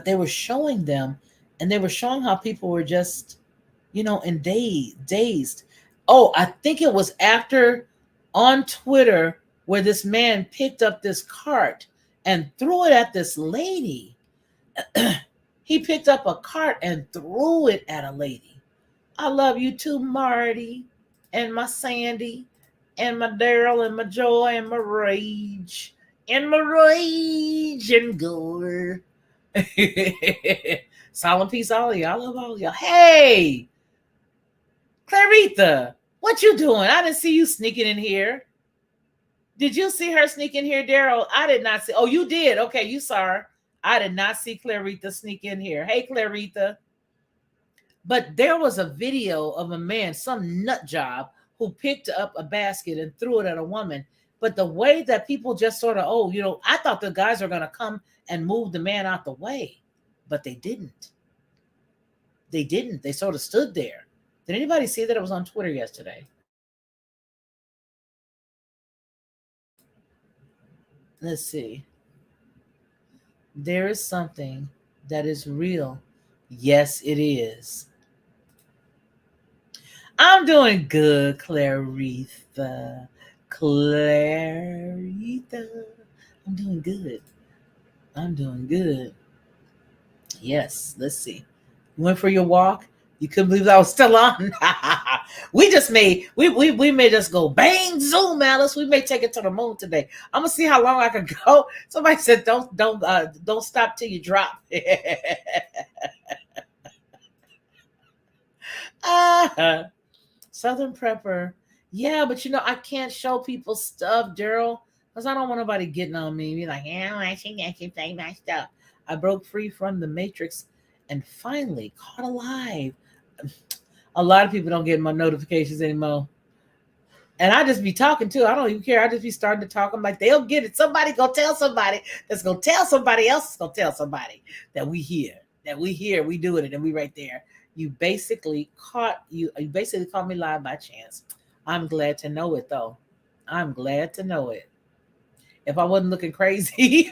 they were showing them, and they were showing how people were just, in dazed. Oh, I think it was after on Twitter where this man picked up this cart and threw it at this lady. He picked up a cart and threw it at a lady. I love you too, Marty, and my Sandy, and my Daryl, and my Joy, and my Rage, and gore. Solemn peace, all of y'all. I love all of y'all. Hey, Clarita, what you doing? I didn't see you sneaking in here. Did you see her sneak in here, Daryl? I did not see. Oh, you did. Okay, you saw her. I did not see Clarita sneak in here. Hey, Clarita. But there was a video of a man, some nut job, who picked up a basket and threw it at a woman. But the way that people just sort of, I thought the guys were going to come and move the man out the way. But they didn't. They didn't. They sort of stood there. Did anybody see that? It was on Twitter yesterday. Let's see. There is something that is real. Yes, it is. I'm doing good, Clarita. I'm doing good. Yes, let's see. You went for your walk? You couldn't believe I was still on? we may just go bang, zoom, Alice. We may take it to the moon today. I'm gonna see how long I can go. Somebody said don't stop till you drop. Southern Prepper. Yeah, but I can't show people stuff, Daryl, because I don't want nobody getting on me. Be like, yeah, I should say my stuff. I broke free from the Matrix and finally caught alive. A lot of people don't get my notifications anymore. And I just be talking too. I don't even care. I just be starting to talk. I'm like, they'll get it. Somebody go tell somebody that's going to tell somebody else is going to tell somebody that we here, we doing it, and we right there. You basically caught me live by chance. I'm glad to know it, though. I'm glad to know it. If I wasn't looking crazy,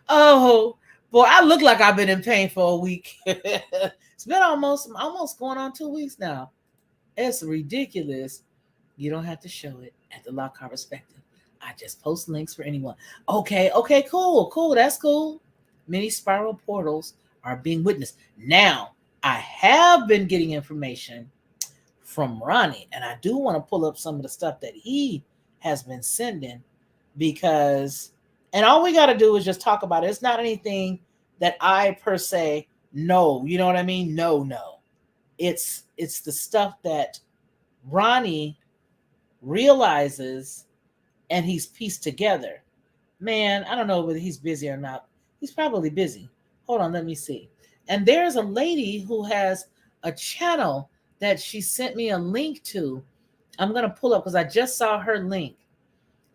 oh boy, I look like I've been in pain for a week. It's been almost going on 2 weeks now. It's ridiculous. You don't have to show it at the Lockhart Perspective. I just post links for anyone. Okay, cool. That's cool. Many spiral portals are being witnessed. Now, I have been getting information from Ronnie, and I do want to pull up some of the stuff that he has been sending, because, and all we got to do is just talk about it. It's not anything that I per se know. You know what I mean? No. It's the stuff that Ronnie realizes and he's pieced together. Man, I don't know whether he's busy or not. He's probably busy. Hold on, let me see. And there's a lady who has a channel that she sent me a link to. I'm going to pull up because I just saw her link.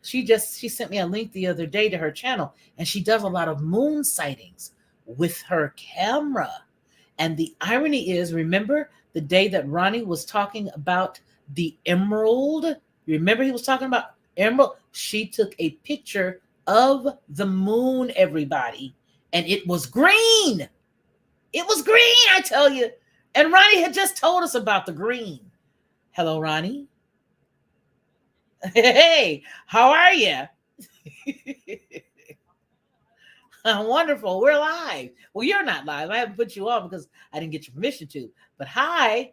She sent me a link the other day to her channel, and she does a lot of moon sightings with her camera. And the irony is, remember the day that Ronnie was talking about the emerald? Remember he was talking about emerald? She took a picture of the moon, everybody, and it was green. It was green, I tell you. And Ronnie had just told us about the green. Hello, Ronnie. Hey, how are you? Wonderful. We're live. Well, you're not live. I haven't put you on because I didn't get your permission to. But hi.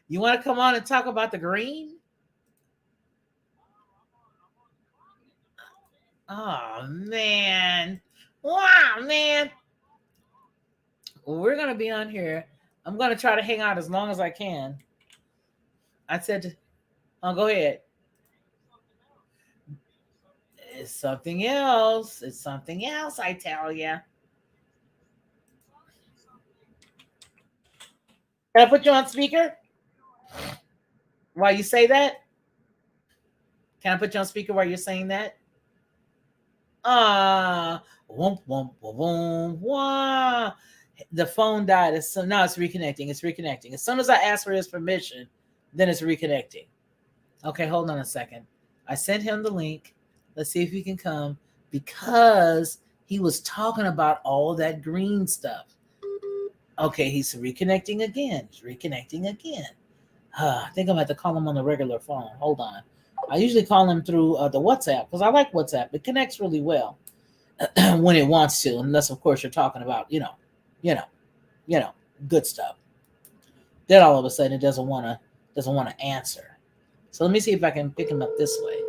You want to come on and talk about the green? Oh, man. Wow, man. Well, we're going to be on here. I'm going to try to hang out as long as I can. I said, oh, go ahead. It's something else. It's something else, I tell you. Can I put you on speaker? while you say that? Can I put you on speaker while you're saying that? Womp, womp, womp, womp. The phone died. So now it's reconnecting. It's reconnecting. As soon as I ask for his permission, then it's reconnecting. Okay, hold on a second. I sent him the link. Let's see if he can come, because he was talking about all that green stuff. Okay, he's reconnecting again. He's reconnecting again. I think I'm going to have to call him on the regular phone. Hold on. I usually call him through the WhatsApp, because I like WhatsApp. It connects really well when it wants to, unless, of course, you're talking about, good stuff. Then all of a sudden it doesn't want to answer. So let me see if I can pick him up this way.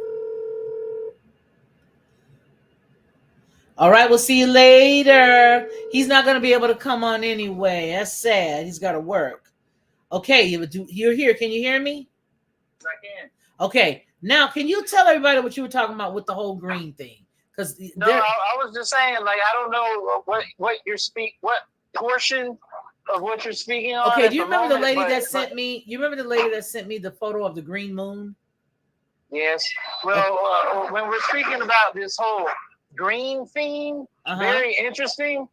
All right, we'll see you later. He's not going to be able to come on anyway. That's sad. He's got to work. Okay, you're here. Can you hear me? Yes, I can. Okay, now can you tell everybody what you were talking about with the whole green thing? Because no, I was just saying, like, I don't know what portion of what you're speaking on. Okay, do you remember the lady that sent me? You remember the lady that sent me the photo of the green moon? Yes. Well, when we're speaking about this whole green theme, very interesting.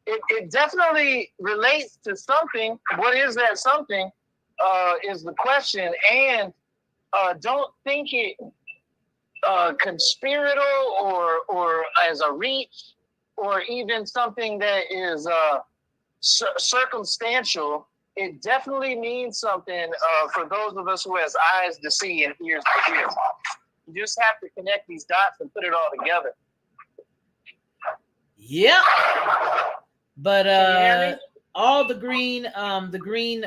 It definitely relates to something. What is that something? Is the question, and don't think it conspiratorial or as a reach, or even something that is circumstantial. It definitely means something for those of us who has eyes to see and ears to hear. You just have to connect these dots and put it all together. Yeah. But all the green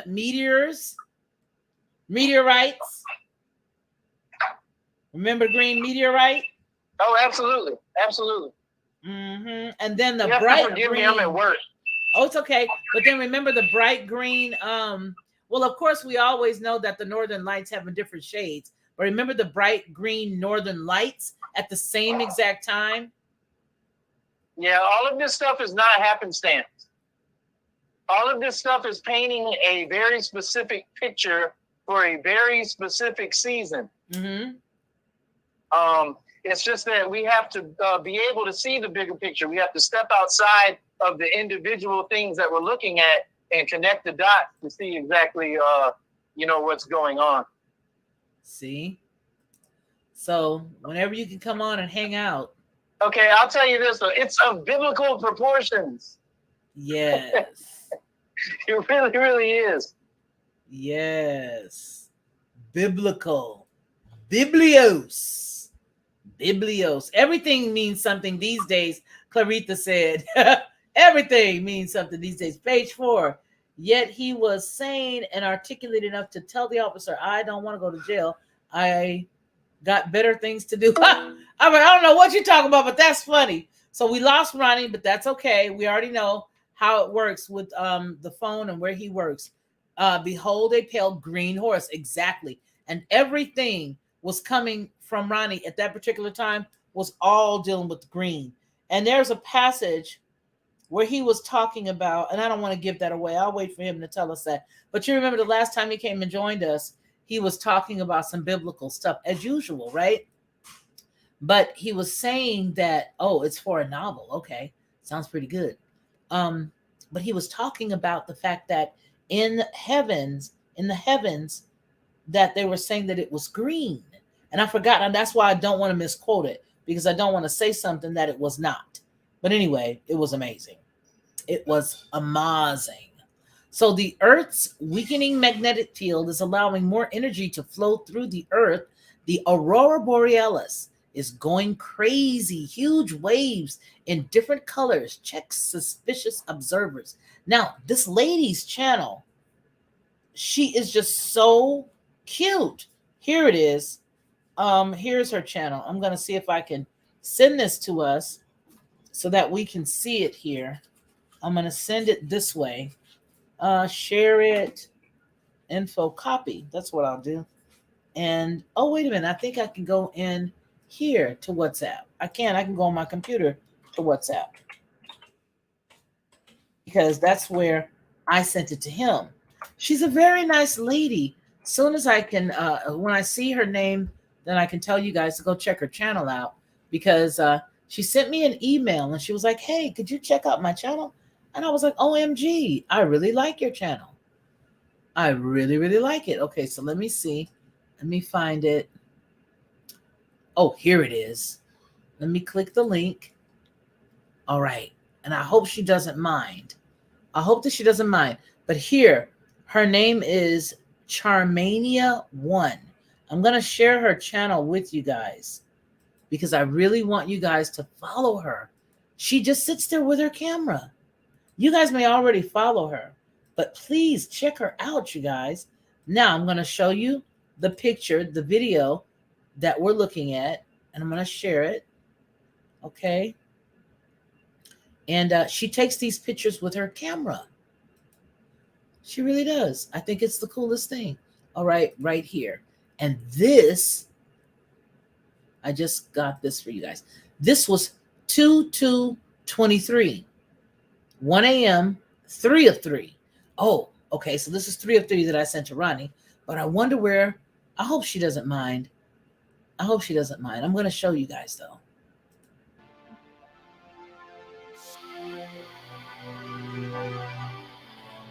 meteorites. Remember green meteorite? Oh, absolutely, absolutely. Mm-hmm. And then the you bright forgive green. Me, I'm at work. Oh, it's okay. But then remember the bright green. Well, of course, we always know that the northern lights have different shades. But remember the bright green northern lights at the same exact time? Yeah, all of this stuff is not happenstance. All of this stuff is painting a very specific picture for a very specific season. Mm-hmm. It's just that we have to be able to see the bigger picture. We have to step outside of the individual things that we're looking at and connect the dots to see exactly, what's going on. See? So whenever you can come on and hang out. Okay, I'll tell you this, though. It's of biblical proportions. Yes. It really, really is. Yes. Biblical. Biblios. Everything means something these days, Clarita said. Everything means something these days. Page 4. Yet he was sane and articulate enough to tell the officer, I don't want to go to jail. I got better things to do. I don't know what you're talking about, but that's funny. So we lost Ronnie, but that's okay. We already know how it works with the phone and where he works. Behold a pale green horse. Exactly. And everything was coming from Ronnie at that particular time was all dealing with green. And there's a passage where he was talking about, and I don't want to give that away. I'll wait for him to tell us that. But you remember the last time he came and joined us, he was talking about some biblical stuff as usual, right? But he was saying that, it's for a novel. Okay. Sounds pretty good. But he was talking about the fact that in the heavens, that they were saying that it was green. And I forgot, and that's why I don't want to misquote it, because I don't want to say something that it was not. But anyway, it was amazing. It was amazing. So the Earth's weakening magnetic field is allowing more energy to flow through the Earth. The aurora borealis is going crazy. Huge waves in different colors. Check suspicious observers. Now, this lady's channel, she is just so cute. Here it is. Here's her channel. I'm going to see if I can send this to us so that we can see it here. I'm going to send it this way. Share it, info, copy. That's what I'll do. And, wait a minute. I think I can go in here to WhatsApp. I can go on my computer to WhatsApp, because that's where I sent it to him. She's a very nice lady. soon as I can, when I see her name, then I can tell you guys to go check her channel out, because she sent me an email and she was like, hey, could you check out my channel? And I was like, OMG, I really like your channel. I really, really like it. Okay, so let me see. Let me find it. Oh, here it is. Let me click the link. All right. And I hope she doesn't mind. I hope that she doesn't mind. But here, her name is Charmainia 1. I'm going to share her channel with you guys because I really want you guys to follow her. She just sits there with her camera. You guys may already follow her, but please check her out, you guys. Now I'm going to show you the picture, the video that we're looking at, and I'm going to share it. Okay. And she takes these pictures with her camera. She really does. I think it's the coolest thing. All right, right here. And this, I just got this for you guys. This was 2/2/23. 1 a.m., 3 of 3. Oh, okay. So this is 3 of 3 that I sent to Ronnie. But I wonder where, I hope she doesn't mind. I hope she doesn't mind. I'm going to show you guys, though.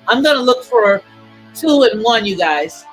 I'm going to look for 2 and 1, you guys.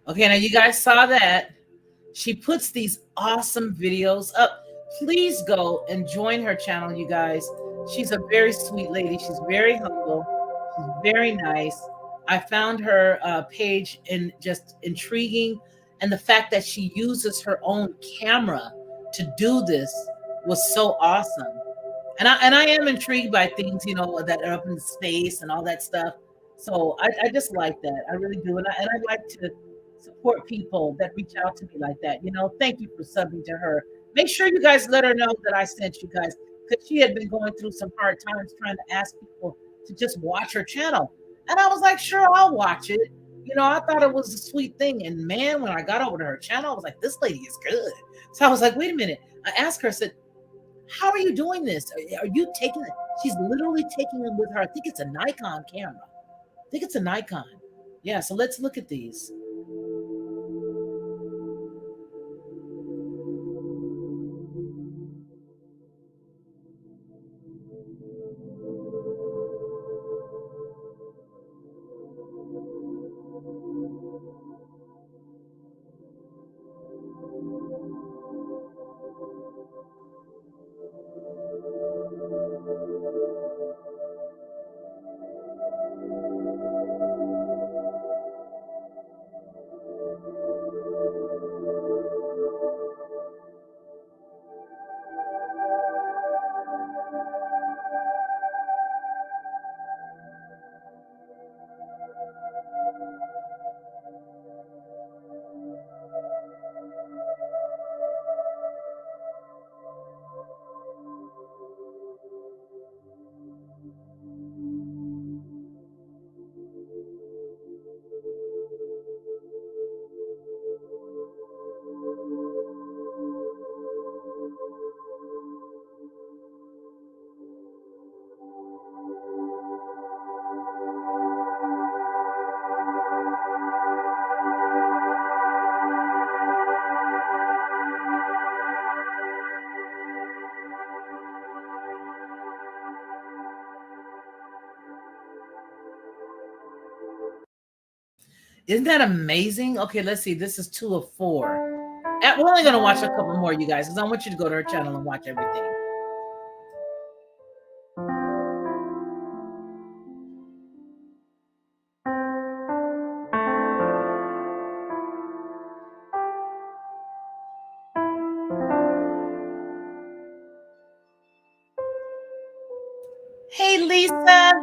Okay, now you guys saw that. She puts these awesome videos up. Please go and join her channel, you guys. She's a very sweet lady. She's very humble. She's very nice. I found her page just intriguing. And the fact that she uses her own camera to do this was so awesome. And I am intrigued by things, you know, that are up in space and all that stuff. So I just like that. I really do. And I like to support people that reach out to me like that. You know, thank you for subbing to her. Make sure you guys let her know that I sent you guys, because she had been going through some hard times trying to ask people to just watch her channel. And I was like, sure, I'll watch it. I thought it was a sweet thing. And man, when I got over to her channel, I was like, this lady is good. So I was like, wait a minute. I asked her, I said, how are you doing this? Are you taking it? She's literally taking it with her. I think it's a Nikon camera. I think it's a Nikon. Yeah, so let's look at these. Isn't that amazing? Okay, let's see. This is 2 of 4. We're only going to watch a couple more, you guys, because I want you to go to her channel and watch everything. Hey, Lisa.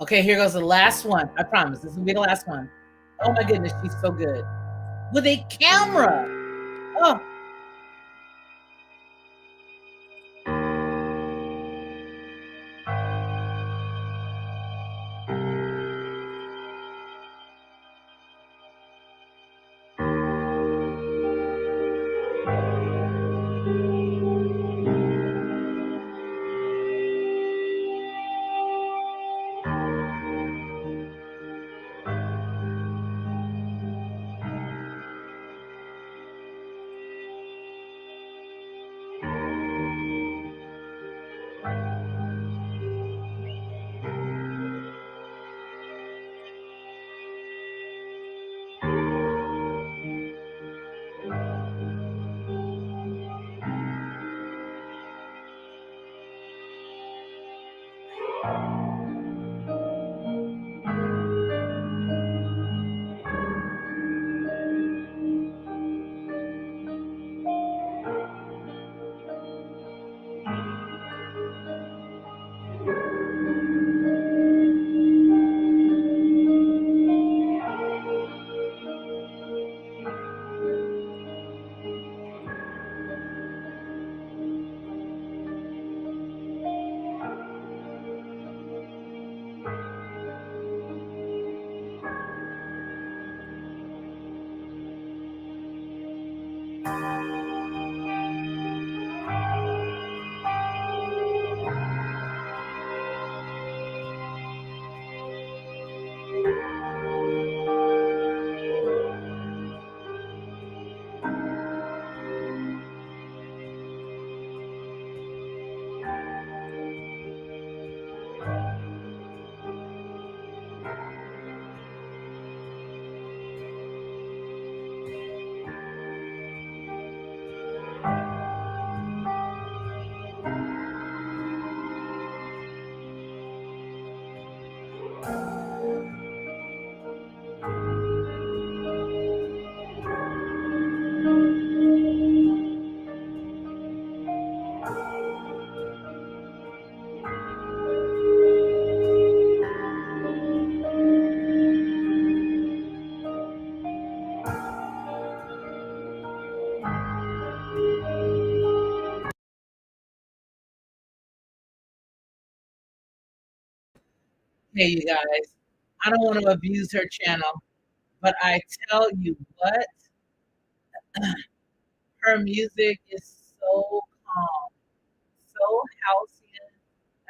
Okay, here goes the last one. I promise this will be the last one. Oh my goodness, she's so good. With a camera. Oh. Hey, you guys, I don't want to abuse her channel, but I tell you what, her music is so calm, so halcyon,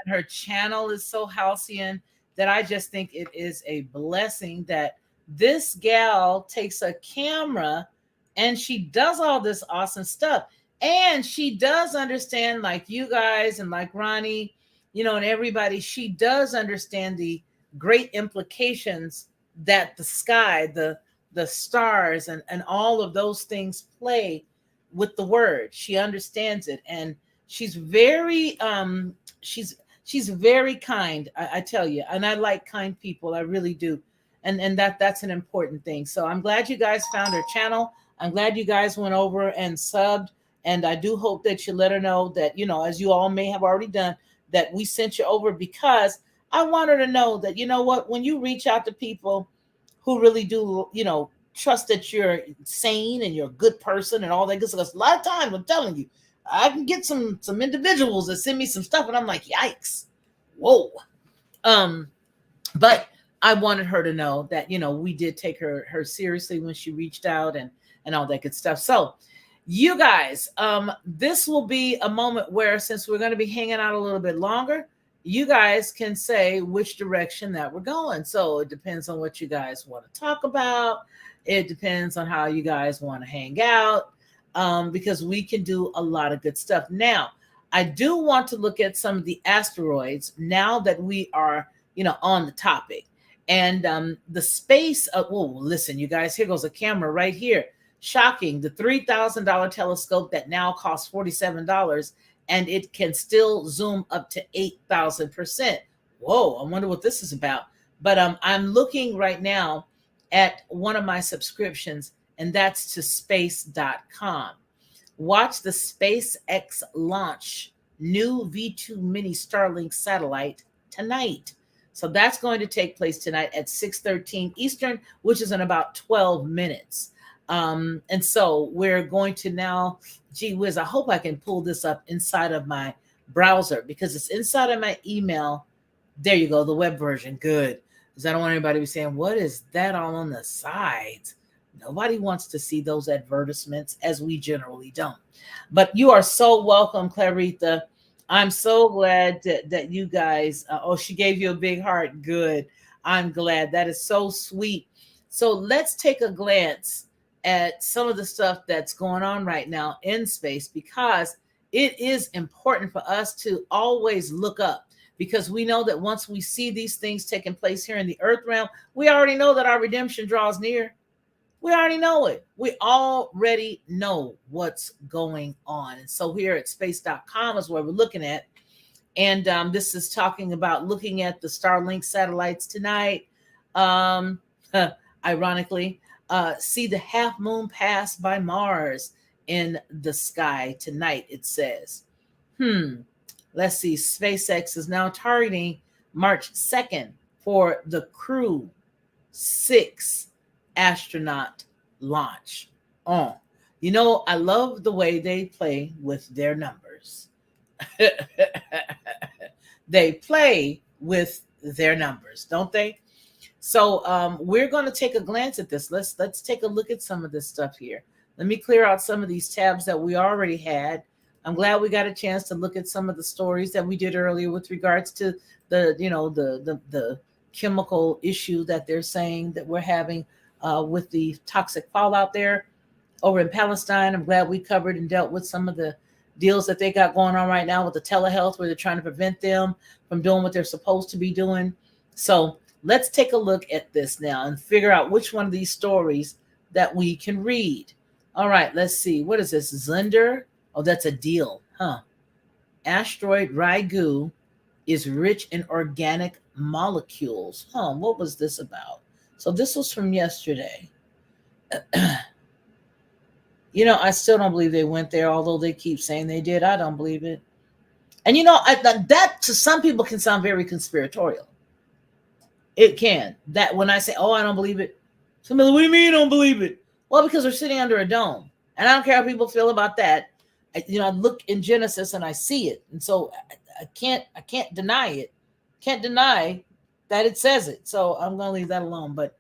and her channel is so halcyon that I just think it is a blessing that this gal takes a camera and she does all this awesome stuff. And she does understand, like you guys and like Ronnie, and everybody, she does understand the great implications that the sky, the stars, and all of those things play with the word. She understands it, and she's very she's very kind. I tell you, and I like kind people. I really do, and that's an important thing. So I'm glad you guys found her channel. I'm glad you guys went over and subbed, and I do hope that you let her know that, as you all may have already done, that we sent you over, because I want her to know that, you know what, when you reach out to people who really do, trust that you're sane and you're a good person and all that good stuff. A lot of times, I'm telling you, I can get some individuals that send me some stuff, and I'm like, yikes, whoa. But I wanted her to know that, we did take her seriously when she reached out and all that good stuff. So you guys, this will be a moment where, since we're going to be hanging out a little bit longer, you guys can say which direction that we're going. So it depends on what you guys want to talk about. It depends on how you guys want to hang out, because we can do a lot of good stuff. Now, I do want to look at some of the asteroids now that we are, on the topic. And the space of, listen, you guys, here goes a camera right here. Shocking. The $3,000 telescope that now costs $47, and it can still zoom up to 8,000%. Whoa, I wonder what this is about. But I'm looking right now at one of my subscriptions, and that's to space.com. Watch the SpaceX launch new V2 mini Starlink satellite tonight. So that's going to take place tonight at 6:13 Eastern, which is in about 12 minutes. And so we're going to now, gee whiz, I hope I can pull this up inside of my browser, because it's inside of my email. There you go, the web version. Good. Because I don't want anybody to be saying, what is that all on the sides? Nobody wants to see those advertisements, as we generally don't. But you are so welcome, Clarita. I'm so glad that you guys, she gave you a big heart. Good. I'm glad. That is so sweet. So let's take a glance at some of the stuff that's going on right now in space, because it is important for us to always look up, because we know that once we see these things taking place here in the earth realm, we already know that our redemption draws near. We already know it. We already know what's going on. And so here at space.com is where we're looking at. And this is talking about looking at the Starlink satellites tonight. Ironically, see the half moon pass by Mars in the sky tonight, it says. Let's see. SpaceX is now targeting March 2nd for the Crew 6 astronaut launch. I love the way they play with their numbers. They play with their numbers, don't they? So we're going to take a glance at this. Let's take a look at some of this stuff here. Let me clear out some of these tabs that we already had. I'm glad we got a chance to look at some of the stories that we did earlier with regards to the chemical issue that they're saying that we're having with the toxic fallout there over in Palestine. I'm glad we covered and dealt with some of the deals that they got going on right now with the telehealth, where they're trying to prevent them from doing what they're supposed to be doing. So let's take a look at this now and figure out which one of these stories that we can read. All right, let's see. What is this? Zender? Oh, that's a deal, huh? Asteroid Rygu is rich in organic molecules. What was this about? So this was from yesterday. I still don't believe they went there, although they keep saying they did. I don't believe it. And that to some people can sound very conspiratorial. It can. That when I say, I don't believe it, somebody, what do you mean you don't believe it? Well, because we're sitting under a dome. And I don't care how people feel about that. I look in Genesis and I see it. And so I can't deny it. Can't deny that it says it. So I'm going to leave that alone. But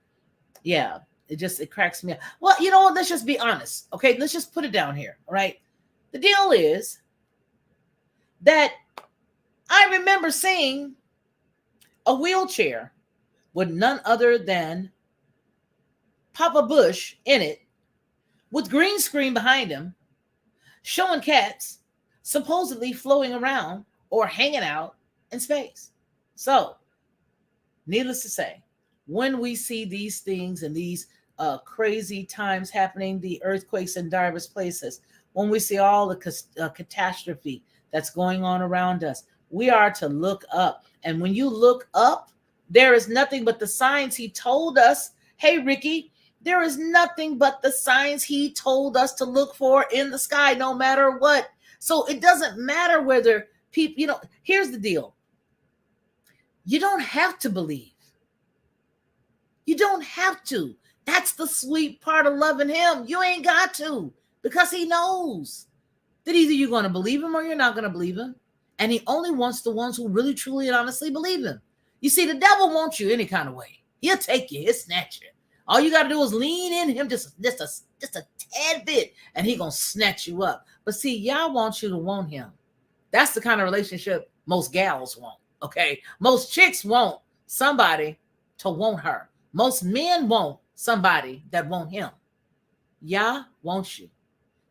yeah, it cracks me up. Well, you know what? Let's just be honest. Okay, let's just put it down here. All right. The deal is that I remember seeing a wheelchair with none other than Papa Bush in it, with green screen behind him, showing cats supposedly floating around or hanging out in space. So, needless to say, when we see these things and these crazy times happening, the earthquakes in diverse places, when we see all the catastrophe that's going on around us, we are to look up. And when you look up, there is nothing but the signs he told us. Hey, Ricky, there is nothing but the signs he told us to look for in the sky, no matter what. So it doesn't matter whether people, here's the deal. You don't have to believe. You don't have to. That's the sweet part of loving him. You ain't got to, because he knows that either you're going to believe him or you're not going to believe him. And he only wants the ones who really, truly, and honestly believe him. You see, the devil wants you any kind of way. He'll take you. He'll snatch you. All you got to do is lean in him just a tad bit, and he going to snatch you up. But see, y'all want you to want him. That's the kind of relationship most gals want, okay? Most chicks want somebody to want her. Most men want somebody that want him. Yah wants you.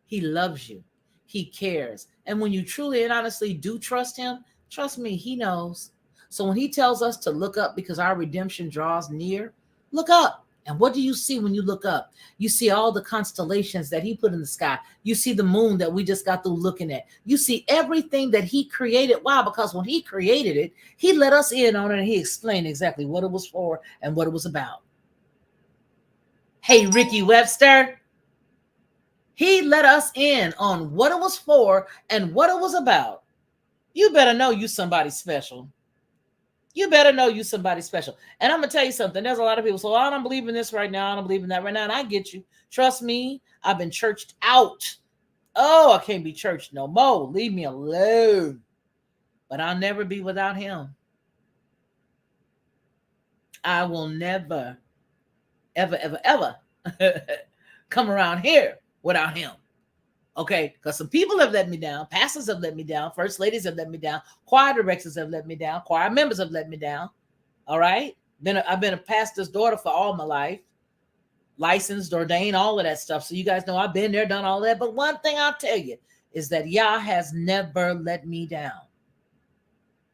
He loves you. He cares. And when you truly and honestly do trust him, trust me, he knows. So when he tells us to look up because our redemption draws near, look up. And what do you see when you look up? You see all the constellations that he put in the sky. You see the moon that we just got through looking at. You see everything that he created. Why? Because when he created it, he let us in on it, and he explained exactly what it was for and what it was about. Hey, Ricky Webster. He let us in on what it was for and what it was about. You better know you somebody special. You better know you somebody special. And I'm going to tell you something. There's a lot of people, so I don't believe in this right now. I don't believe in that right now. And I get you. Trust me, I've been churched out. Oh, I can't be churched no more. Leave me alone. But I'll never be without him. I will never, ever, ever, ever come around here without him. Okay, because some people have let me down. Pastors have let me down. First ladies have let me down. Choir directors have let me down. Choir members have let me down. All right. I've been a pastor's daughter for all my life. Licensed, ordained, all of that stuff. So you guys know I've been there, done all that. But one thing I'll tell you is that Yah has never let me down.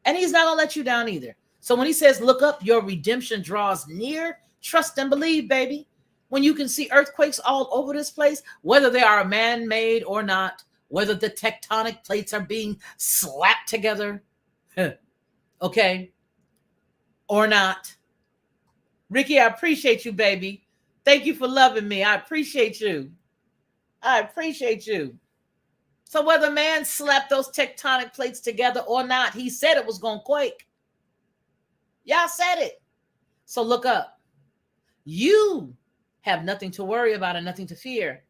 And he's not going to let you down either. So when he says, look up, your redemption draws near, trust and believe, baby. When you can see earthquakes all over this place, whether they are man-made or not, whether the tectonic plates are being slapped together, okay, or not. Ricky, I appreciate you, baby. Thank you for loving me. I appreciate you. I appreciate you. So whether man slapped those tectonic plates together or not, he said it was going to quake. Y'all said it. So look up. You have nothing to worry about and nothing to fear.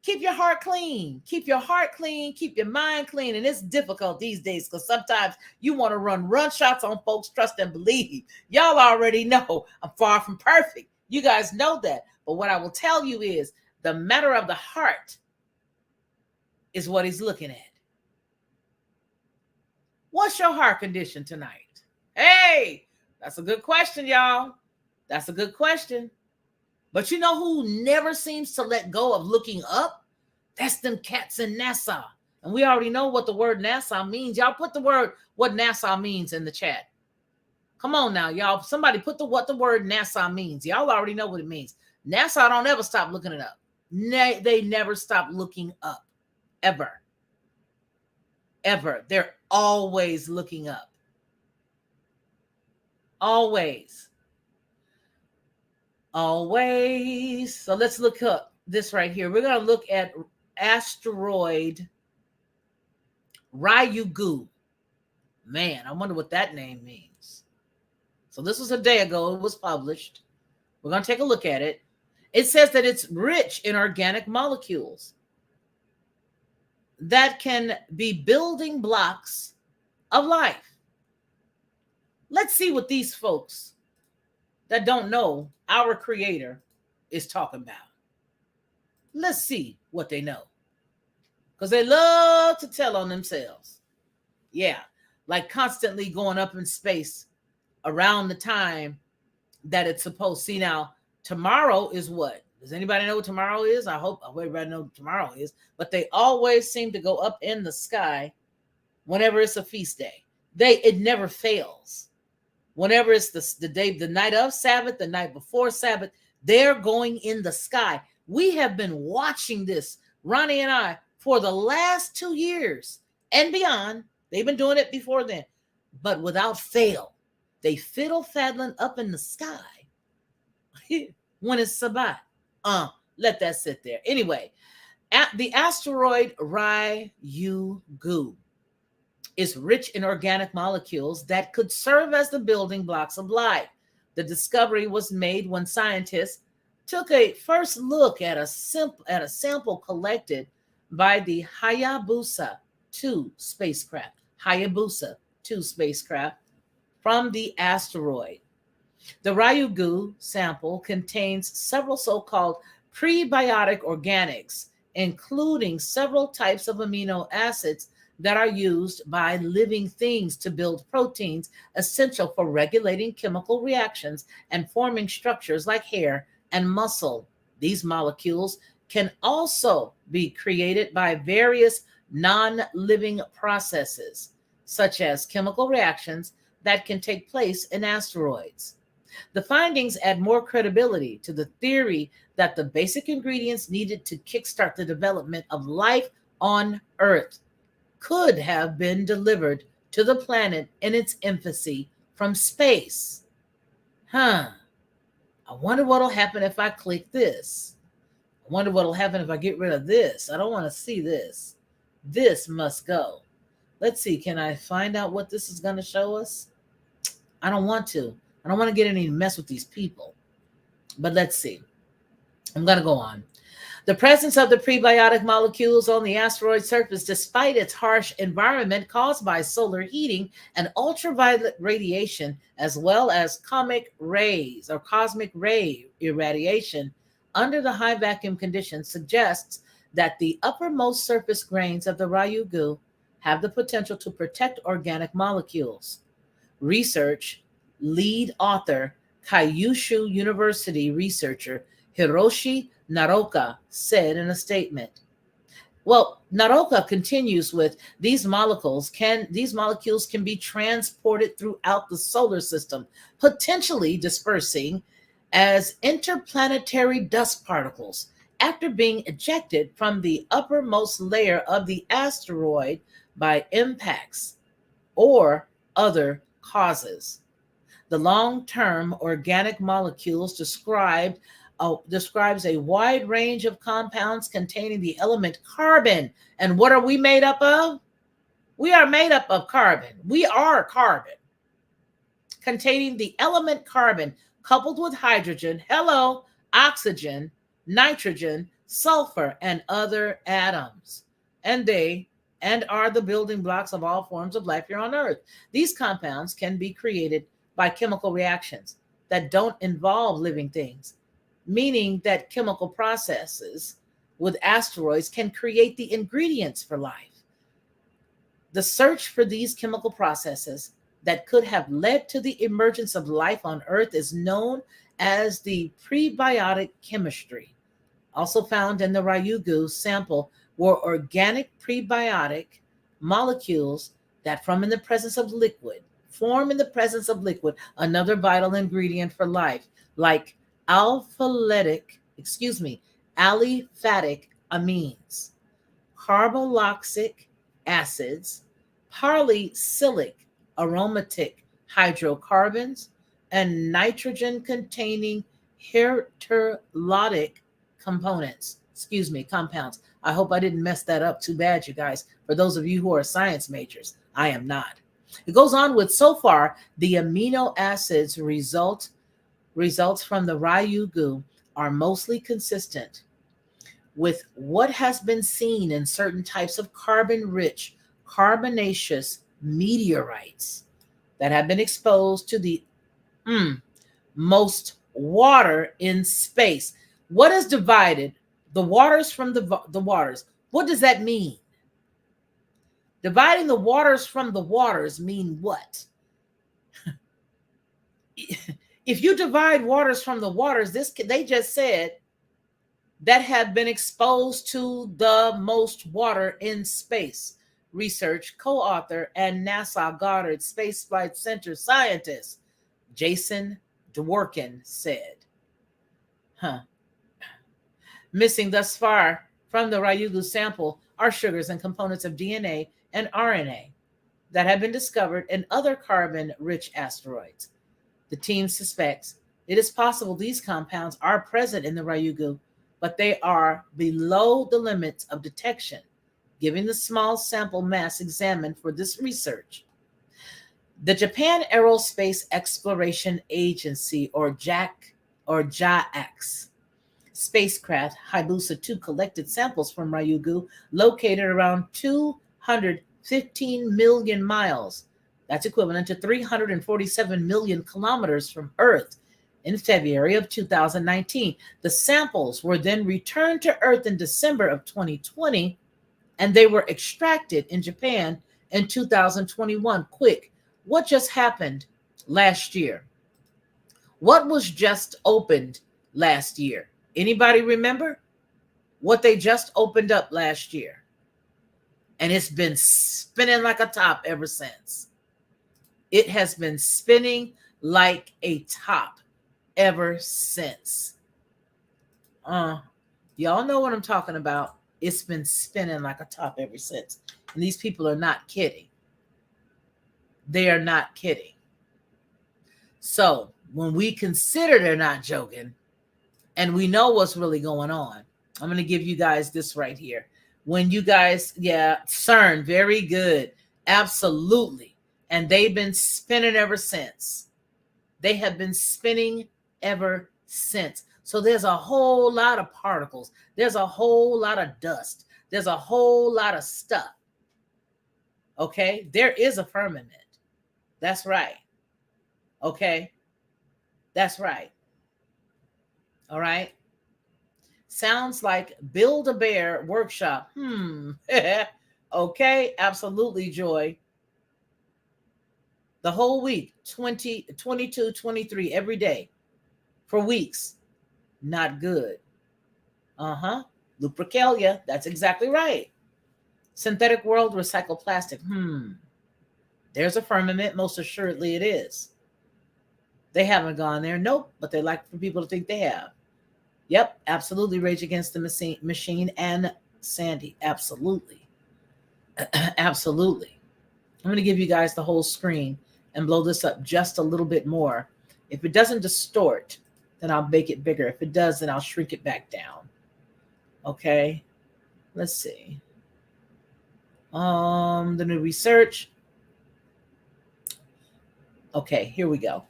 Keep your heart clean. Keep your heart clean. Keep your mind clean. And it's difficult these days because sometimes you want to run shots on folks, trust and believe. Y'all already know I'm far from perfect. You guys know that. But what I will tell you is the matter of the heart is what he's looking at. What's your heart condition tonight? Hey, that's a good question, y'all. That's a good question. But you know who never seems to let go of looking up? That's them cats in NASA. And we already know what the word NASA means. Y'all put the word, what NASA means in the chat. Come on now, y'all. Somebody put what the word NASA means. Y'all already know what it means. NASA don't ever stop looking it up. They never stop looking up. Ever. Ever. They're always looking up. Always. Always. So let's look up this right here. We're going to look at asteroid Ryugu. Man, I wonder what that name means. So this was a day ago. It was published. We're going to take a look at it. It says that it's rich in organic molecules that can be building blocks of life. Let's see what these folks that don't know our creator is talking about. Let's see what they know. Because they love to tell on themselves. Yeah, like constantly going up in space around the time that it's supposed. See, now, tomorrow is what? Does anybody know what tomorrow is? I hope everybody knows what tomorrow is. But they always seem to go up in the sky whenever it's a feast day. It never fails. Whenever it's the day, the night of Sabbath, the night before Sabbath, they're going in the sky. We have been watching this, Ronnie and I, for the last 2 years and beyond. They've been doing it before then, but without fail, they fiddle-faddling up in the sky when it's Sabbath. Let that sit there. Anyway, the asteroid Ryugu is rich in organic molecules that could serve as the building blocks of life. The discovery was made when scientists took a first look at a sample collected by the Hayabusa 2 spacecraft. Hayabusa 2 spacecraft from the asteroid. The Ryugu sample contains several so-called prebiotic organics, including several types of amino acids that are used by living things to build proteins essential for regulating chemical reactions and forming structures like hair and muscle. These molecules can also be created by various non-living processes, such as chemical reactions that can take place in asteroids. The findings add more credibility to the theory that the basic ingredients needed to kickstart the development of life on Earth could have been delivered to the planet in its infancy from space. I wonder what'll happen if I click this. I wonder what'll happen if I get rid of this. I don't want to see this. This must go. Let's see. Can I find out what this is going to show us? I don't want to. I don't want to get any mess with these people. But let's see. I'm going to go on. The presence of the prebiotic molecules on the asteroid surface, despite its harsh environment caused by solar heating and ultraviolet radiation, as well as cosmic ray irradiation under the high vacuum conditions, suggests that the uppermost surface grains of the Ryugu have the potential to protect organic molecules. Research lead author, Kyushu University researcher Hiroshi Naroka said in a statement. Well, Naroka continues with, these molecules can be transported throughout the solar system, potentially dispersing as interplanetary dust particles after being ejected from the uppermost layer of the asteroid by impacts or other causes. The long-term organic molecules describes a wide range of compounds containing the element carbon. And what are we made up of? We are made up of carbon. We are carbon. Containing the element carbon coupled with hydrogen, oxygen, nitrogen, sulfur, and other atoms. And they are the building blocks of all forms of life here on Earth. These compounds can be created by chemical reactions that don't involve living things, meaning that chemical processes with asteroids can create the ingredients for life. The search for these chemical processes that could have led to the emergence of life on Earth is known as the prebiotic chemistry. Also found in the Ryugu sample were organic prebiotic molecules that form in the presence of liquid, another vital ingredient for life, like aliphatic amines, carboxylic acids, polycyclic aromatic hydrocarbons, and nitrogen-containing heterolodic compounds. I hope I didn't mess that up too bad, you guys. For those of you who are science majors, I am not. It goes on with, so far, the amino acids results from the Ryugu are mostly consistent with what has been seen in certain types of carbon-rich, carbonaceous meteorites that have been exposed to the most water in space. What is divided? The waters from the waters. What does that mean? Dividing the waters from the waters mean what? If you divide waters from the waters, they just said that have been exposed to the most water in space. Research co-author and NASA Goddard Space Flight Center scientist Jason Dworkin said. Missing thus far from the Ryugu sample are sugars and components of DNA and RNA that have been discovered in other carbon-rich asteroids. The team suspects it is possible these compounds are present in the Ryugu, but they are below the limits of detection, given the small sample mass examined for this research. The Japan Aerospace Exploration Agency, or JAX, spacecraft Hayabusa 2 collected samples from Ryugu located around 215 million miles. That's equivalent to 347 million kilometers from Earth in February of 2019. The samples were then returned to Earth in December of 2020, and they were extracted in Japan in 2021. Quick, what just happened last year? What was just opened last year? Anybody remember what they just opened up last year? And it's been spinning like a top ever since. It has been spinning like a top ever since. Y'all know what I'm talking about. It's been spinning like a top ever since. And these people are not kidding. They are not kidding. So when we consider they're not joking, and we know what's really going on, I'm going to give you guys this right here. When you guys, CERN, very good. Absolutely. And they've been spinning ever since. They have been spinning ever since. So there's a whole lot of particles. There's a whole lot of dust. There's a whole lot of stuff. Okay? There is a firmament. That's right. Okay? That's right. All right? Sounds like Build-A-Bear workshop. Okay, absolutely, Joy. The whole week, 20, 22, 23, every day for weeks. Not good. Lupercalia, that's exactly right. Synthetic world, recycled plastic. There's a firmament, most assuredly it is. They haven't gone there. Nope, but they like for people to think they have. Yep, absolutely. Rage Against the Machine and Sandy. Absolutely. Absolutely. I'm going to give you guys the whole screen and blow this up just a little bit more. If it doesn't distort, then I'll make it bigger. If it does, then I'll shrink it back down. Okay. Let's see. The new research. Okay, here we go.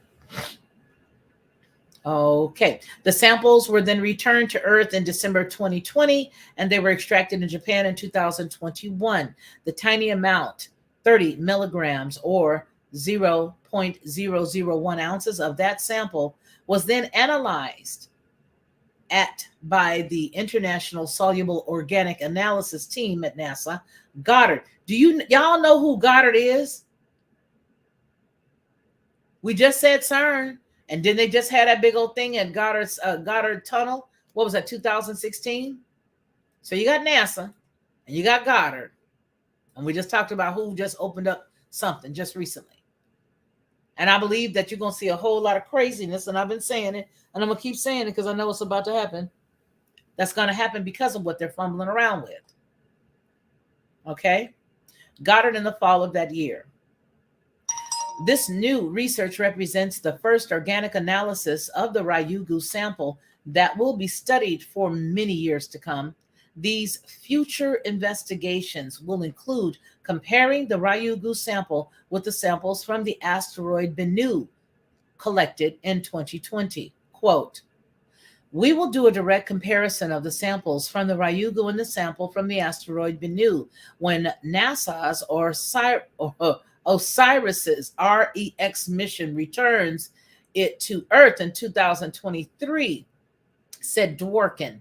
Okay, the samples were then returned to Earth in December 2020, and they were extracted in Japan in 2021. The tiny amount, 30 milligrams or 0.001 ounces of that sample, was then analyzed by the International Soluble Organic Analysis Team at NASA. Goddard. Do y'all know who Goddard is? We just said CERN. And then they just had that big old thing at Goddard Tunnel. What was that, 2016? So you got NASA and you got Goddard. And we just talked about who just opened up something just recently. And I believe that you're going to see a whole lot of craziness. And I've been saying it. And I'm going to keep saying it because I know it's about to happen. That's going to happen because of what they're fumbling around with. Okay? Goddard in the fall of that year. This new research represents the first organic analysis of the Ryugu sample that will be studied for many years to come. These future investigations will include comparing the Ryugu sample with the samples from the asteroid Bennu collected in 2020. Quote, "We will do a direct comparison of the samples from the Ryugu and the sample from the asteroid Bennu when NASA's or Osiris's REX mission returns it to Earth in 2023, said Dworkin,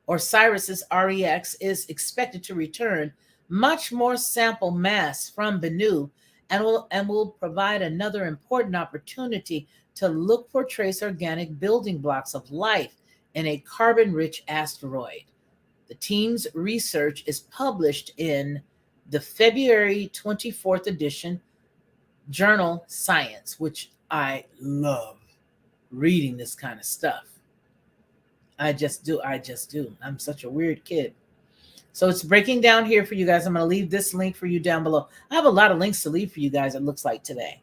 Osiris's REX is expected to return much more sample mass from Bennu and will provide another important opportunity to look for trace organic building blocks of life in a carbon-rich asteroid. The team's research is published in the February 24th edition journal Science, which I love reading this kind of stuff. I just do. I'm such a weird kid. So it's breaking down here for you guys. I'm going to leave this link for you down below. I have a lot of links to leave for you guys, it looks like, today.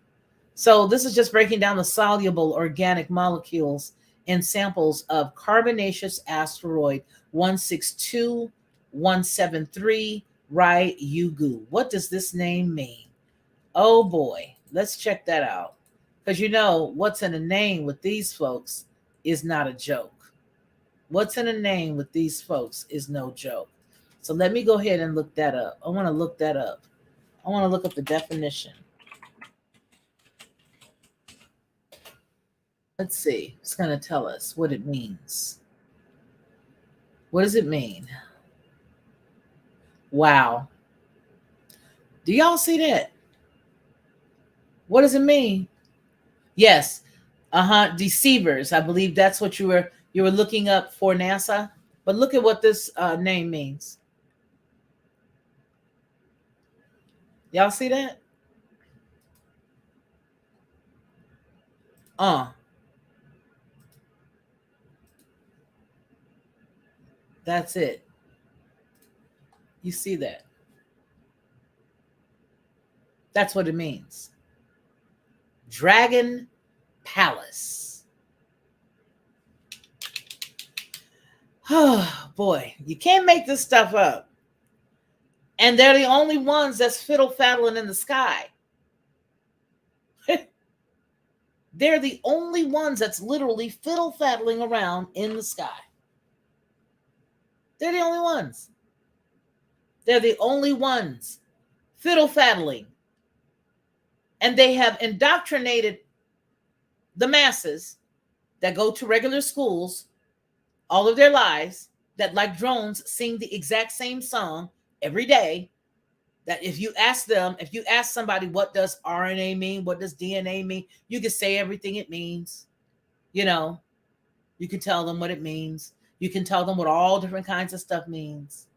So this is just breaking down the soluble organic molecules in samples of carbonaceous asteroid 162173 Ryugu. What does this name mean? Oh boy, let's check that out. Because you know, what's in a name with these folks is not a joke. What's in a name with these folks is no joke. So let me go ahead and look that up. I want to look that up. I want to look up the definition. Let's see. It's going to tell us what it means. What does it mean? Wow. Do y'all see that? What does it mean? Yes. Deceivers. I believe that's what you were looking up for, NASA. But look at what this name means. Y'all see that? That's it. You see that? That's what it means. Dragon Palace. Oh boy, you can't make this stuff up. And they're the only ones that's fiddle-faddling in the sky. They're the only ones that's literally fiddle-faddling around in the sky. They're the only ones. They're the only ones fiddle-faddling. And they have indoctrinated the masses that go to regular schools all of their lives, that like drones sing the exact same song every day, that if you ask somebody, what does RNA mean? What does DNA mean? You can say everything it means. You know, you can tell them what it means. You can tell them what all different kinds of stuff means.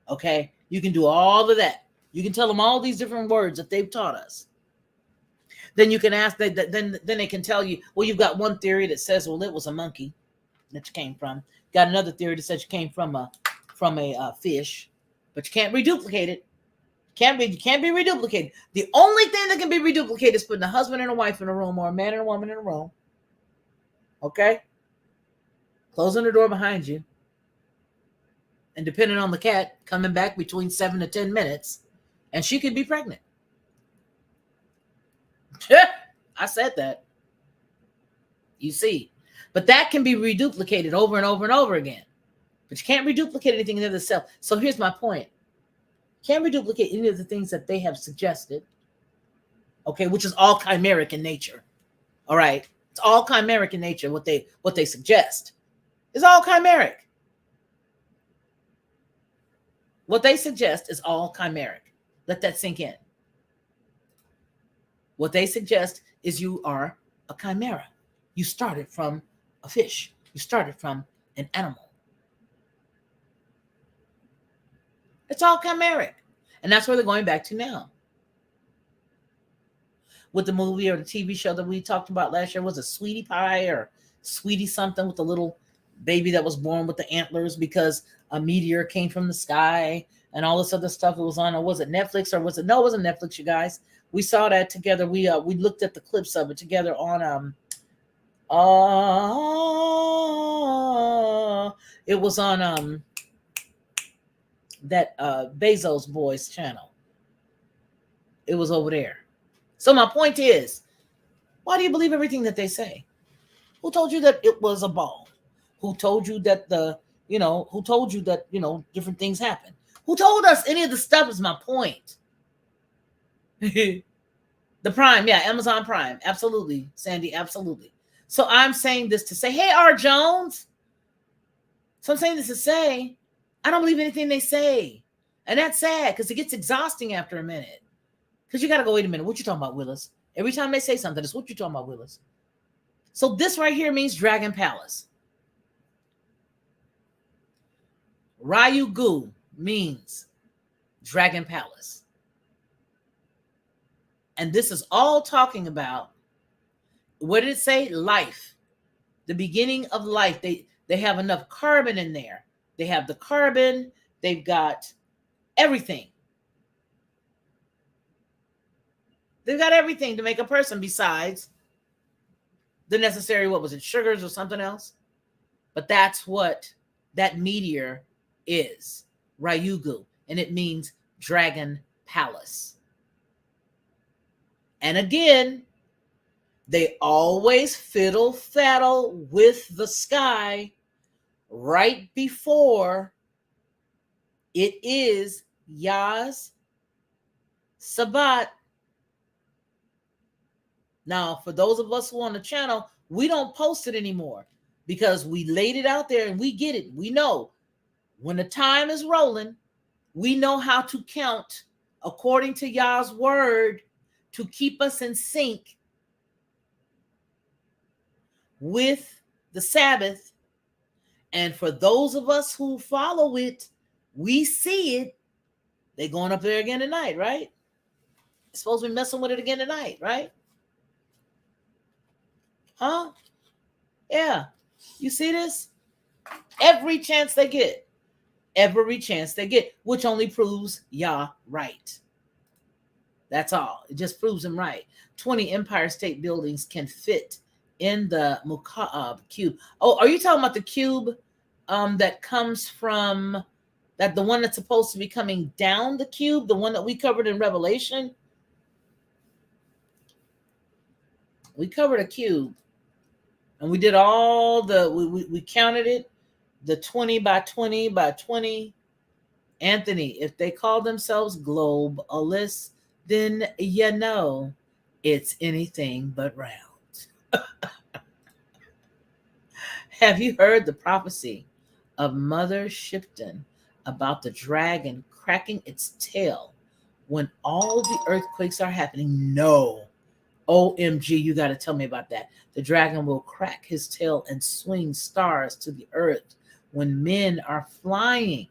Okay? You can do all of that. You can tell them all these different words that they've taught us. Then you can ask, then they can tell you, well, you've got one theory that says, well, it was a monkey that you came from. Got another theory that says you came from a fish. But you can't reduplicate it. Can't be reduplicated. The only thing that can be reduplicated is putting a husband and a wife in a room, or a man and a woman in a room. Okay? Closing the door behind you. And depending on the cat, coming back between 7 to 10 minutes. And she could be pregnant. I said that. You see. But that can be reduplicated over and over and over again. But you can't reduplicate anything in itself. So here's my point. You can't reduplicate any of the things that they have suggested. Okay, which is all chimeric in nature. All right. It's all chimeric in nature, what they suggest. It's all chimeric. What they suggest is all chimeric. Let that sink in. What they suggest is you are a chimera. You started from a fish. You started from an animal. It's all chimeric. And that's where they're going back to now. With the movie or the TV show that we talked about last year, was it Sweetie Pie or Sweetie something, with the little baby that was born with the antlers because a meteor came from the sky and all this other stuff. It was on, or was it Netflix, or was it? No, it wasn't Netflix, you guys. We saw that together. We looked at the clips of it together on it was on that Bezos boys channel. It was over there. So my point is, why do you believe everything that they say? Who told you that it was a ball? Who told you that who told you that, different things happen? Who told us any of the stuff is my point? The Prime, yeah, Amazon Prime. Absolutely, Sandy, absolutely. So I'm saying this to say, hey, R. Jones. So I'm saying this to say, I don't believe anything they say. And that's sad because it gets exhausting after a minute. Because you got to go, wait a minute, what you talking about, Willis? Every time they say something, it's what you talking about, Willis. So this right here means Dragon Palace. Ryugu means Dragon Palace. And this is all talking about, what did it say? Life. The beginning of life. They have enough carbon in there. They have the carbon. They've got everything. They've got everything to make a person besides the necessary, what was it, sugars or something else? But that's what that meteor is, Ryugu. And it means Dragon Palace. And again, they always fiddle-faddle with the sky right before it is Yah's Sabbat. Now, for those of us who are on the channel, we don't post it anymore because we laid it out there and we get it. We know when the time is rolling, we know how to count according to Yah's word to keep us in sync with the Sabbath. And for those of us who follow it, we see it. They're going up there again tonight, right? Supposed to be messing with it again tonight, right? Huh? Yeah. You see this? Every chance they get. Every chance they get, which only proves Yah right. That's all. It just proves him right. 20 Empire State Buildings can fit in the Mukaab cube. Oh, are you talking about the cube that comes from, that the one that's supposed to be coming down the cube, the one that we covered in Revelation? We covered a cube. And we did all the, we counted it, the 20 by 20 by 20. Anthony, if they call themselves globalists, then you know it's anything but round. Have you heard the prophecy of Mother Shipton about the dragon cracking its tail when all the earthquakes are happening? No. OMG, you got to tell me about that. The dragon will crack his tail and swing stars to the earth when men are flying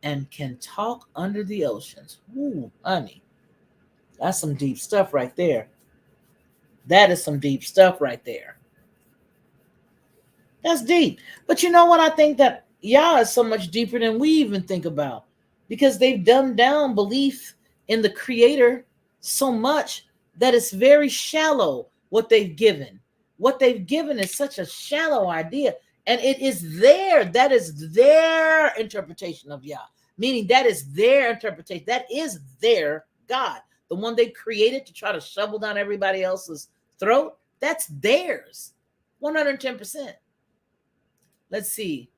and can talk under the oceans. Ooh, honey, that's some deep stuff right there. That is some deep stuff right there. That's deep. But you know what? I think that Yah is so much deeper than we even think about, because they've dumbed down belief in the Creator so much that it's very shallow what they've given. What they've given is such a shallow idea, and it is that is their interpretation of Yah, meaning that is their interpretation. That is their God, the one they created to try to shovel down everybody else's throat. That's theirs, 110%. Let's see.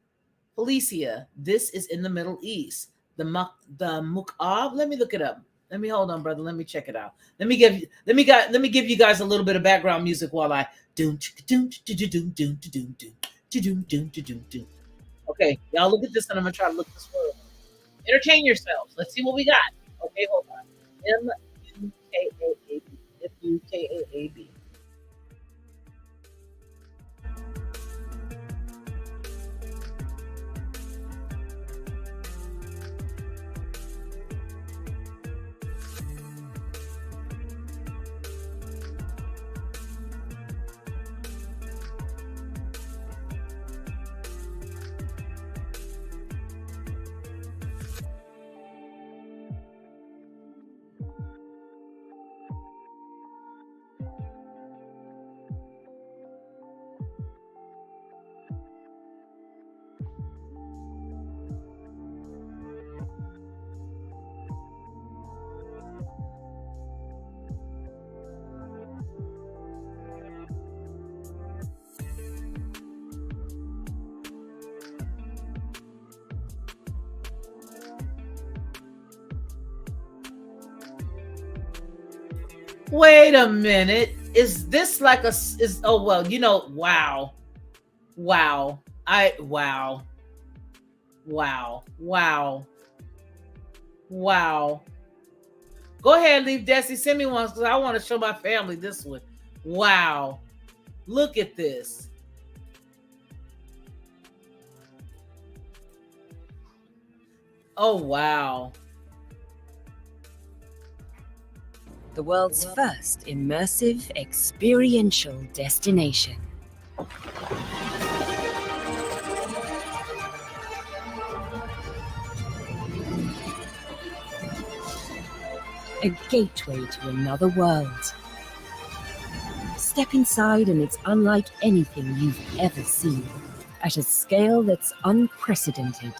Felicia, this is in the Middle East. The Muqab, let me look it up. Let me hold on, brother. Let me check it out. Let me give you guys a little bit of background music while I do. Okay, y'all look at this, and I'm gonna try to look this word. Entertain yourselves. Let's see what we got. Okay, hold on. M-U-K-A-A-B. F-U-K-A-A-B. Wait a minute. Is this like oh well, wow. Wow. Wow. Go ahead, leave Desi. Send me one because I want to show my family this one. Wow. Look at this. Oh, wow. The world's first immersive experiential destination. A gateway to another world. Step inside and it's unlike anything you've ever seen, at a scale that's unprecedented.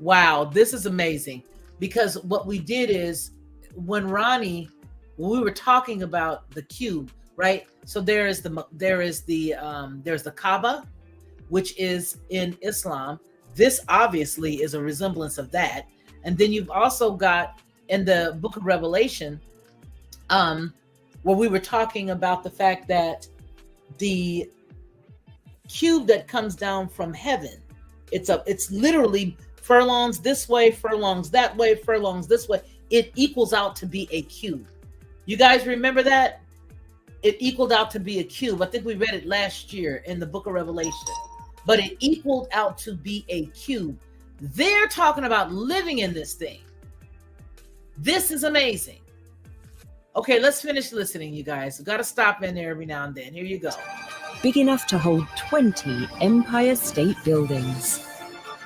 Wow, this is amazing, because what we did is when we were talking about the cube, right? So there's the Kaaba, which is in Islam. This obviously is a resemblance of that. And then you've also got in the book of Revelation, where we were talking about the fact that the cube that comes down from heaven, it's literally furlongs this way, furlongs that way, furlongs this way. It equals out to be a cube. You guys remember that? It equaled out to be a cube. I think we read it last year in the book of Revelation. But it equaled out to be a cube. They're talking about living in this thing. This is amazing. Okay, let's finish listening, you guys. We've got to stop in there every now and then. Here you go. Big enough to hold 20 Empire State Buildings,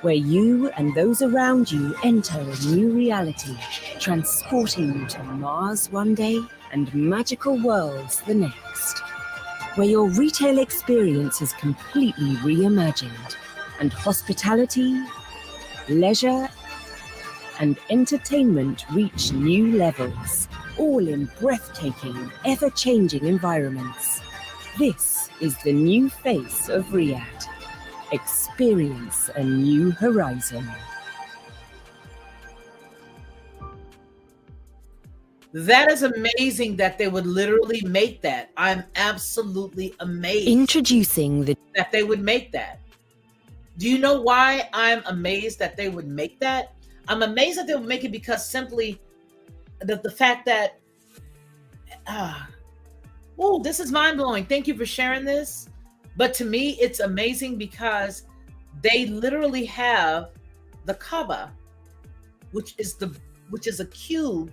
where you and those around you enter a new reality, transporting you to Mars one day and magical worlds the next, where your retail experience is completely reimagined, and hospitality, leisure, and entertainment reach new levels, all in breathtaking, ever-changing environments. This is the new face of Riyadh. Experience a new horizon. That is amazing that they would literally make that. I'm absolutely amazed. Introducing that they would make that. Do you know why I'm amazed that they would make that? I'm amazed that they would make it because simply the fact that, this is mind-blowing. Thank you for sharing this. But to me, it's amazing because they literally have the Kaaba, which is a cube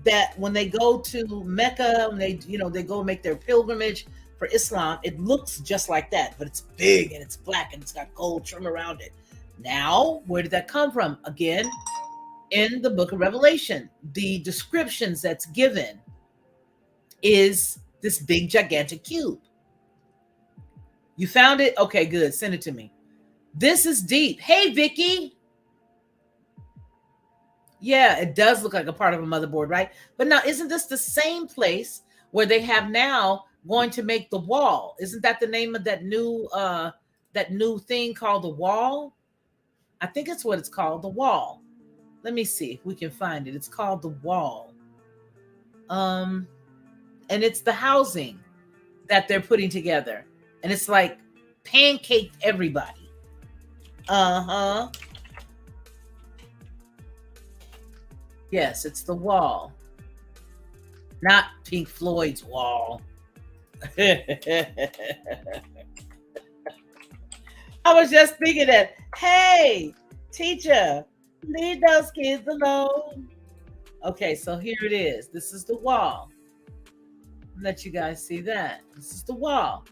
that when they go to Mecca, when they go make their pilgrimage for Islam, it looks just like that, but it's big and it's black and it's got gold trim around it. Now, where did that come from? Again, in the book of Revelation, the descriptions that's given is this big gigantic cube. You found it? Okay, good. Send it to me. This is deep. Hey, Vicky. Yeah, it does look like a part of a motherboard, right? But now, isn't this the same place where they have now going to make the wall? Isn't that the name of that new thing called the wall? I think it's what it's called, the wall. Let me see if we can find it. It's called the wall. And it's the housing that they're putting together. And it's like pancaked everybody. Yes, it's the wall. not Pink Floyd's wall. I was just thinking that, hey, teacher, leave those kids alone. Okay, so here it is. This is the wall. Let you guys see that. This is the wall.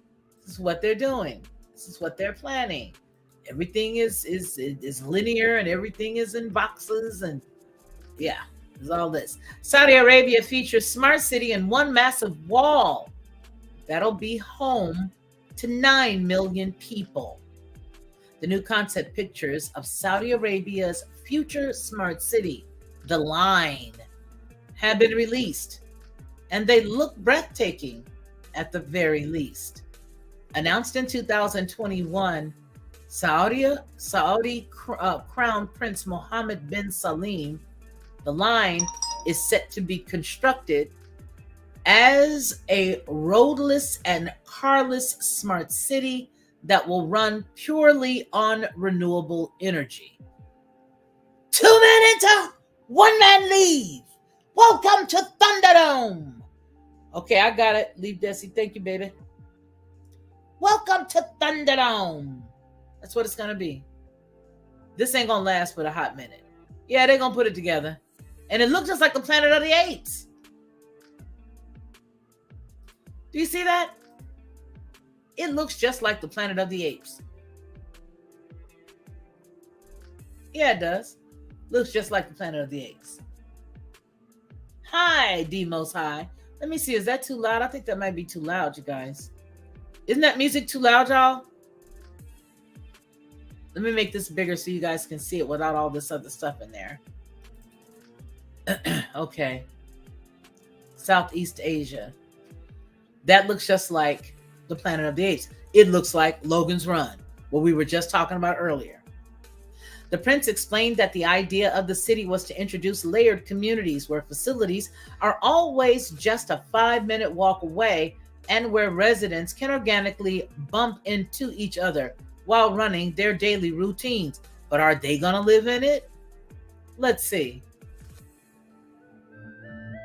This is what they're doing. This is what they're planning. Everything is linear and everything is in boxes, and yeah, there's all this. Saudi Arabia features smart city in one massive wall that'll be home to 9 million people. The new concept pictures of Saudi Arabia's future smart city, The Line, have been released, and they look breathtaking at the very least. Announced in 2021, Saudi Crown Prince Mohammed bin Salim, The Line is set to be constructed as a roadless and carless smart city that will run purely on renewable energy. 2 minutes, 1 man leave. Welcome to Thunderdome. Okay, I got it. Leave Desi. Thank you, baby. Welcome to Thunderdome. That's what it's going to be. This ain't going to last but a hot minute. Yeah, they're going to put it together. And it looks just like the Planet of the Apes. Do you see that? It looks just like the Planet of the Apes. Yeah, it does. Looks just like the Planet of the Apes. Hi, D Most High. Let me see. Is that too loud? I think that might be too loud, you guys. Isn't that music too loud, y'all? Let me make this bigger so you guys can see it without all this other stuff in there. Okay. Southeast Asia. That looks just like the Planet of the Apes. It looks like Logan's Run, what we were just talking about earlier. The prince explained that the idea of the city was to introduce layered communities where facilities are always just a 5-minute walk away and where residents can organically bump into each other while running their daily routines. But are they going to live in it? Let's see.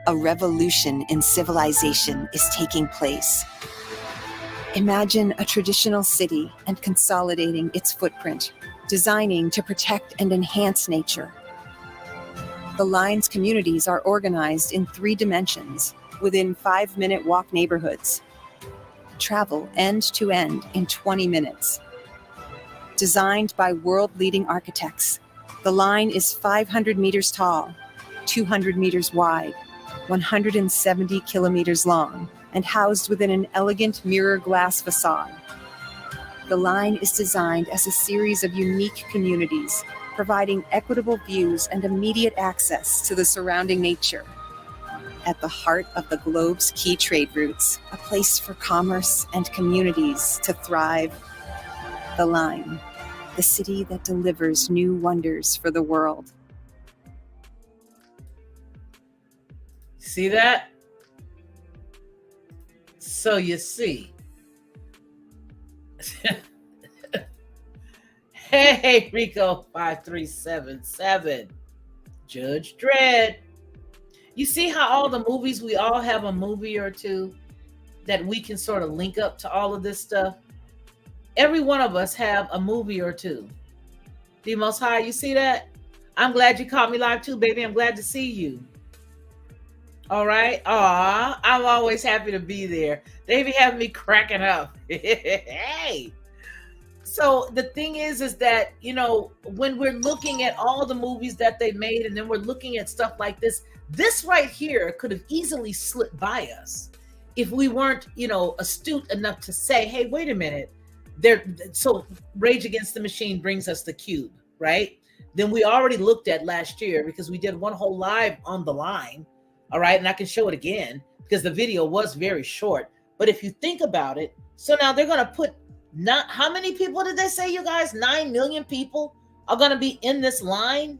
A revolution in civilization is taking place. Imagine a traditional city and consolidating its footprint, designing to protect and enhance nature. The Line's communities are organized in 3 dimensions within 5-minute walk neighborhoods. Travel end to end in 20 minutes. Designed by world-leading architects, the Line is 500 meters tall, 200 meters wide, 170 kilometers long, and housed within an elegant mirror glass facade. The Line is designed as a series of unique communities, providing equitable views and immediate access to the surrounding nature. At the heart of the globe's key trade routes, a place for commerce and communities to thrive. The Line, the city that delivers new wonders for the world. See that? So you see. Hey, Rico 5377. Judge Dredd. You see how all the movies, we all have a movie or two that we can sort of link up to all of this stuff? Every one of us have a movie or two. The Most High, you see that? I'm glad you caught me live too, baby. I'm glad to see you. All right. Aw, I'm always happy to be there. They be having me cracking up. Hey. So the thing is that, you know, when we're looking at all the movies that they made and then we're looking at stuff like this right here could have easily slipped by us if we weren't, you know, astute enough to say, hey, wait a minute. So Rage Against the Machine brings us The Cube, right? Then we already looked at last year because we did one whole live on The Line. All right. And I can show it again because the video was very short. But if you think about it, so now they're going to put how many people did they say, you guys? 9 million people are going to be in this line,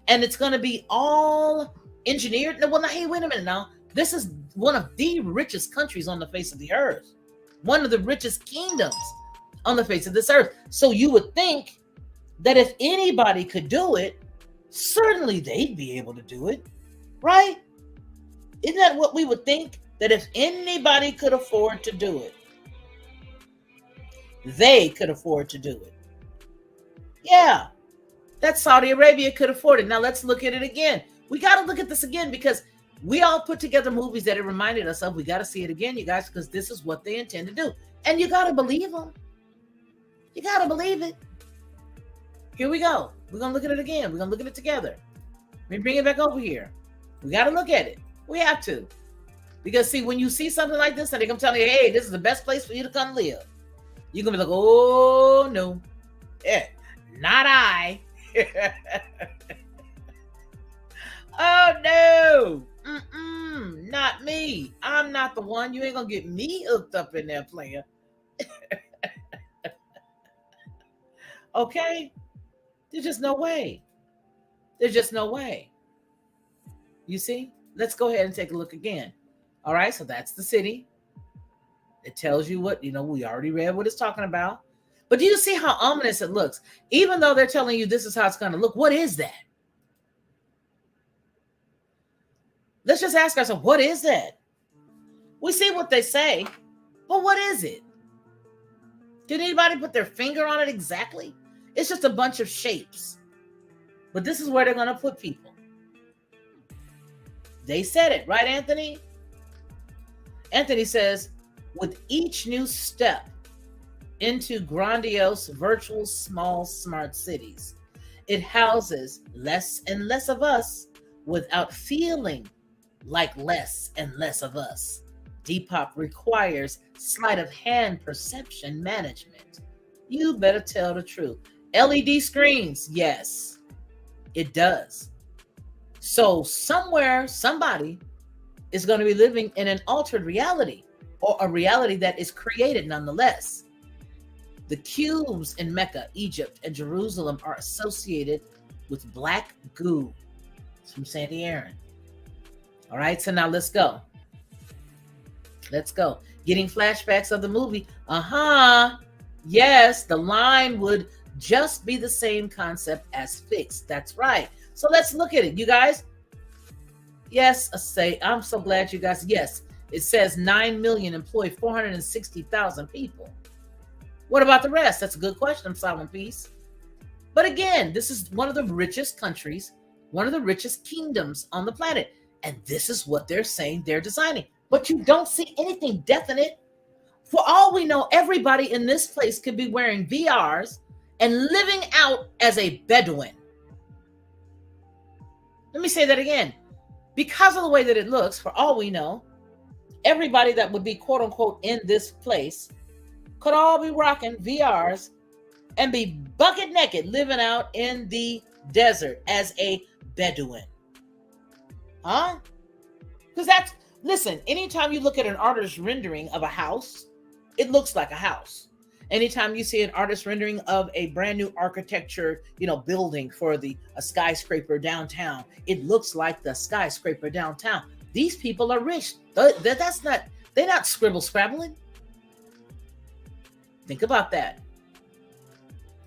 and it's going to be all engineered. Well, now, hey, wait a minute now. This is one of the richest countries on the face of the earth, one of the richest kingdoms on the face of this earth. So you would think that if anybody could do it, certainly they'd be able to do it, right? Isn't that what we would think? That if anybody could afford to do it, they could afford to do it. Yeah, that Saudi Arabia could afford it. Now let's look at it again. We got to look at this again because we all put together movies that it reminded us of. We got to see it again, you guys, because this is what they intend to do. And you got to believe them. You got to believe it. Here we go. We're going to look at it again. We're going to look at it together. Let me bring it back over here. We got to look at it. We have to. Because, see, when you see something like this and they come telling you, hey, this is the best place for you to come live, you're going to be like, oh, no. Yeah, not I. Oh, no. Not me. I'm not the one. You ain't going to get me hooked up in there, player. Okay? There's just no way. There's just no way. You see? Let's go ahead and take a look again. All right, so that's the city. It tells you what, we already read what it's talking about. But do you see how ominous it looks? Even though they're telling you this is how it's going to look, what is that? Let's just ask ourselves, what is that? We see what they say, but what is it? Did anybody put their finger on it exactly? It's just a bunch of shapes. But this is where they're going to put people. They said it, right, Anthony? Anthony says, with each new step into grandiose, virtual, small, smart cities, it houses less and less of us without feeling like less and less of us. Depop requires sleight of hand perception management. You better tell the truth. LED screens, yes, it does. So somewhere, somebody is going to be living in an altered reality, or a reality that is created nonetheless. The cubes in Mecca, Egypt, and Jerusalem are associated with black goo. It's from Sandy Aaron. All right, so now let's go. Let's go. Getting flashbacks of the movie. Yes, the line would just be the same concept as fixed. That's right. So let's look at it, you guys. Yes, I'm so glad you guys. Yes, it says 9 million employ 460,000 people. What about the rest? That's a good question, Silent Peace. But again, this is one of the richest countries, one of the richest kingdoms on the planet. And this is what they're saying they're designing. But you don't see anything definite. For all we know, everybody in this place could be wearing VRs and living out as a Bedouin. Let me say that again. Because of the way that it looks, for all we know, everybody that would be quote unquote in this place could all be rocking VRs and be bucket naked living out in the desert as a Bedouin. Huh? Because listen, anytime you look at an artist's rendering of a house, it looks like a house. Anytime you see an artist rendering of a brand new architecture, building for a skyscraper downtown, it looks like the skyscraper downtown. These people are rich. They're not scribble scrabbling. Think about that.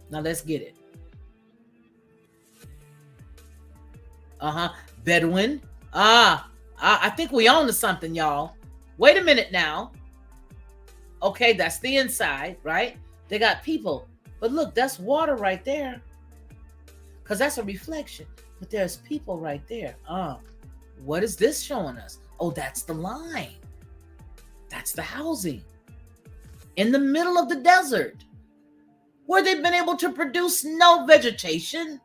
Now let's get it. Bedouin. I think we own to something, y'all. Wait a minute now. Okay, that's the inside, right? They got people. But look, that's water right there. Because that's a reflection. But there's people right there. What is this showing us? Oh, that's the line. That's the housing. In the middle of the desert. Where they've been able to produce no vegetation.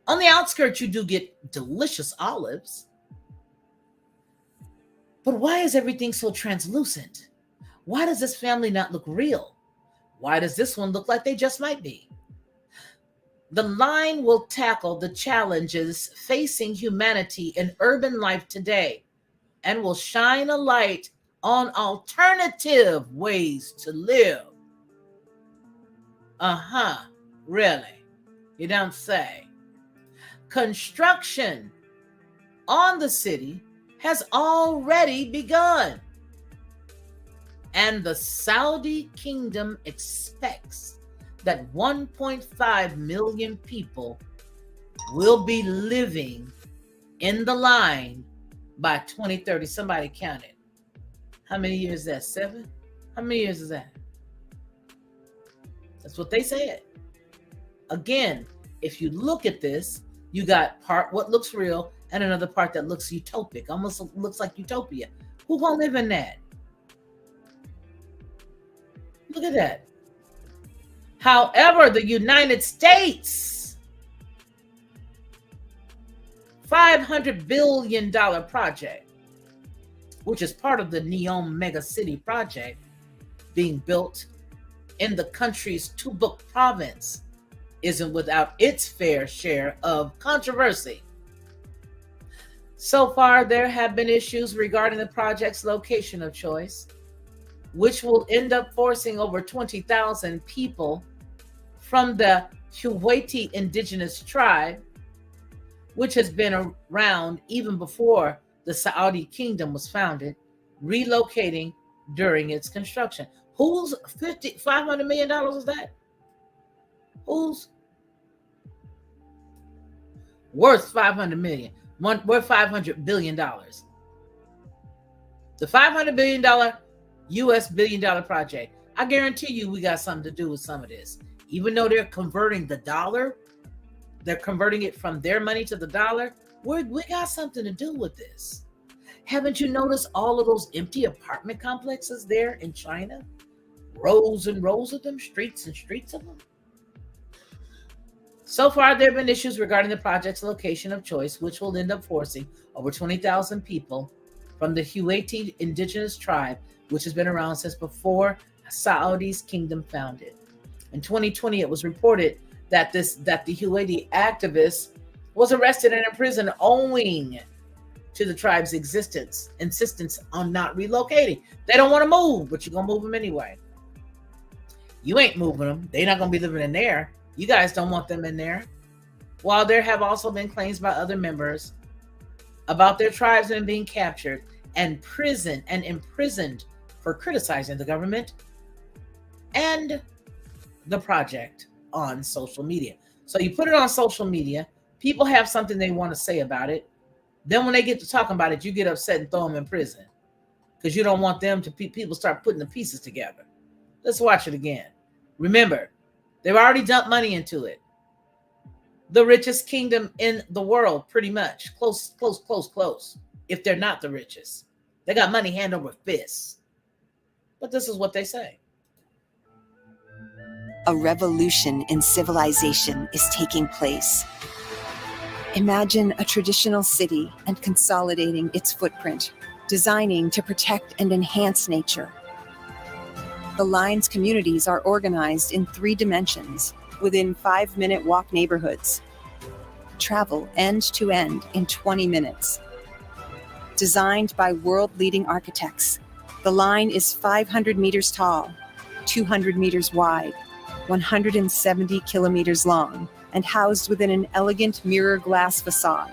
On the outskirts, you do get delicious olives. But why is everything so translucent? Why does this family not look real? Why does this one look like they just might be? The line will tackle the challenges facing humanity in urban life today and will shine a light on alternative ways to live. Really? You don't say. Construction on the city has already begun. And the Saudi kingdom expects that 1.5 million people will be living in the line by 2030. Somebody counted. How many years is that? 7? How many years is that? That's what they said. Again, if you look at this, you got part what looks real and another part that looks utopic, almost looks like utopia. Who gonna live in that? Look at that. However, the United States $500 billion project, which is part of the Neom Mega City project being built in the country's Tubuk province, isn't without its fair share of controversy. So far, there have been issues regarding the project's location of choice, which will end up forcing over 20,000 people from the Huwaiti indigenous tribe, which has been around even before the Saudi kingdom was founded, relocating during its construction. Whose $500 million is that? Who's worth $500 million? Worth $500 billion. The $500 billion US billion-dollar project. I guarantee you we got something to do with some of this. Even though they're converting the dollar, they're converting it from their money to the dollar, we got something to do with this. Haven't you noticed all of those empty apartment complexes there in China? Rows and rows of them, streets and streets of them. So far, there have been issues regarding the project's location of choice, which will end up forcing over 20,000 people from the Huwaiti indigenous tribe, which has been around since before Saudi's kingdom founded. In 2020, it was reported that the Huwaiti activist was arrested and imprisoned owing to the tribe's insistence on not relocating. They don't want to move, but you're going to move them anyway. You ain't moving them. They're not going to be living in there. You guys don't want them in there. While there have also been claims by other members about their tribes and being captured and imprisoned for criticizing the government and the project on social media. So you put it on social media, people have something they want to say about it. Then when they get to talking about it, you get upset and throw them in prison because you don't want them to people start putting the pieces together. Let's watch it again. Remember, they've already dumped money into it. The richest kingdom in the world, pretty much. Close. If they're not the richest. They got money hand over fist. But this is what they say. A revolution in civilization is taking place. Imagine a traditional city and consolidating its footprint, designing to protect and enhance nature. The line's communities are organized in 3 dimensions within 5-minute walk neighborhoods. Travel end to end in 20 minutes. Designed by world-leading architects, the line is 500 meters tall, 200 meters wide, 170 kilometers long, and housed within an elegant mirror glass facade.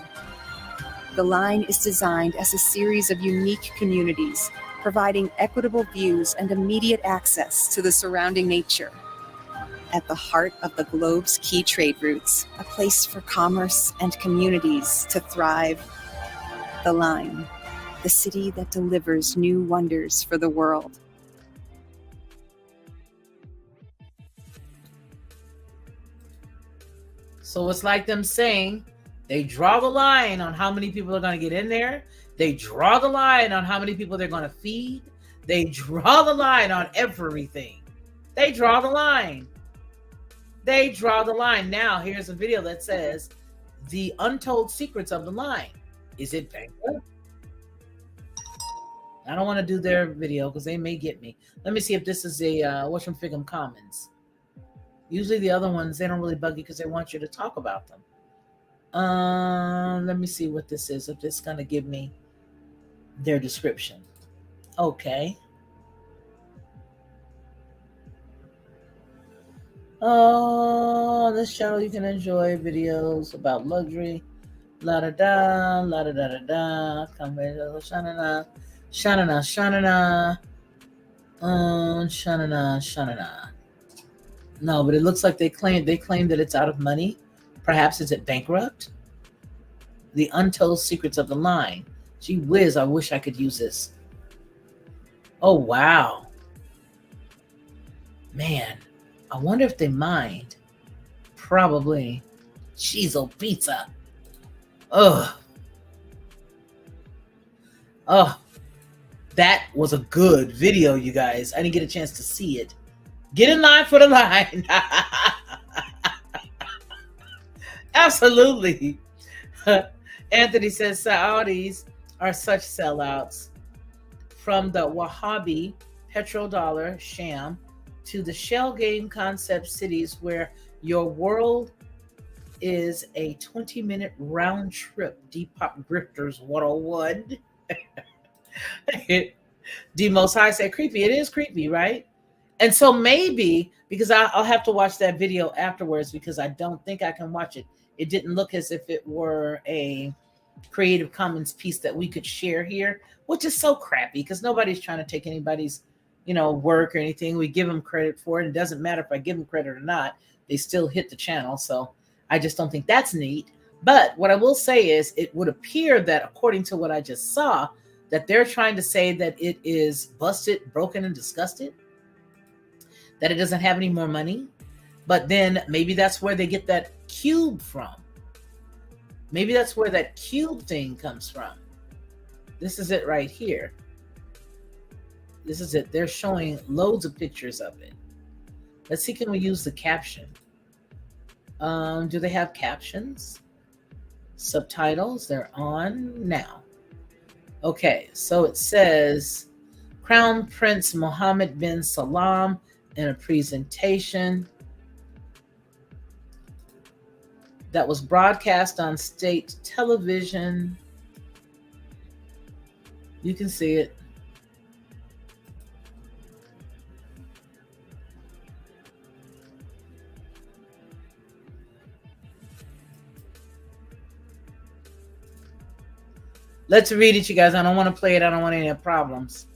The line is designed as a series of unique communities, providing equitable views and immediate access to the surrounding nature. At the heart of the globe's key trade routes, a place for commerce and communities to thrive. The line, the city that delivers new wonders for the world. So it's like them saying they draw the line on how many people are going to get in there. They draw the line on how many people they're going to feed. They draw the line on everything. They draw the line. They draw the line. Now, here's a video that says the untold secrets of the line. Is it bankrupt? I don't want to do their video because they may get me. Let me see if this is a whatchamfigum Commons. Usually the other ones, they don't really bug you because they want you to talk about them. Let me see what this is. If this is going to give me their description. Okay. This channel you can enjoy videos about luxury. La da da, la da da da da. Shanana, shanana, shanana. Shanana, shanana. No, but it looks like they claim that it's out of money. Perhaps is it bankrupt? The untold secrets of the line. Gee whiz, I wish I could use this. Oh, wow. Man, I wonder if they mind. Probably. Cheezo pizza. Ugh. Oh, that was a good video, you guys. I didn't get a chance to see it. Get in line for the line. Absolutely. Anthony says Saudis are such sellouts. From the Wahhabi petrodollar sham to the shell game concept cities where your world is a 20-minute round trip. Depop Grifters 101. D Most High said creepy. It is creepy, right? And so maybe, because I'll have to watch that video afterwards because I don't think I can watch it. It didn't look as if it were a Creative Commons piece that we could share here, which is so crappy because nobody's trying to take anybody's, work or anything. We give them credit for it. It doesn't matter if I give them credit or not. They still hit the channel. So I just don't think that's neat. But what I will say is it would appear that according to what I just saw, that they're trying to say that it is busted, broken, and disgusted, that it doesn't have any more money. But then maybe that's where they get that cube from. Maybe that's where that cube thing comes from. This is it right here. This is it. They're showing loads of pictures of it. Let's see, can we use the caption? Do they have captions? Subtitles, they're on now. Okay, so it says Crown Prince Mohammed bin Salman in a presentation that was broadcast on state television. You can see it. Let's read it, you guys. I don't want to play it. I don't want any problems.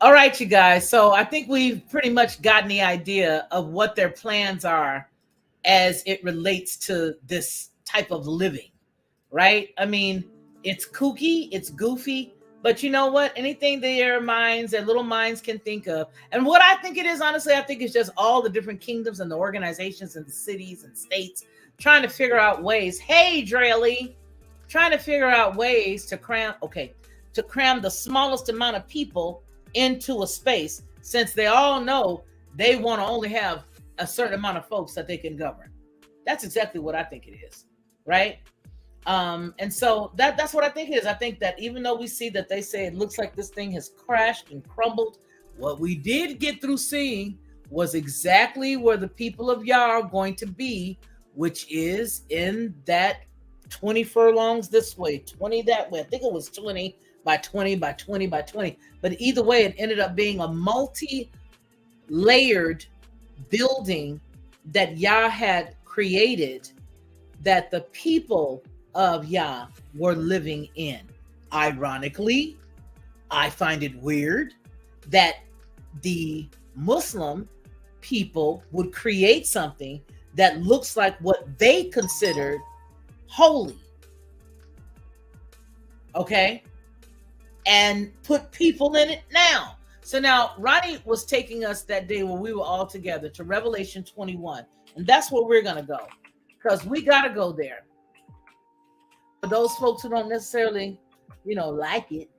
All right, you guys. So I think we've pretty much gotten the idea of what their plans are as it relates to this type of living, right? I mean, it's kooky, it's goofy, but you know what? Anything their little minds can think of. And what I think it is, honestly, I think it's just all the different kingdoms and the organizations and the cities and states trying to figure out ways. Hey, Draley, trying to figure out ways to cram the smallest amount of people into a space, since they all know they want to only have a certain amount of folks that they can govern. That's exactly what I think it is, right? And so that's what I think it is. I think that even though we see that they say it looks like this thing has crashed and crumbled, what we did get through seeing was exactly where the people of Yah are going to be, which is in that 20 furlongs this way, 20 that way. I think it was 20 by 20 by 20 by 20. But either way, it ended up being a multi-layered building that Yah had created, that the people of Yah were living in. Ironically, I find it weird that the Muslim people would create something that looks like what they considered holy, okay, and put people in it now. So now Ronnie was taking us that day when we were all together to Revelation 21, and that's where we're going to go, because we got to go there. For those folks who don't necessarily, like it,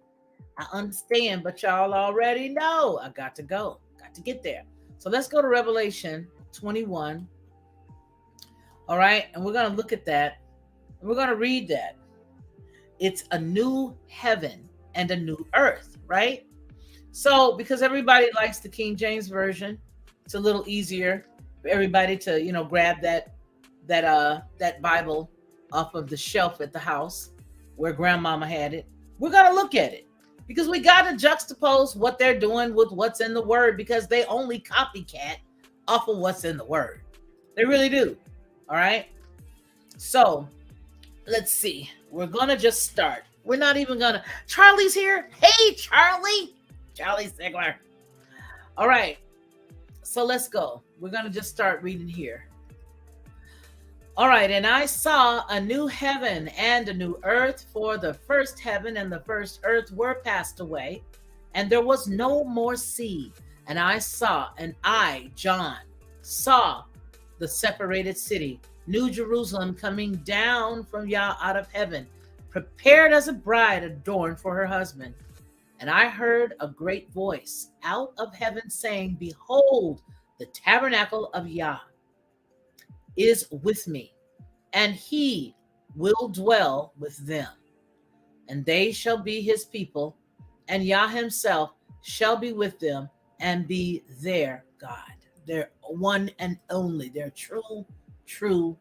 I understand, but y'all already know I got to go, got to get there. So let's go to Revelation 21. All right, and we're going to look at that. We're going to read that. It's a new heaven and a new earth, right? So because everybody likes the King James Version, it's a little easier for everybody to, grab that Bible off of the shelf at the house where grandmama had it. We're going to look at it because we got to juxtapose what they're doing with what's in the word, because they only copycat off of what's in the word. They really do. All right. So let's see. We're going to just start. We're not even going to. Charlie's here. Hey, Charlie. Charlie Sigler. All right. So let's go. We're going to just start reading here. All right. And I saw a new heaven and a new earth, for the first heaven and the first earth were passed away, and there was no more sea. And I, John, saw the separated city, New Jerusalem, coming down from Yah out of heaven, prepared as a bride adorned for her husband. And I heard a great voice out of heaven saying, behold, the tabernacle of Yah is with me, and he will dwell with them. And they shall be his people, and Yah himself shall be with them and be their God. Their one and only, their true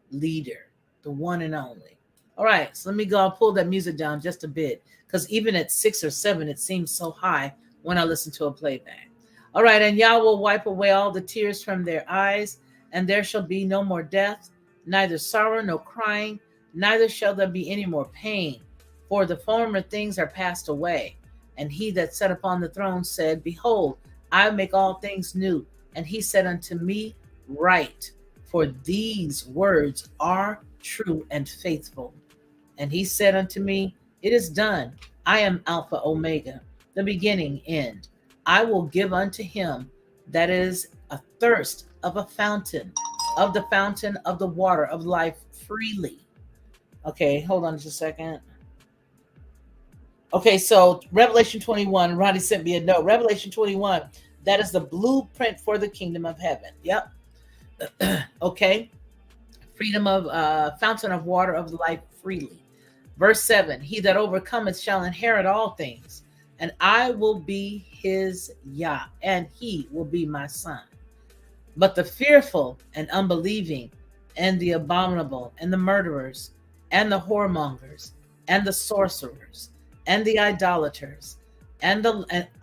leader, the one and only. All right, so let me go and pull that music down just a bit, because even at 6 or 7, it seems so high when I listen to a playback. All right, and Yah will wipe away all the tears from their eyes, and there shall be no more death, neither sorrow nor crying, neither shall there be any more pain, for the former things are passed away. And he that sat upon the throne said, behold, I make all things new. And he said unto me, write, for these words are true and faithful. And he said unto me, it is done. I am Alpha Omega, the beginning, end. I will give unto him that is a thirst of a fountain, of the fountain of the water of life freely. Okay, hold on just a second. Okay, so Revelation 21, Ronnie sent me a note. Revelation 21, that is the blueprint for the kingdom of heaven. Yep. Okay. Freedom of fountain of water of life freely. Verse 7, he that overcometh shall inherit all things, and I will be his Yah, and he will be my son. But the fearful and unbelieving, and the abominable, and the murderers, and the whoremongers, and the sorcerers, and the idolaters, and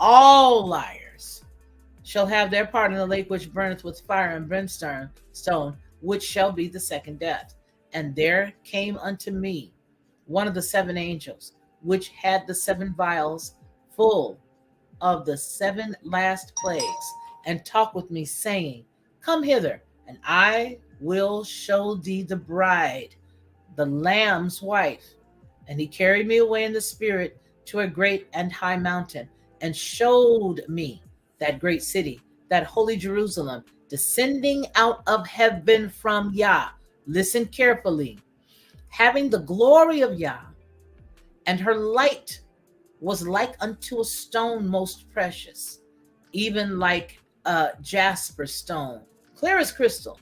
all liars shall have their part in the lake which burneth with fire and brimstone, which shall be the second death. And there came unto me one of the 7 angels, which had the 7 vials full of the 7 last plagues, and talked with me, saying, Come hither, and I will show thee the bride, the Lamb's wife. And he carried me away in the spirit to a great and high mountain, and showed me that great city, that holy Jerusalem, descending out of heaven from Yah. Listen carefully. Having the glory of Yah, and her light was like unto a stone most precious, even like a jasper stone, clear as crystal,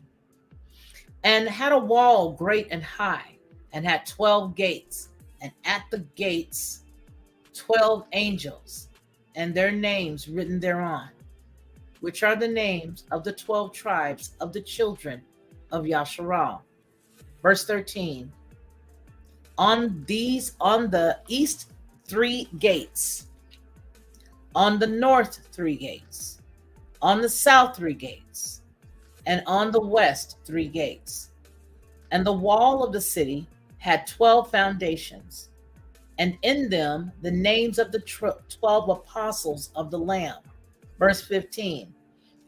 and had a wall great and high, and had 12 gates, and at the gates 12 angels, and their names written thereon, which are the names of the 12 tribes of the children of Yasharal. Verse 13. On the east 3 gates, on the north 3 gates, on the south 3 gates, and on the west 3 gates. And the wall of the city had 12 foundations, and in them the names of the 12 apostles of the Lamb. Verse 15.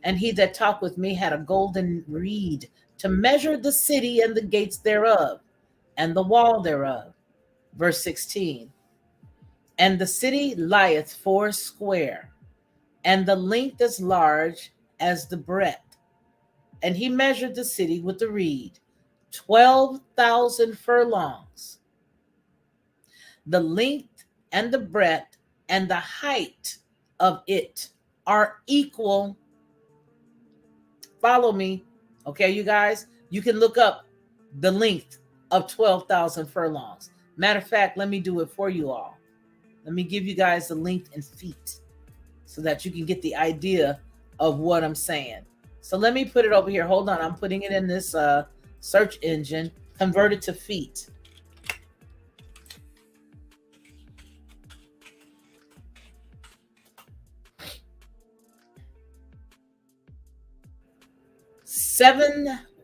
And he that talked with me had a golden reed to measure the city and the gates thereof, and the wall thereof. Verse 16. And the city lieth 4 square, and the length as large as the breadth. And he measured the city with the reed, 12,000 furlongs. The length and the breadth and the height of it are equal. Follow me. Okay, you guys, you can look up the length of 12,000 furlongs. Matter of fact, let me do it for you all. Let me give you guys the length in feet so that you can get the idea of what I'm saying. So let me put it over here. Hold on. I'm putting it in this search engine, convert it to feet.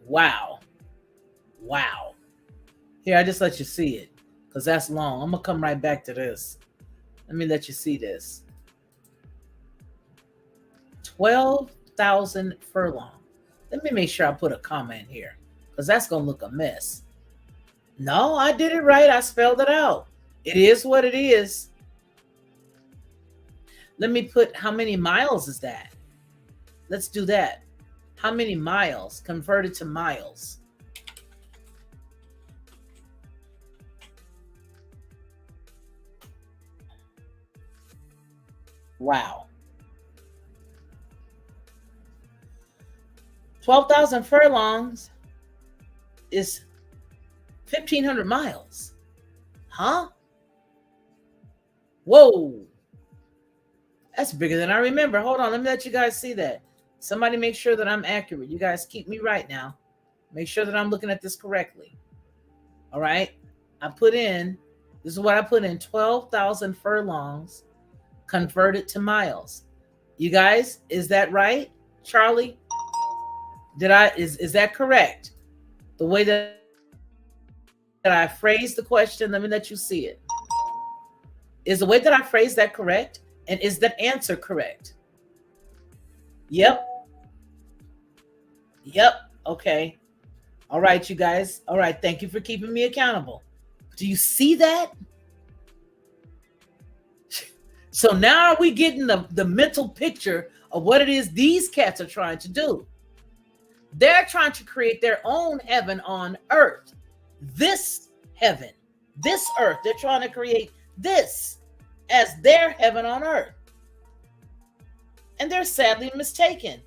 Wow. Here, I just let you see it because that's long. I'm going to come right back to this. Let me let you see this. 12,000 furlong. Let me make sure I put a comma in here because that's going to look a mess. No, I did it right. I spelled it out. It is what it is. Let me put, how many miles is that? Let's do that. How many miles converted to miles? Wow. 12,000 furlongs is 1,500 miles. Huh? Whoa. That's bigger than I remember. Hold on. Let me let you guys see that. Somebody make sure that I'm accurate. You guys keep me right now. Make sure that I'm looking at this correctly. All right. This is what I put in, 12,000 furlongs converted to miles. You guys, is that right? Charlie, is that correct? The way that I phrased the question, let me let you see it. Is the way that I phrased that correct? And is that answer correct? Yep. Okay. All right, you guys. All right. Thank you for keeping me accountable. Do you see that? So now are we getting the mental picture of what it is these cats are trying to do? They're trying to create their own heaven on earth. This heaven, this earth, they're trying to create this as their heaven on earth. And they're sadly mistaken.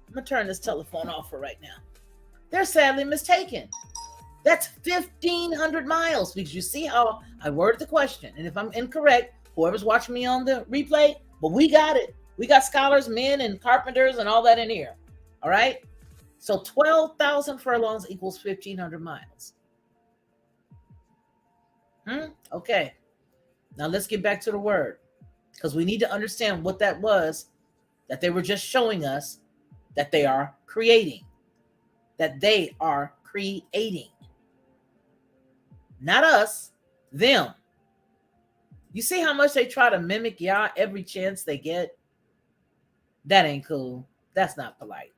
I'm going to turn this telephone off for right now. They're sadly mistaken. That's 1,500 miles, because you see how I worded the question. And if I'm incorrect, whoever's watching me on the replay, but we got it. We got scholars, men, and carpenters and all that in here. All right? So 12,000 furlongs equals 1,500 miles. Okay. Now let's get back to the word, because we need to understand what that was that they were just showing us that they are creating. That they are creating. Not us, them. You see how much they try to mimic Yah every chance they get? That ain't cool. That's not polite.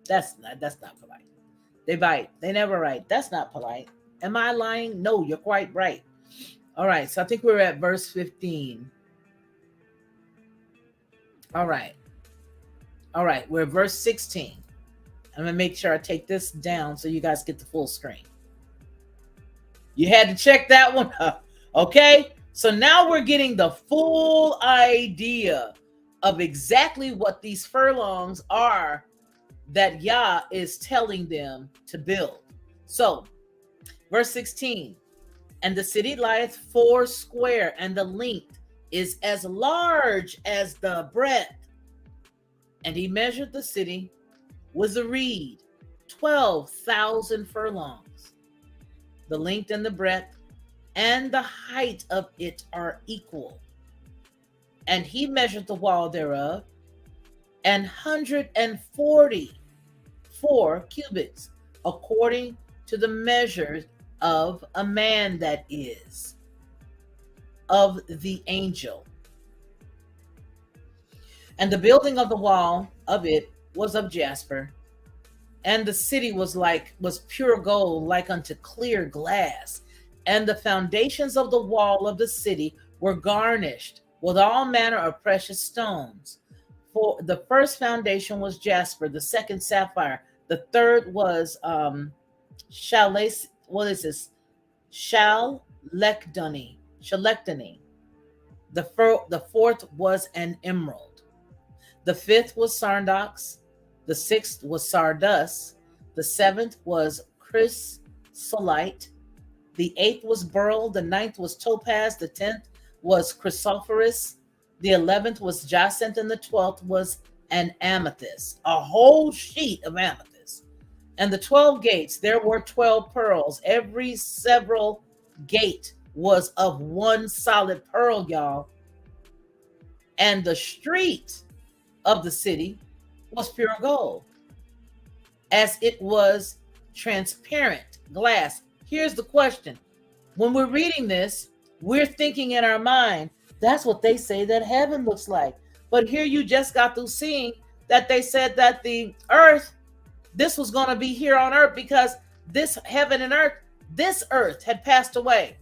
That's not polite. They bite. They never write. That's not polite. Am I lying? No, you're quite right. All right, so I think we're at verse 15. All right, we're at verse 16. I'm going to make sure I take this down so you guys get the full screen. You had to check that one up, okay? So now we're getting the full idea of exactly what these furlongs are that Yah is telling them to build. So, verse 16, and the city lieth 4 square, and the length is as large as the breadth. And he measured the city with a reed, 12,000 furlongs. The length and the breadth and the height of it are equal. And he measured the wall thereof, 144 cubits, according to the measure of a man, that is, of the angel. And the building of the wall of it was of jasper, and the city was pure gold, like unto clear glass. And the foundations of the wall of the city were garnished with all manner of precious stones. For the first foundation was jasper, the second sapphire, the third was shalectony. The fourth was an emerald. The fifth was sardox. The sixth was sardus. The seventh was chrysolite. The eighth was beryl. The ninth was topaz. The 10th was chrysoprase. The 11th was jacinth, and the 12th was an amethyst, a whole sheet of amethyst. And the 12 gates, there were 12 pearls. Every several gate was of one solid pearl, y'all. And the street of the city was pure gold, as it was transparent glass. Here's the question. When we're reading this, we're thinking in our mind, that's what they say that heaven looks like. But here you just got through seeing that they said that the earth, this was going to be here on earth, because this heaven and earth, this earth had passed away.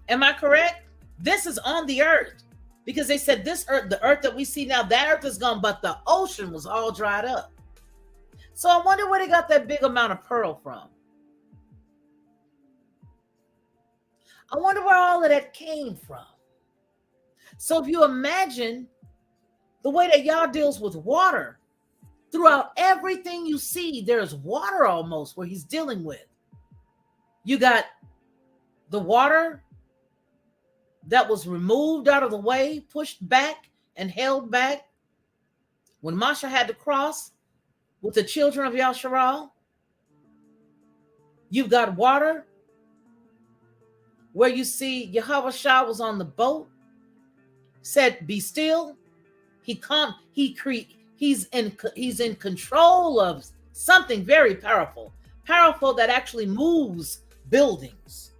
Am I correct? This is on the earth, because they said this earth, the earth that we see now, that earth is gone, but the ocean was all dried up. So I wonder where they got that big amount of pearl from. I wonder where all of that came from. So if you imagine the way that Yah deals with water, throughout everything you see, there's water almost where he's dealing with. You got the water that was removed out of the way, pushed back and held back when Masha had to cross with the children of Yasharal. You've got water where you see Yahweh Shah was on the boat, said, "Be still." He's in control of something very powerful that actually moves buildings,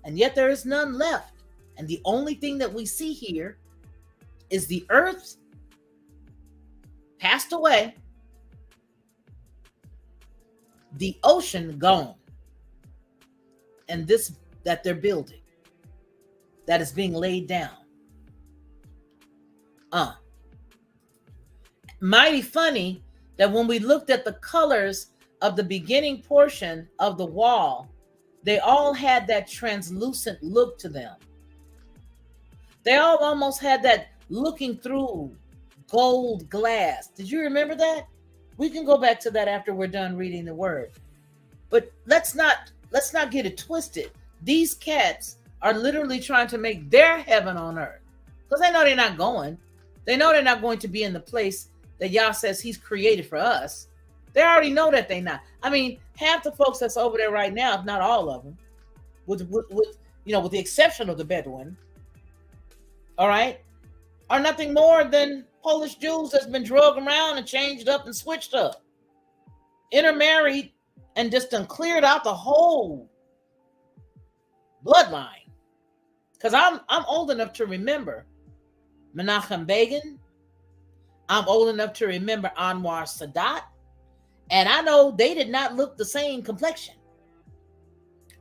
and yet there is none left. And the only thing that we see here is the earth passed away, the ocean gone, and this that they're building, that is being laid down. Mighty funny that when we looked at the colors of the beginning portion of the wall, they all had that translucent look to them. They all almost had that looking through gold glass. Did you remember that? We can go back to that after we're done reading the word. But let's not get it twisted. These cats are literally trying to make their heaven on earth, because they know they're not going. They know they're not going to be in the place that Yah says he's created for us. They already know that they're not. I mean, half the folks that's over there right now, if not all of them, with the exception of the Bedouin, all right, are nothing more than Polish Jews that's been drugged around and changed up and switched up, intermarried, and just done cleared out the whole bloodline. Because I'm old enough to remember Menachem Begin. I'm old enough to remember Anwar Sadat. And I know they did not look the same complexion.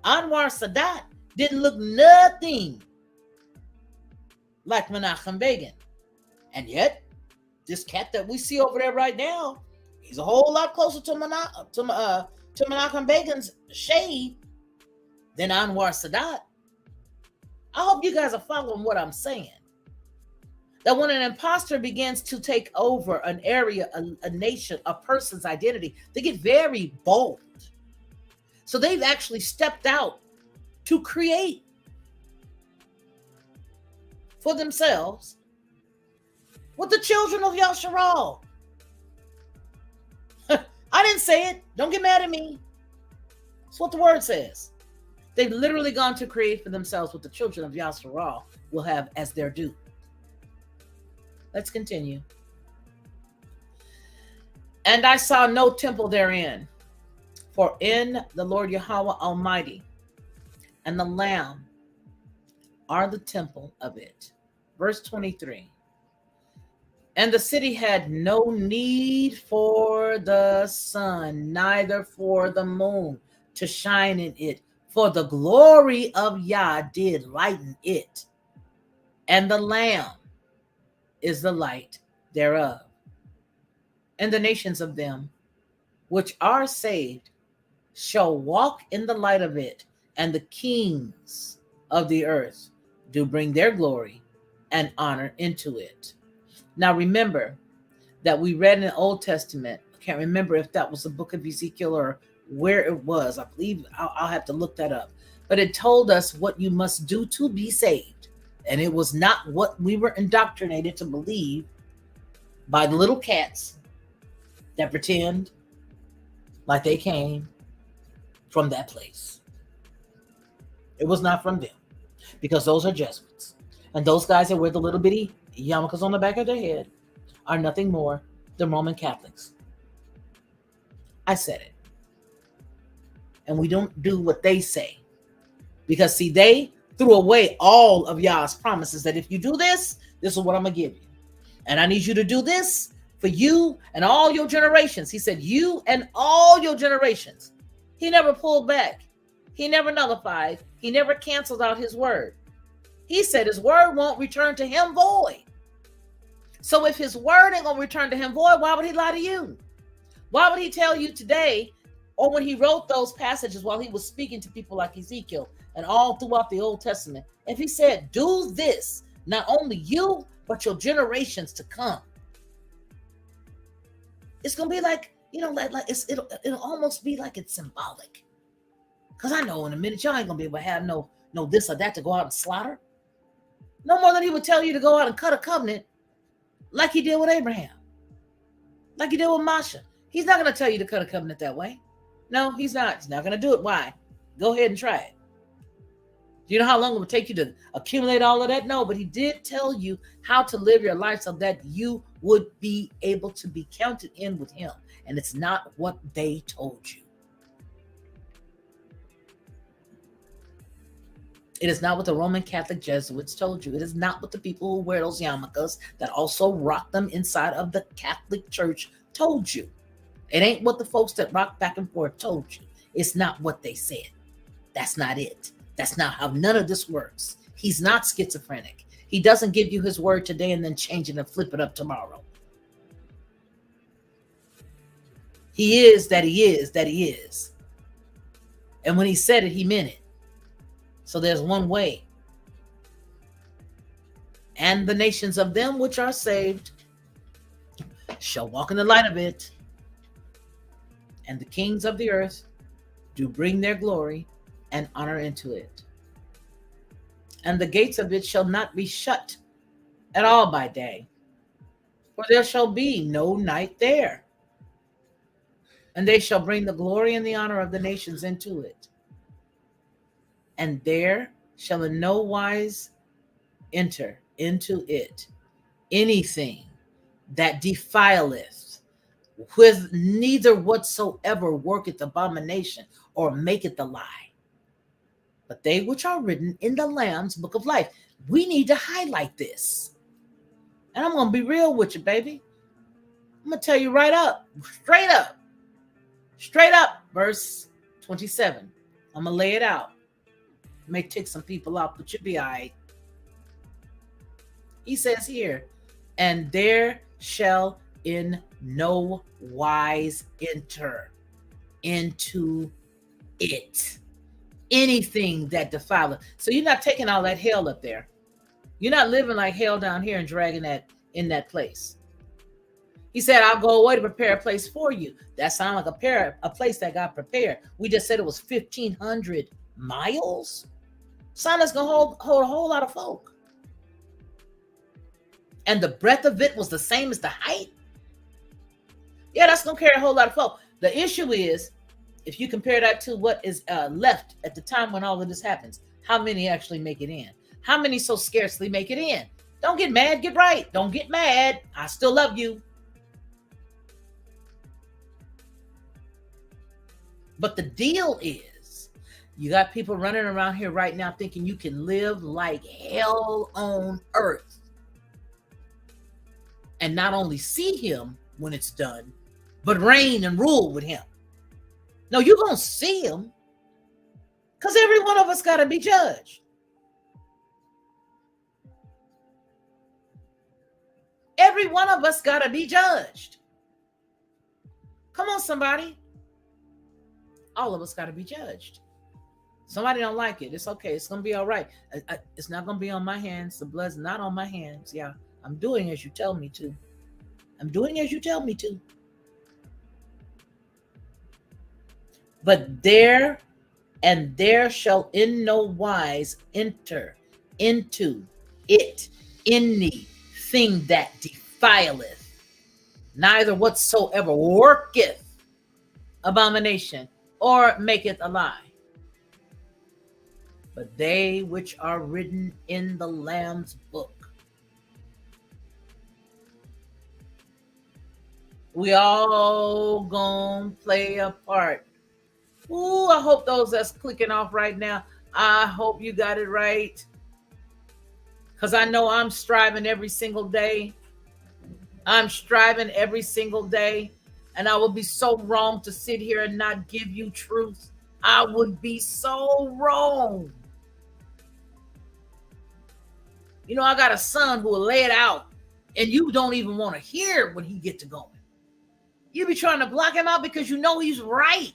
Anwar Sadat didn't look nothing like Menachem Begin. And yet, this cat that we see over there right now, he's a whole lot closer to Menachem Begin's shade than Anwar Sadat. I hope you guys are following what I'm saying. That when an imposter begins to take over an area, a nation, a person's identity, they get very bold. So they've actually stepped out to create for themselves with the children of Yasharal. I didn't say it. Don't get mad at me. That's what the word says. They've literally gone to create for themselves what the children of Yasharal will have as their due. Let's continue. And I saw no temple therein, for in the Lord Yahweh Almighty and the Lamb are the temple of it. Verse 23. And the city had no need for the sun, neither for the moon to shine in it, for the glory of Yah did lighten it, and the Lamb is the light thereof. And the nations of them which are saved shall walk in the light of it, and the kings of the earth do bring their glory and honor into it. Now remember that we read in the Old Testament, I can't remember if that was the book of Ezekiel or where it was. I believe I'll have to look that up. But it told us what you must do to be saved. And it was not what we were indoctrinated to believe by the little cats that pretend like they came from that place. It was not from them, because those are Jesuits. And those guys that wear the little bitty yarmulkes on the back of their head are nothing more than Roman Catholics. I said it. And we don't do what they say. Because, see, they threw away all of Yah's promises that if you do this, this is what I'm going to give you. And I need you to do this for you and all your generations. He said, you and all your generations. He never pulled back. He never nullified. He never canceled out his word. He said his word won't return to him void. So if his word ain't going to return to him void, why would he lie to you? Why would he tell you today, or when he wrote those passages while he was speaking to people like Ezekiel and all throughout the Old Testament, if he said, do this, not only you, but your generations to come, it's going to be like, it'll almost be like it's symbolic. Because I know in a minute, y'all ain't going to be able to have no this or that to go out and slaughter. No more than he would tell you to go out and cut a covenant like he did with Abraham, like he did with Masha. He's not going to tell you to cut a covenant that way. No, he's not. He's not going to do it. Why? Go ahead and try it. Do you know how long it would take you to accumulate all of that? No, but he did tell you how to live your life so that you would be able to be counted in with him. And it's not what they told you. It is not what the Roman Catholic Jesuits told you. It is not what the people who wear those yarmulkes that also rock them inside of the Catholic Church told you. It ain't what the folks that rock back and forth told you. It's not what they said. That's not it. That's not how none of this works. He's not schizophrenic. He doesn't give you his word today and then change it and flip it up tomorrow. He is that he is that he is. And when he said it, he meant it. So there's one way. And the nations of them which are saved shall walk in the light of it. And the kings of the earth do bring their glory and honor into it. And the gates of it shall not be shut at all by day, for there shall be no night there. And they shall bring the glory and the honor of the nations into it. And there shall in no wise enter into it anything that defileth, with neither whatsoever worketh abomination or maketh a lie. but they which are written in the Lamb's book of life. We need to highlight this. And I'm going to be real with you, baby. I'm going to tell you straight up, verse 27. I'm going to lay it out. It may tick some people off, but you'll be all right. He says here, and there shall in no wise enter into it anything that defileth. So you're not taking all that hell up there. You're not living like hell down here and dragging that in that place. He said, I'll go away to prepare a place for you. That sounds like a place that got prepared. We just said it was 1,500 miles. Sounds going to hold a whole lot of folk. And the breadth of it was the same as the height. Yeah, that's going to carry a whole lot of folk. The issue is, if you compare that to what is left at the time when all of this happens, how many actually make it in? How many so scarcely make it in? Don't get mad, get right. Don't get mad. I still love you. But the deal is, you got people running around here right now thinking you can live like hell on earth and not only see him when it's done, but reign and rule with him. No, you're going to see him because every one of us got to be judged. Every one of us got to be judged. Come on, somebody. All of us got to be judged. Somebody don't like it. It's okay. It's going to be all right. It's not going to be on my hands. The blood's not on my hands. Yeah, I'm doing as you tell me to. I'm doing as you tell me to. But there shall in no wise enter into it anything that defileth, neither whatsoever worketh abomination or maketh a lie, but they which are written in the Lamb's book. We all gonna play a part. Ooh, I hope those that's clicking off right now, I hope you got it right. Because I know I'm striving every single day. I'm striving every single day. And I would be so wrong to sit here and not give you truth. I would be so wrong. You know, I got a son who will lay it out and you don't even want to hear when he get to going. You be trying to block him out because you know he's right.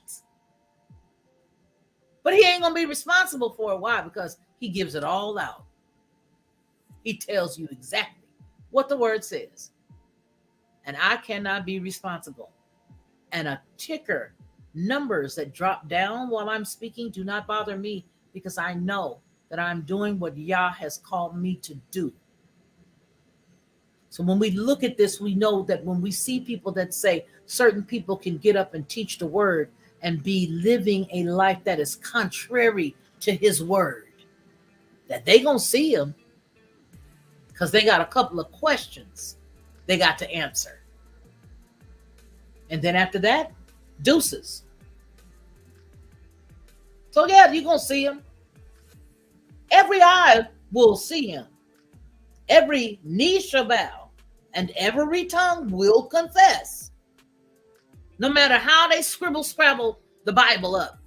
But he ain't going to be responsible for it. Why? Because he gives it all out. He tells you exactly what the word says. And I cannot be responsible. And a ticker, numbers that drop down while I'm speaking do not bother me because I know that I'm doing what Yah has called me to do. So when we look at this, we know that when we see people that say certain people can get up and teach the word and be living a life that is contrary to his word, that they gonna see him because they got a couple of questions they got to answer. And then after that, deuces. So yeah, you're gonna see him. Every eye will see him. Every knee shall bow and every tongue will confess. No matter how they scrabble the Bible up,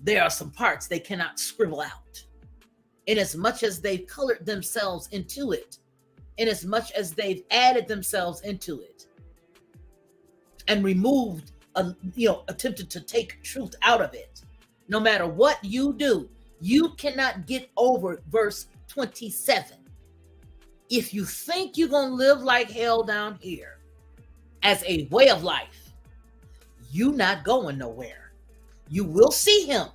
there are some parts they cannot scribble out. In as much as they've colored themselves into it, in as much as they've added themselves into it, and removed, attempted to take truth out of it. No matter what you do, you cannot get over verse 27. If you think you're going to live like hell down here as a way of life, you not going nowhere. You will see him,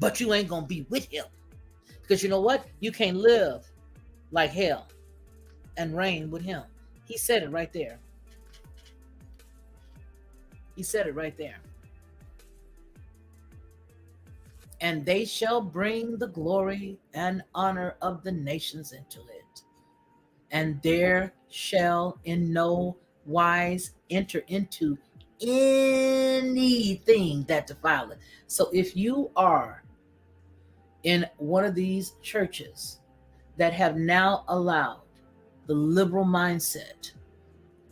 but you ain't going to be with him. Because you know what? You can't live like hell and reign with him. He said it right there. He said it right there. And they shall bring the glory and honor of the nations into it. And there shall in no wise enter into anything that defileth. So if you are in one of these churches that have now allowed the liberal mindset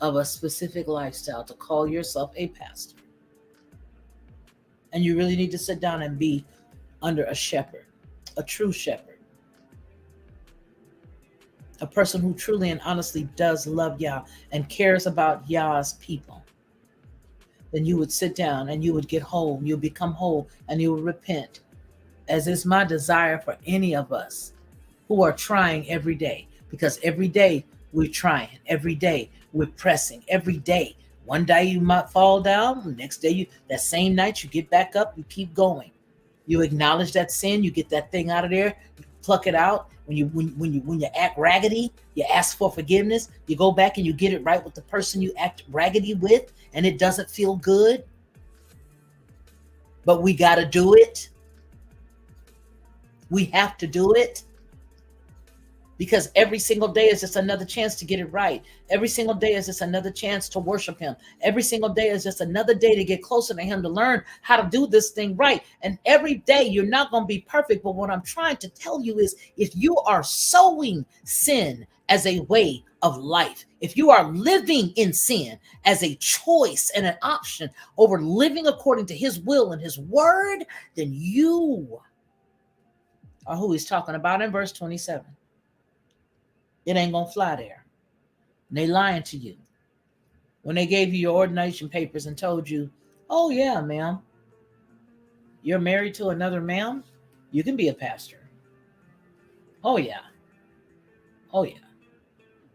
of a specific lifestyle to call yourself a pastor, and you really need to sit down and be under a shepherd, a true shepherd, a person who truly and honestly does love Yah and cares about Yah's people, then you would sit down and you would get whole. You'll become whole and you will repent, as is my desire for any of us who are trying every day, because every day we're trying, every day we're pressing, every day. One day you might fall down, the next day that same night you get back up, you keep going. You acknowledge that sin, you get that thing out of there, you pluck it out. When you act raggedy, you ask for forgiveness, you go back and you get it right with the person you act raggedy with, and it doesn't feel good. But we got to do it. We have to do it. Because every single day is just another chance to get it right. Every single day is just another chance to worship him. Every single day is just another day to get closer to him, to learn how to do this thing right. And every day you're not going to be perfect. But what I'm trying to tell you is, if you are sowing sin as a way of life, if you are living in sin as a choice and an option over living according to his will and his word, then you are who he's talking about in verse 27. It ain't gonna fly there. And they lying to you. When they gave you your ordination papers and told you, oh yeah, ma'am, you're married to another ma'am, you can be a pastor. Oh yeah. Oh yeah.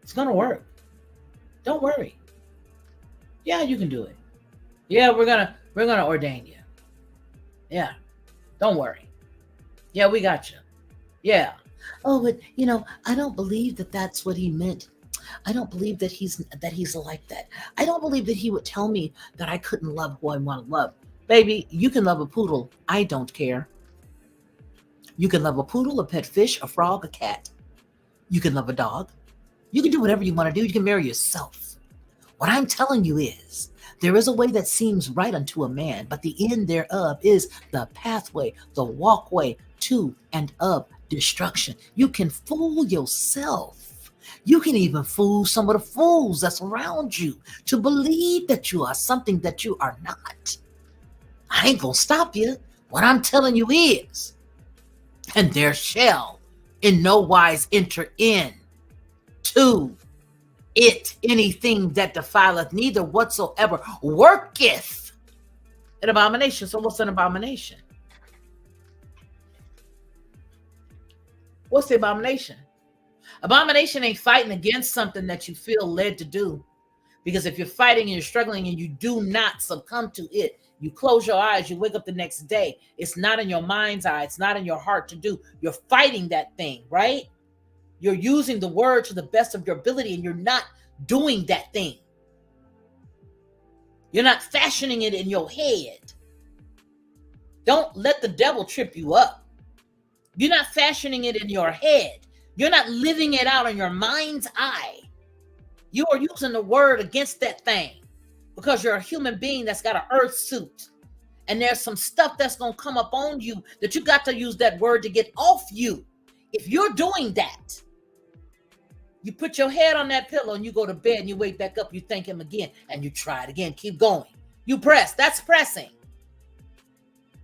It's gonna work. Don't worry. Yeah, you can do it. Yeah, we're gonna ordain you. Yeah. Don't worry. Yeah, we got you. Yeah. Oh, but I don't believe that that's what he meant. I don't believe that he's like that. I don't believe that he would tell me that I couldn't love who I want to love. Baby, you can love a poodle. I don't care. You can love a poodle, a pet fish, a frog, a cat. You can love a dog. You can do whatever you want to do. You can marry yourself. What I'm telling you is, there is a way that seems right unto a man, but the end thereof is the pathway, the walkway to and of destruction. You can fool yourself. You can even fool some of the fools that's around you to believe that you are something that you are not. I ain't gonna stop you. What I'm telling you is, and there shall in no wise enter in to it anything that defileth, neither whatsoever worketh an abomination. So what's an abomination? What's the abomination? Abomination ain't fighting against something that you feel led to do. Because if you're fighting and you're struggling and you do not succumb to it, you close your eyes, you wake up the next day, it's not in your mind's eye, it's not in your heart to do. You're fighting that thing, right? You're using the word to the best of your ability and you're not doing that thing. You're not fashioning it in your head. Don't let the devil trip you up. You're not fashioning it in your head. You're not living it out in your mind's eye. You are using the word against that thing because you're a human being that's got an earth suit. And there's some stuff that's going to come up on you that you got to use that word to get off you. If you're doing that, you put your head on that pillow and you go to bed and you wake back up, you thank him again and you try it again. Keep going. You press. That's pressing.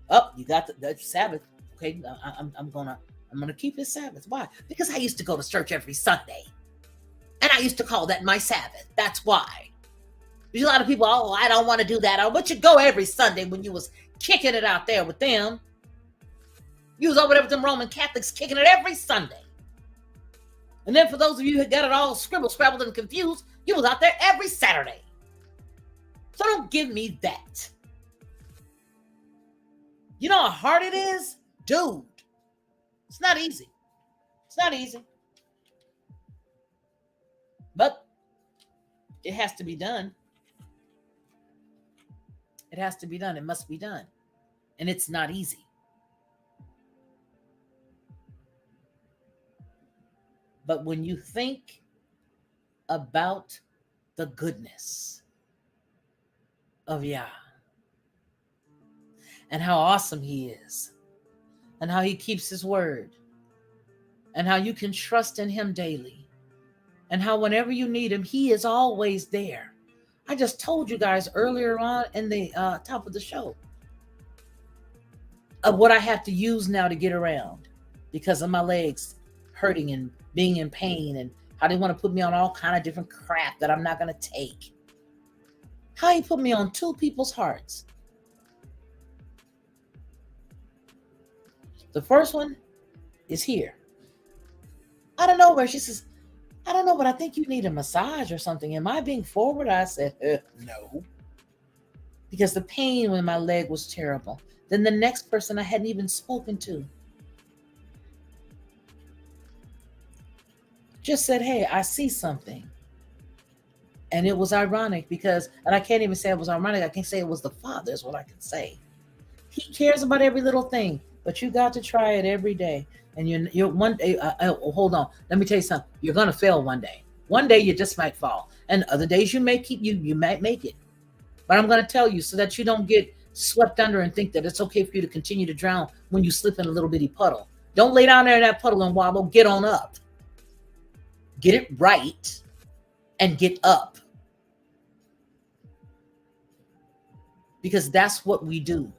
Oh, you got the Sabbath. Okay, I'm gonna keep this Sabbath. Why? Because I used to go to church every Sunday. And I used to call that my Sabbath. That's why. There's a lot of people, oh, I don't want to do that. Oh, but you go every Sunday when you was kicking it out there with them. You was over there with them Roman Catholics kicking it every Sunday. And then for those of you who got it all scrabbled and confused, you was out there every Saturday. So don't give me that. You know how hard it is? Dude, it's not easy. It's not easy. But it has to be done. It has to be done. It must be done. And it's not easy. But when you think about the goodness of Yah, and how awesome he is, and how he keeps his word, and how you can trust in him daily, and how whenever you need him, he is always there. I just told you guys earlier on in the top of the show of what I have to use now to get around because of my legs hurting and being in pain, and how they want to put me on all kind of different crap that I'm not going to take. How he put me on two people's hearts. The first one is here. I don't know where she says, I don't know, but I think you need a massage or something. Am I being forward? I said, no. Because the pain when my leg was terrible. Then the next person I hadn't even spoken to just said, hey, I see something. And it was ironic because, and I can't even say it was ironic. I can't say it was the Father is what I can say. He cares about every little thing, but you got to try it every day. And you're one day, hold on. Let me tell you something. You're going to fail one day. One day you just might fall. And other days you might make it. But I'm going to tell you so that you don't get swept under and think that it's okay for you to continue to drown when you slip in a little bitty puddle. Don't lay down there in that puddle and wobble. Get on up. Get it right and get up. Because that's what we do.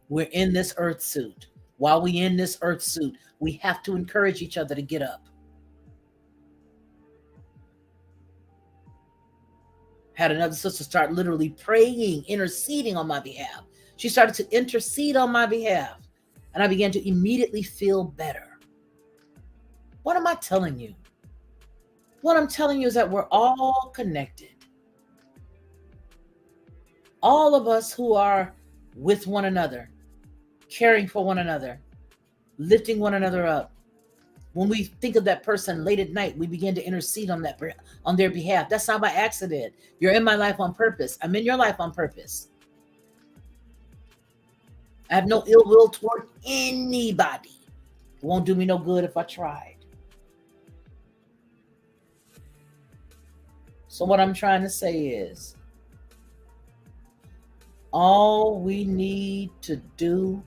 We're in this earth suit. While we're in this earth suit, we have to encourage each other to get up. Had another sister start literally praying, interceding on my behalf. She started to intercede on my behalf. And I began to immediately feel better. What am I telling you? What I'm telling you is that we're all connected. All of us who are with one another, caring for one another, lifting one another up. When we think of that person late at night, we begin to intercede on their behalf. That's not by accident. You're in my life on purpose. I'm in your life on purpose. I have no ill will toward anybody. It won't do me no good if I tried. So what I'm trying to say is, all we need to do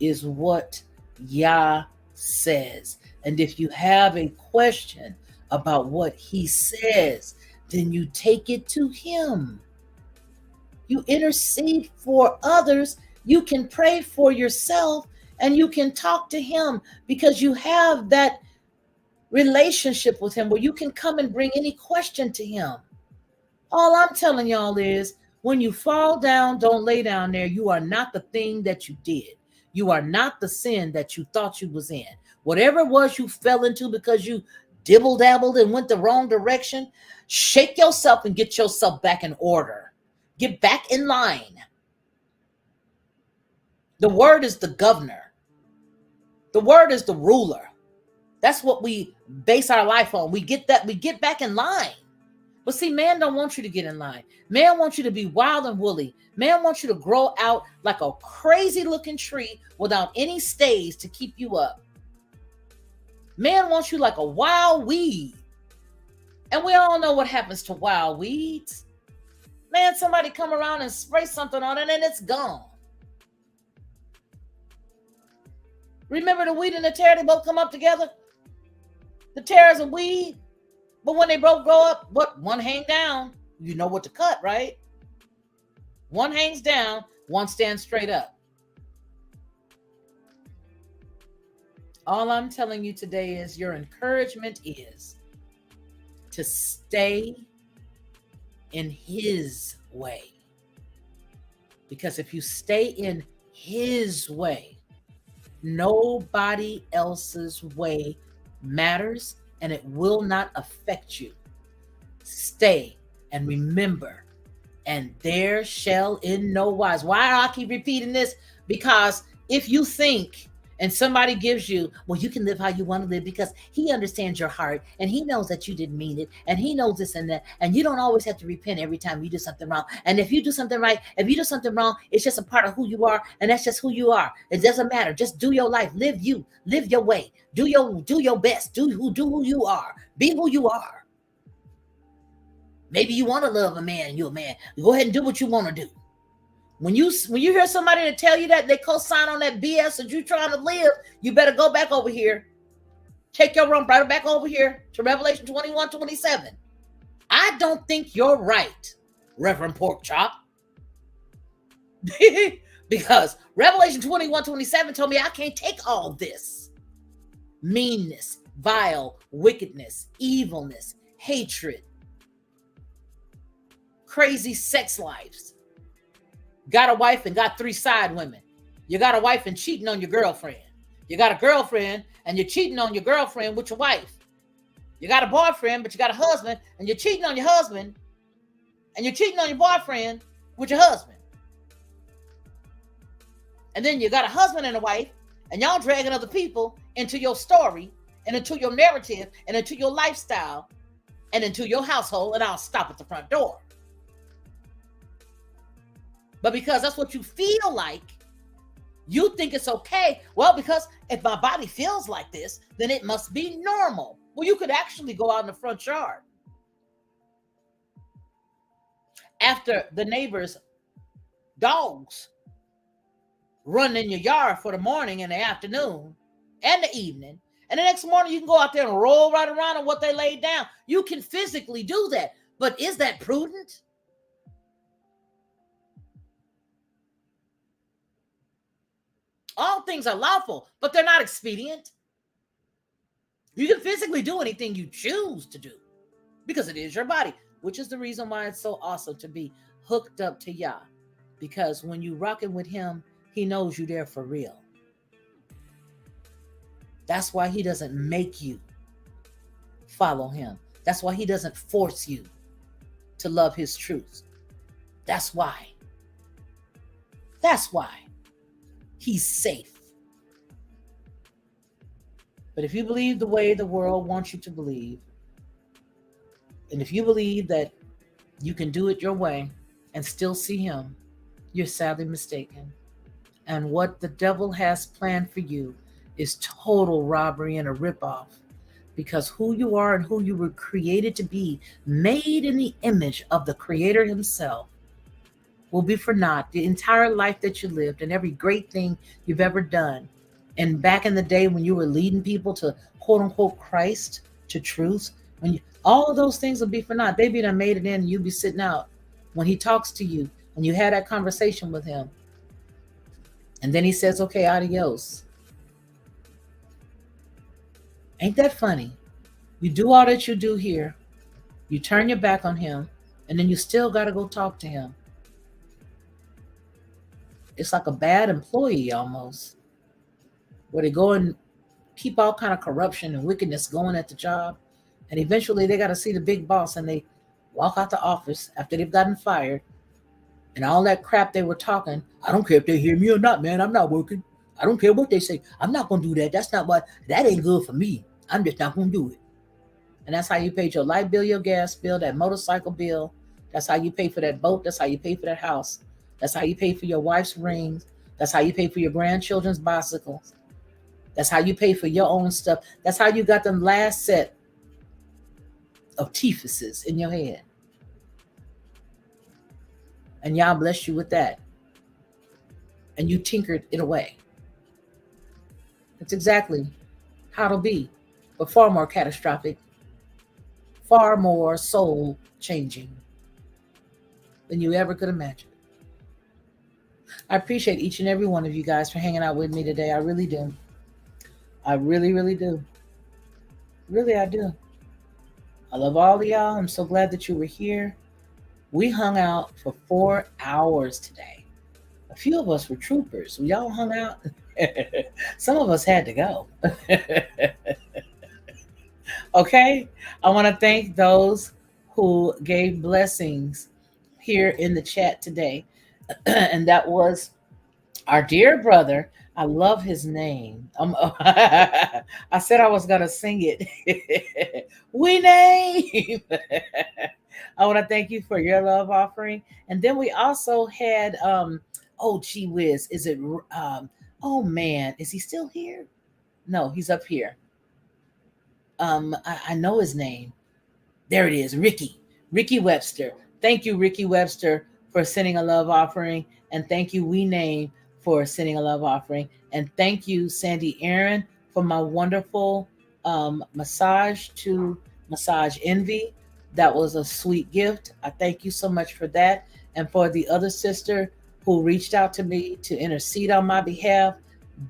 is what Yah says. And if you have a question about what he says, then you take it to him. You intercede for others. You can pray for yourself and you can talk to him because you have that relationship with him where you can come and bring any question to him. All I'm telling y'all is when you fall down, don't lay down there. You are not the thing that you did. You are not the sin that you thought you was in. Whatever it was you fell into because you dibble-dabbled and went the wrong direction, shake yourself and get yourself back in order. Get back in line. The word is the governor. The word is the ruler. That's what we base our life on. We get back in line. But see, man don't want you to get in line. Man wants you to be wild and woolly. Man wants you to grow out like a crazy looking tree without any stays to keep you up. Man wants you like a wild weed. And we all know what happens to wild weeds. Man, somebody come around and spray something on it and it's gone. Remember the weed and the tare, they both come up together? The tare is a weed. But when they both grow up, what? One hang down. You know what to cut, right? One hangs down, one stands straight up. All I'm telling you today is your encouragement is to stay in his way. Because if you stay in his way, nobody else's way matters. And it will not affect you. Stay and remember, and there shall in no wise. Why do I keep repeating this? Because if you think and somebody gives you, well, you can live how you want to live because he understands your heart and he knows that you didn't mean it and he knows this and that, and you don't always have to repent every time you do something wrong. And if you do something right, if you do something wrong, it's just a part of who you are, and that's just who you are. It doesn't matter. Just do your life. Live your way. Do your best. Do who you are. Be who you are. Maybe you want to love a man, you're a man. Go ahead and do what you want to do. When you hear somebody to tell you that, they co-sign on that BS that you're trying to live, you better go back over here. Take your run right back over here to Revelation 21:27. I don't think you're right, Reverend Porkchop. Because Revelation 21:27 told me I can't take all this. Meanness, vile, wickedness, evilness, hatred, crazy sex lives. Got a wife and got 3 side women. You got a wife and cheating on your girlfriend. You got a girlfriend and you're cheating on your girlfriend with your wife. You got a boyfriend, but you got a husband and you're cheating on your husband. And you're cheating on your boyfriend with your husband. And then you got a husband and a wife, and y'all dragging other people into your story and into your narrative and into your lifestyle and into your household, and I'll stop at the front door. But because that's what you feel like, you think it's okay. Well, because if my body feels like this, then it must be normal. Well, you could actually go out in the front yard after the neighbor's dogs run in your yard for the morning and the afternoon and the evening. And the next morning you can go out there and roll right around on what they laid down. You can physically do that. But is that prudent? All things are lawful, but they're not expedient. You can physically do anything you choose to do because it is your body, which is the reason why it's so awesome to be hooked up to Yah. Because when you rocking with him, he knows you there for real. That's why he doesn't make you follow him. That's why he doesn't force you to love his truth. That's why. That's why he's safe. But if you believe the way the world wants you to believe, and if you believe that you can do it your way and still see him, you're sadly mistaken. And what the devil has planned for you is total robbery and a ripoff. Because who you are and who you were created to be, made in the image of the Creator himself, will be for naught. The entire life that you lived and every great thing you've ever done. And back in the day when you were leading people to quote unquote Christ, to truth, all of those things will be for naught. They be done made it in and you be sitting out when he talks to you, when you had that conversation with him. And then he says, okay, adios. Ain't that funny? You do all that you do here. You turn your back on him. And then you still got to go talk to him. It's like a bad employee almost. Where they go and keep all kind of corruption and wickedness going at the job. And eventually they got to see the big boss and they walk out the office after they've gotten fired. And all that crap they were talking, I don't care if they hear me or not, man. I'm not working. I don't care what they say. I'm not going to do that. That's not what, that ain't good for me. I'm just not going to do it. And that's how you paid your light bill, your gas bill, that motorcycle bill. That's how you pay for that boat. That's how you pay for that house. That's how you pay for your wife's rings. That's how you pay for your grandchildren's bicycles. That's how you pay for your own stuff. That's how you got them last set of teethuses in your head. And y'all blessed you with that. And you tinkered it away. That's exactly how it'll be, but far more catastrophic, far more soul changing than you ever could imagine. I appreciate each and every one of you guys for hanging out with me today. I really do. I really, really do. Really, I do. I love all of y'all. I'm so glad that you were here. We hung out for 4 hours today. A few of us were troopers. We all hung out. Some of us had to go. Okay? I want to thank those who gave blessings here in the chat today. And that was our dear brother. I love his name. I said I was going to sing it. We name. I want to thank you for your love offering. And then we also had, oh, gee whiz. Is it, oh man, is he still here? No, he's up here. I know his name. There it is. Ricky Ricky Webster. Thank you, Ricky Webster, for sending a love offering. And thank you, We Name, for sending a love offering. And thank you, Sandy Aaron, for my wonderful massage to Massage Envy. That was a sweet gift. I thank you so much for that. And for the other sister who reached out to me to intercede on my behalf,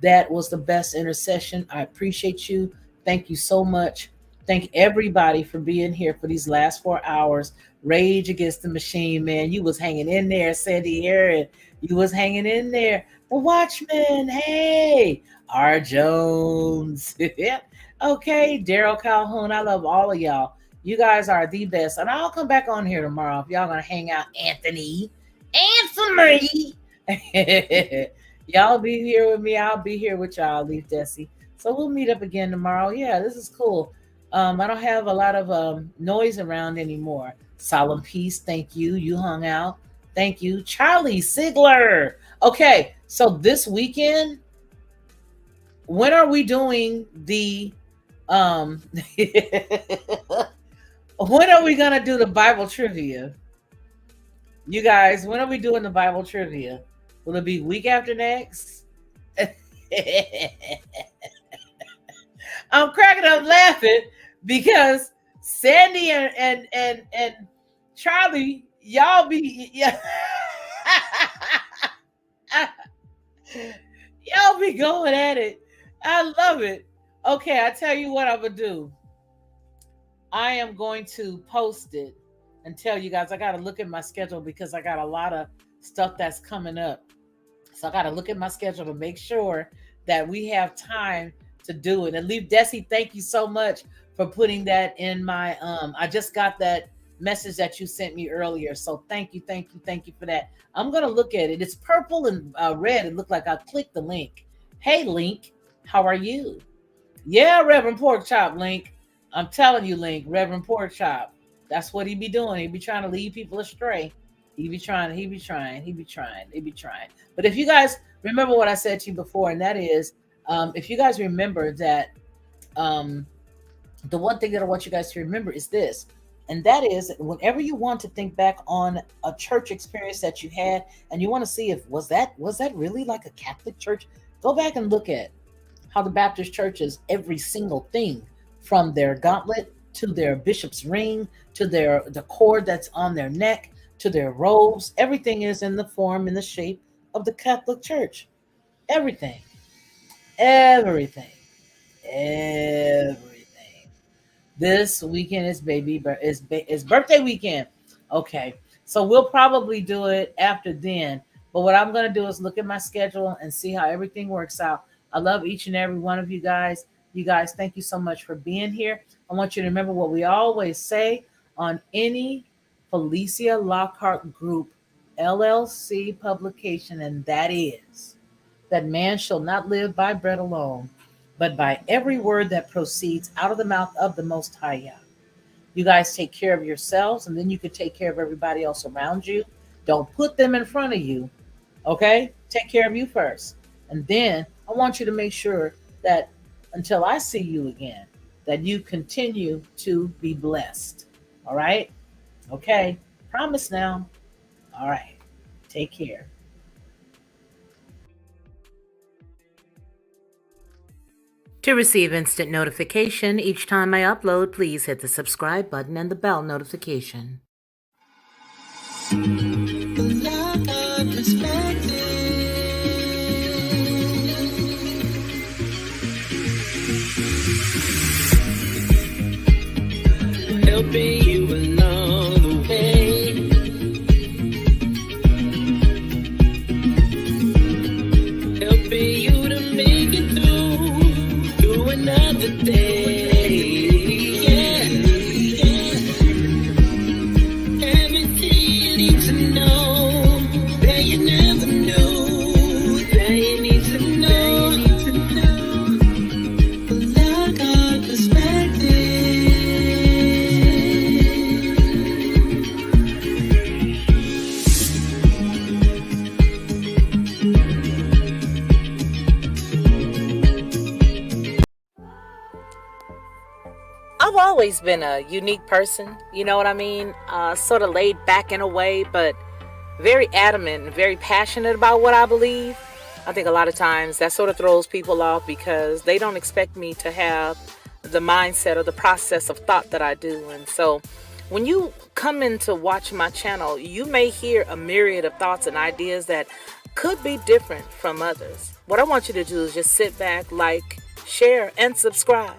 that was the best intercession. I appreciate you. Thank you so much. Thank everybody for being here for these last 4 hours. Rage Against the Machine, man. You was hanging in there, Sandy Aaron. You was hanging in there. The Watchman, hey. R. Jones. Okay, Daryl Calhoun. I love all of y'all. You guys are the best. And I'll come back on here tomorrow if y'all going to hang out. Anthony. Y'all be here with me. I'll be here with y'all, Leaf Desi. So we'll meet up again tomorrow. Yeah, this is cool. I don't have a lot of noise around anymore. Solemn Peace, thank you. You hung out. Thank you. Charlie Sigler. Okay, so this weekend, when are we doing the when are we gonna do the Bible trivia? You guys, when are we doing the Bible trivia? Will it be week after next? I'm cracking up laughing because Sandy and Charlie, y'all be y'all be going at it. I love it. Okay, I tell you what I'm gonna do. I am going to post it and tell you guys. I got to look at my schedule because I got a lot of stuff that's coming up. So I got to look at my schedule to make sure that we have time to do it. And Leaf Desi, thank you so much for putting that in my, I just got that message that you sent me earlier. So thank you for that. I'm going to look at it. It's purple and red. It looked like I clicked the link. Hey, Link, how are you? Yeah, Reverend Pork Chop, Link. I'm telling you, Link, Reverend Pork Chop. That's what he be doing. He be trying to lead people astray. He be trying. But if you guys remember what I said to you before, and that is, if you guys remember that, the one thing that I want you guys to remember is this, and that is whenever you want to think back on a church experience that you had, and you want to see if was that really like a Catholic church, go back and look at how the Baptist churches, every single thing from their gauntlet to their bishop's ring to the cord that's on their neck to their robes, everything is in the form and the shape of the Catholic Church. Everything. This weekend is birthday weekend. Okay, so we'll probably do it after then. But what I'm going to do is look at my schedule and see how everything works out. I love each and every one of you guys. You guys, thank you so much for being here. I want you to remember what we always say on any Felicia Lockhart Group LLC publication, and that is that man shall not live by bread alone, but by every word that proceeds out of the mouth of the Most High Yah. You guys take care of yourselves, and then you can take care of everybody else around you. Don't put them in front of you, okay? Take care of you first. And then I want you to make sure that until I see you again, that you continue to be blessed, all right? Okay, promise now. All right, take care. To receive instant notification each time I upload, please hit the subscribe button and the bell notification. Helping you along the way. Helping you to make it through another day. Yeah. Everything you need to know that you never knew, that you need to know. Lockhart Perspective. I've always been a unique person, you know what I mean? Sort of laid back in a way, but very adamant and very passionate about what I believe. I think a lot of times that sort of throws people off because they don't expect me to have the mindset or the process of thought that I do. And so when you come in to watch my channel, you may hear a myriad of thoughts and ideas that could be different from others. What I want you to do is just sit back, like, share, and subscribe.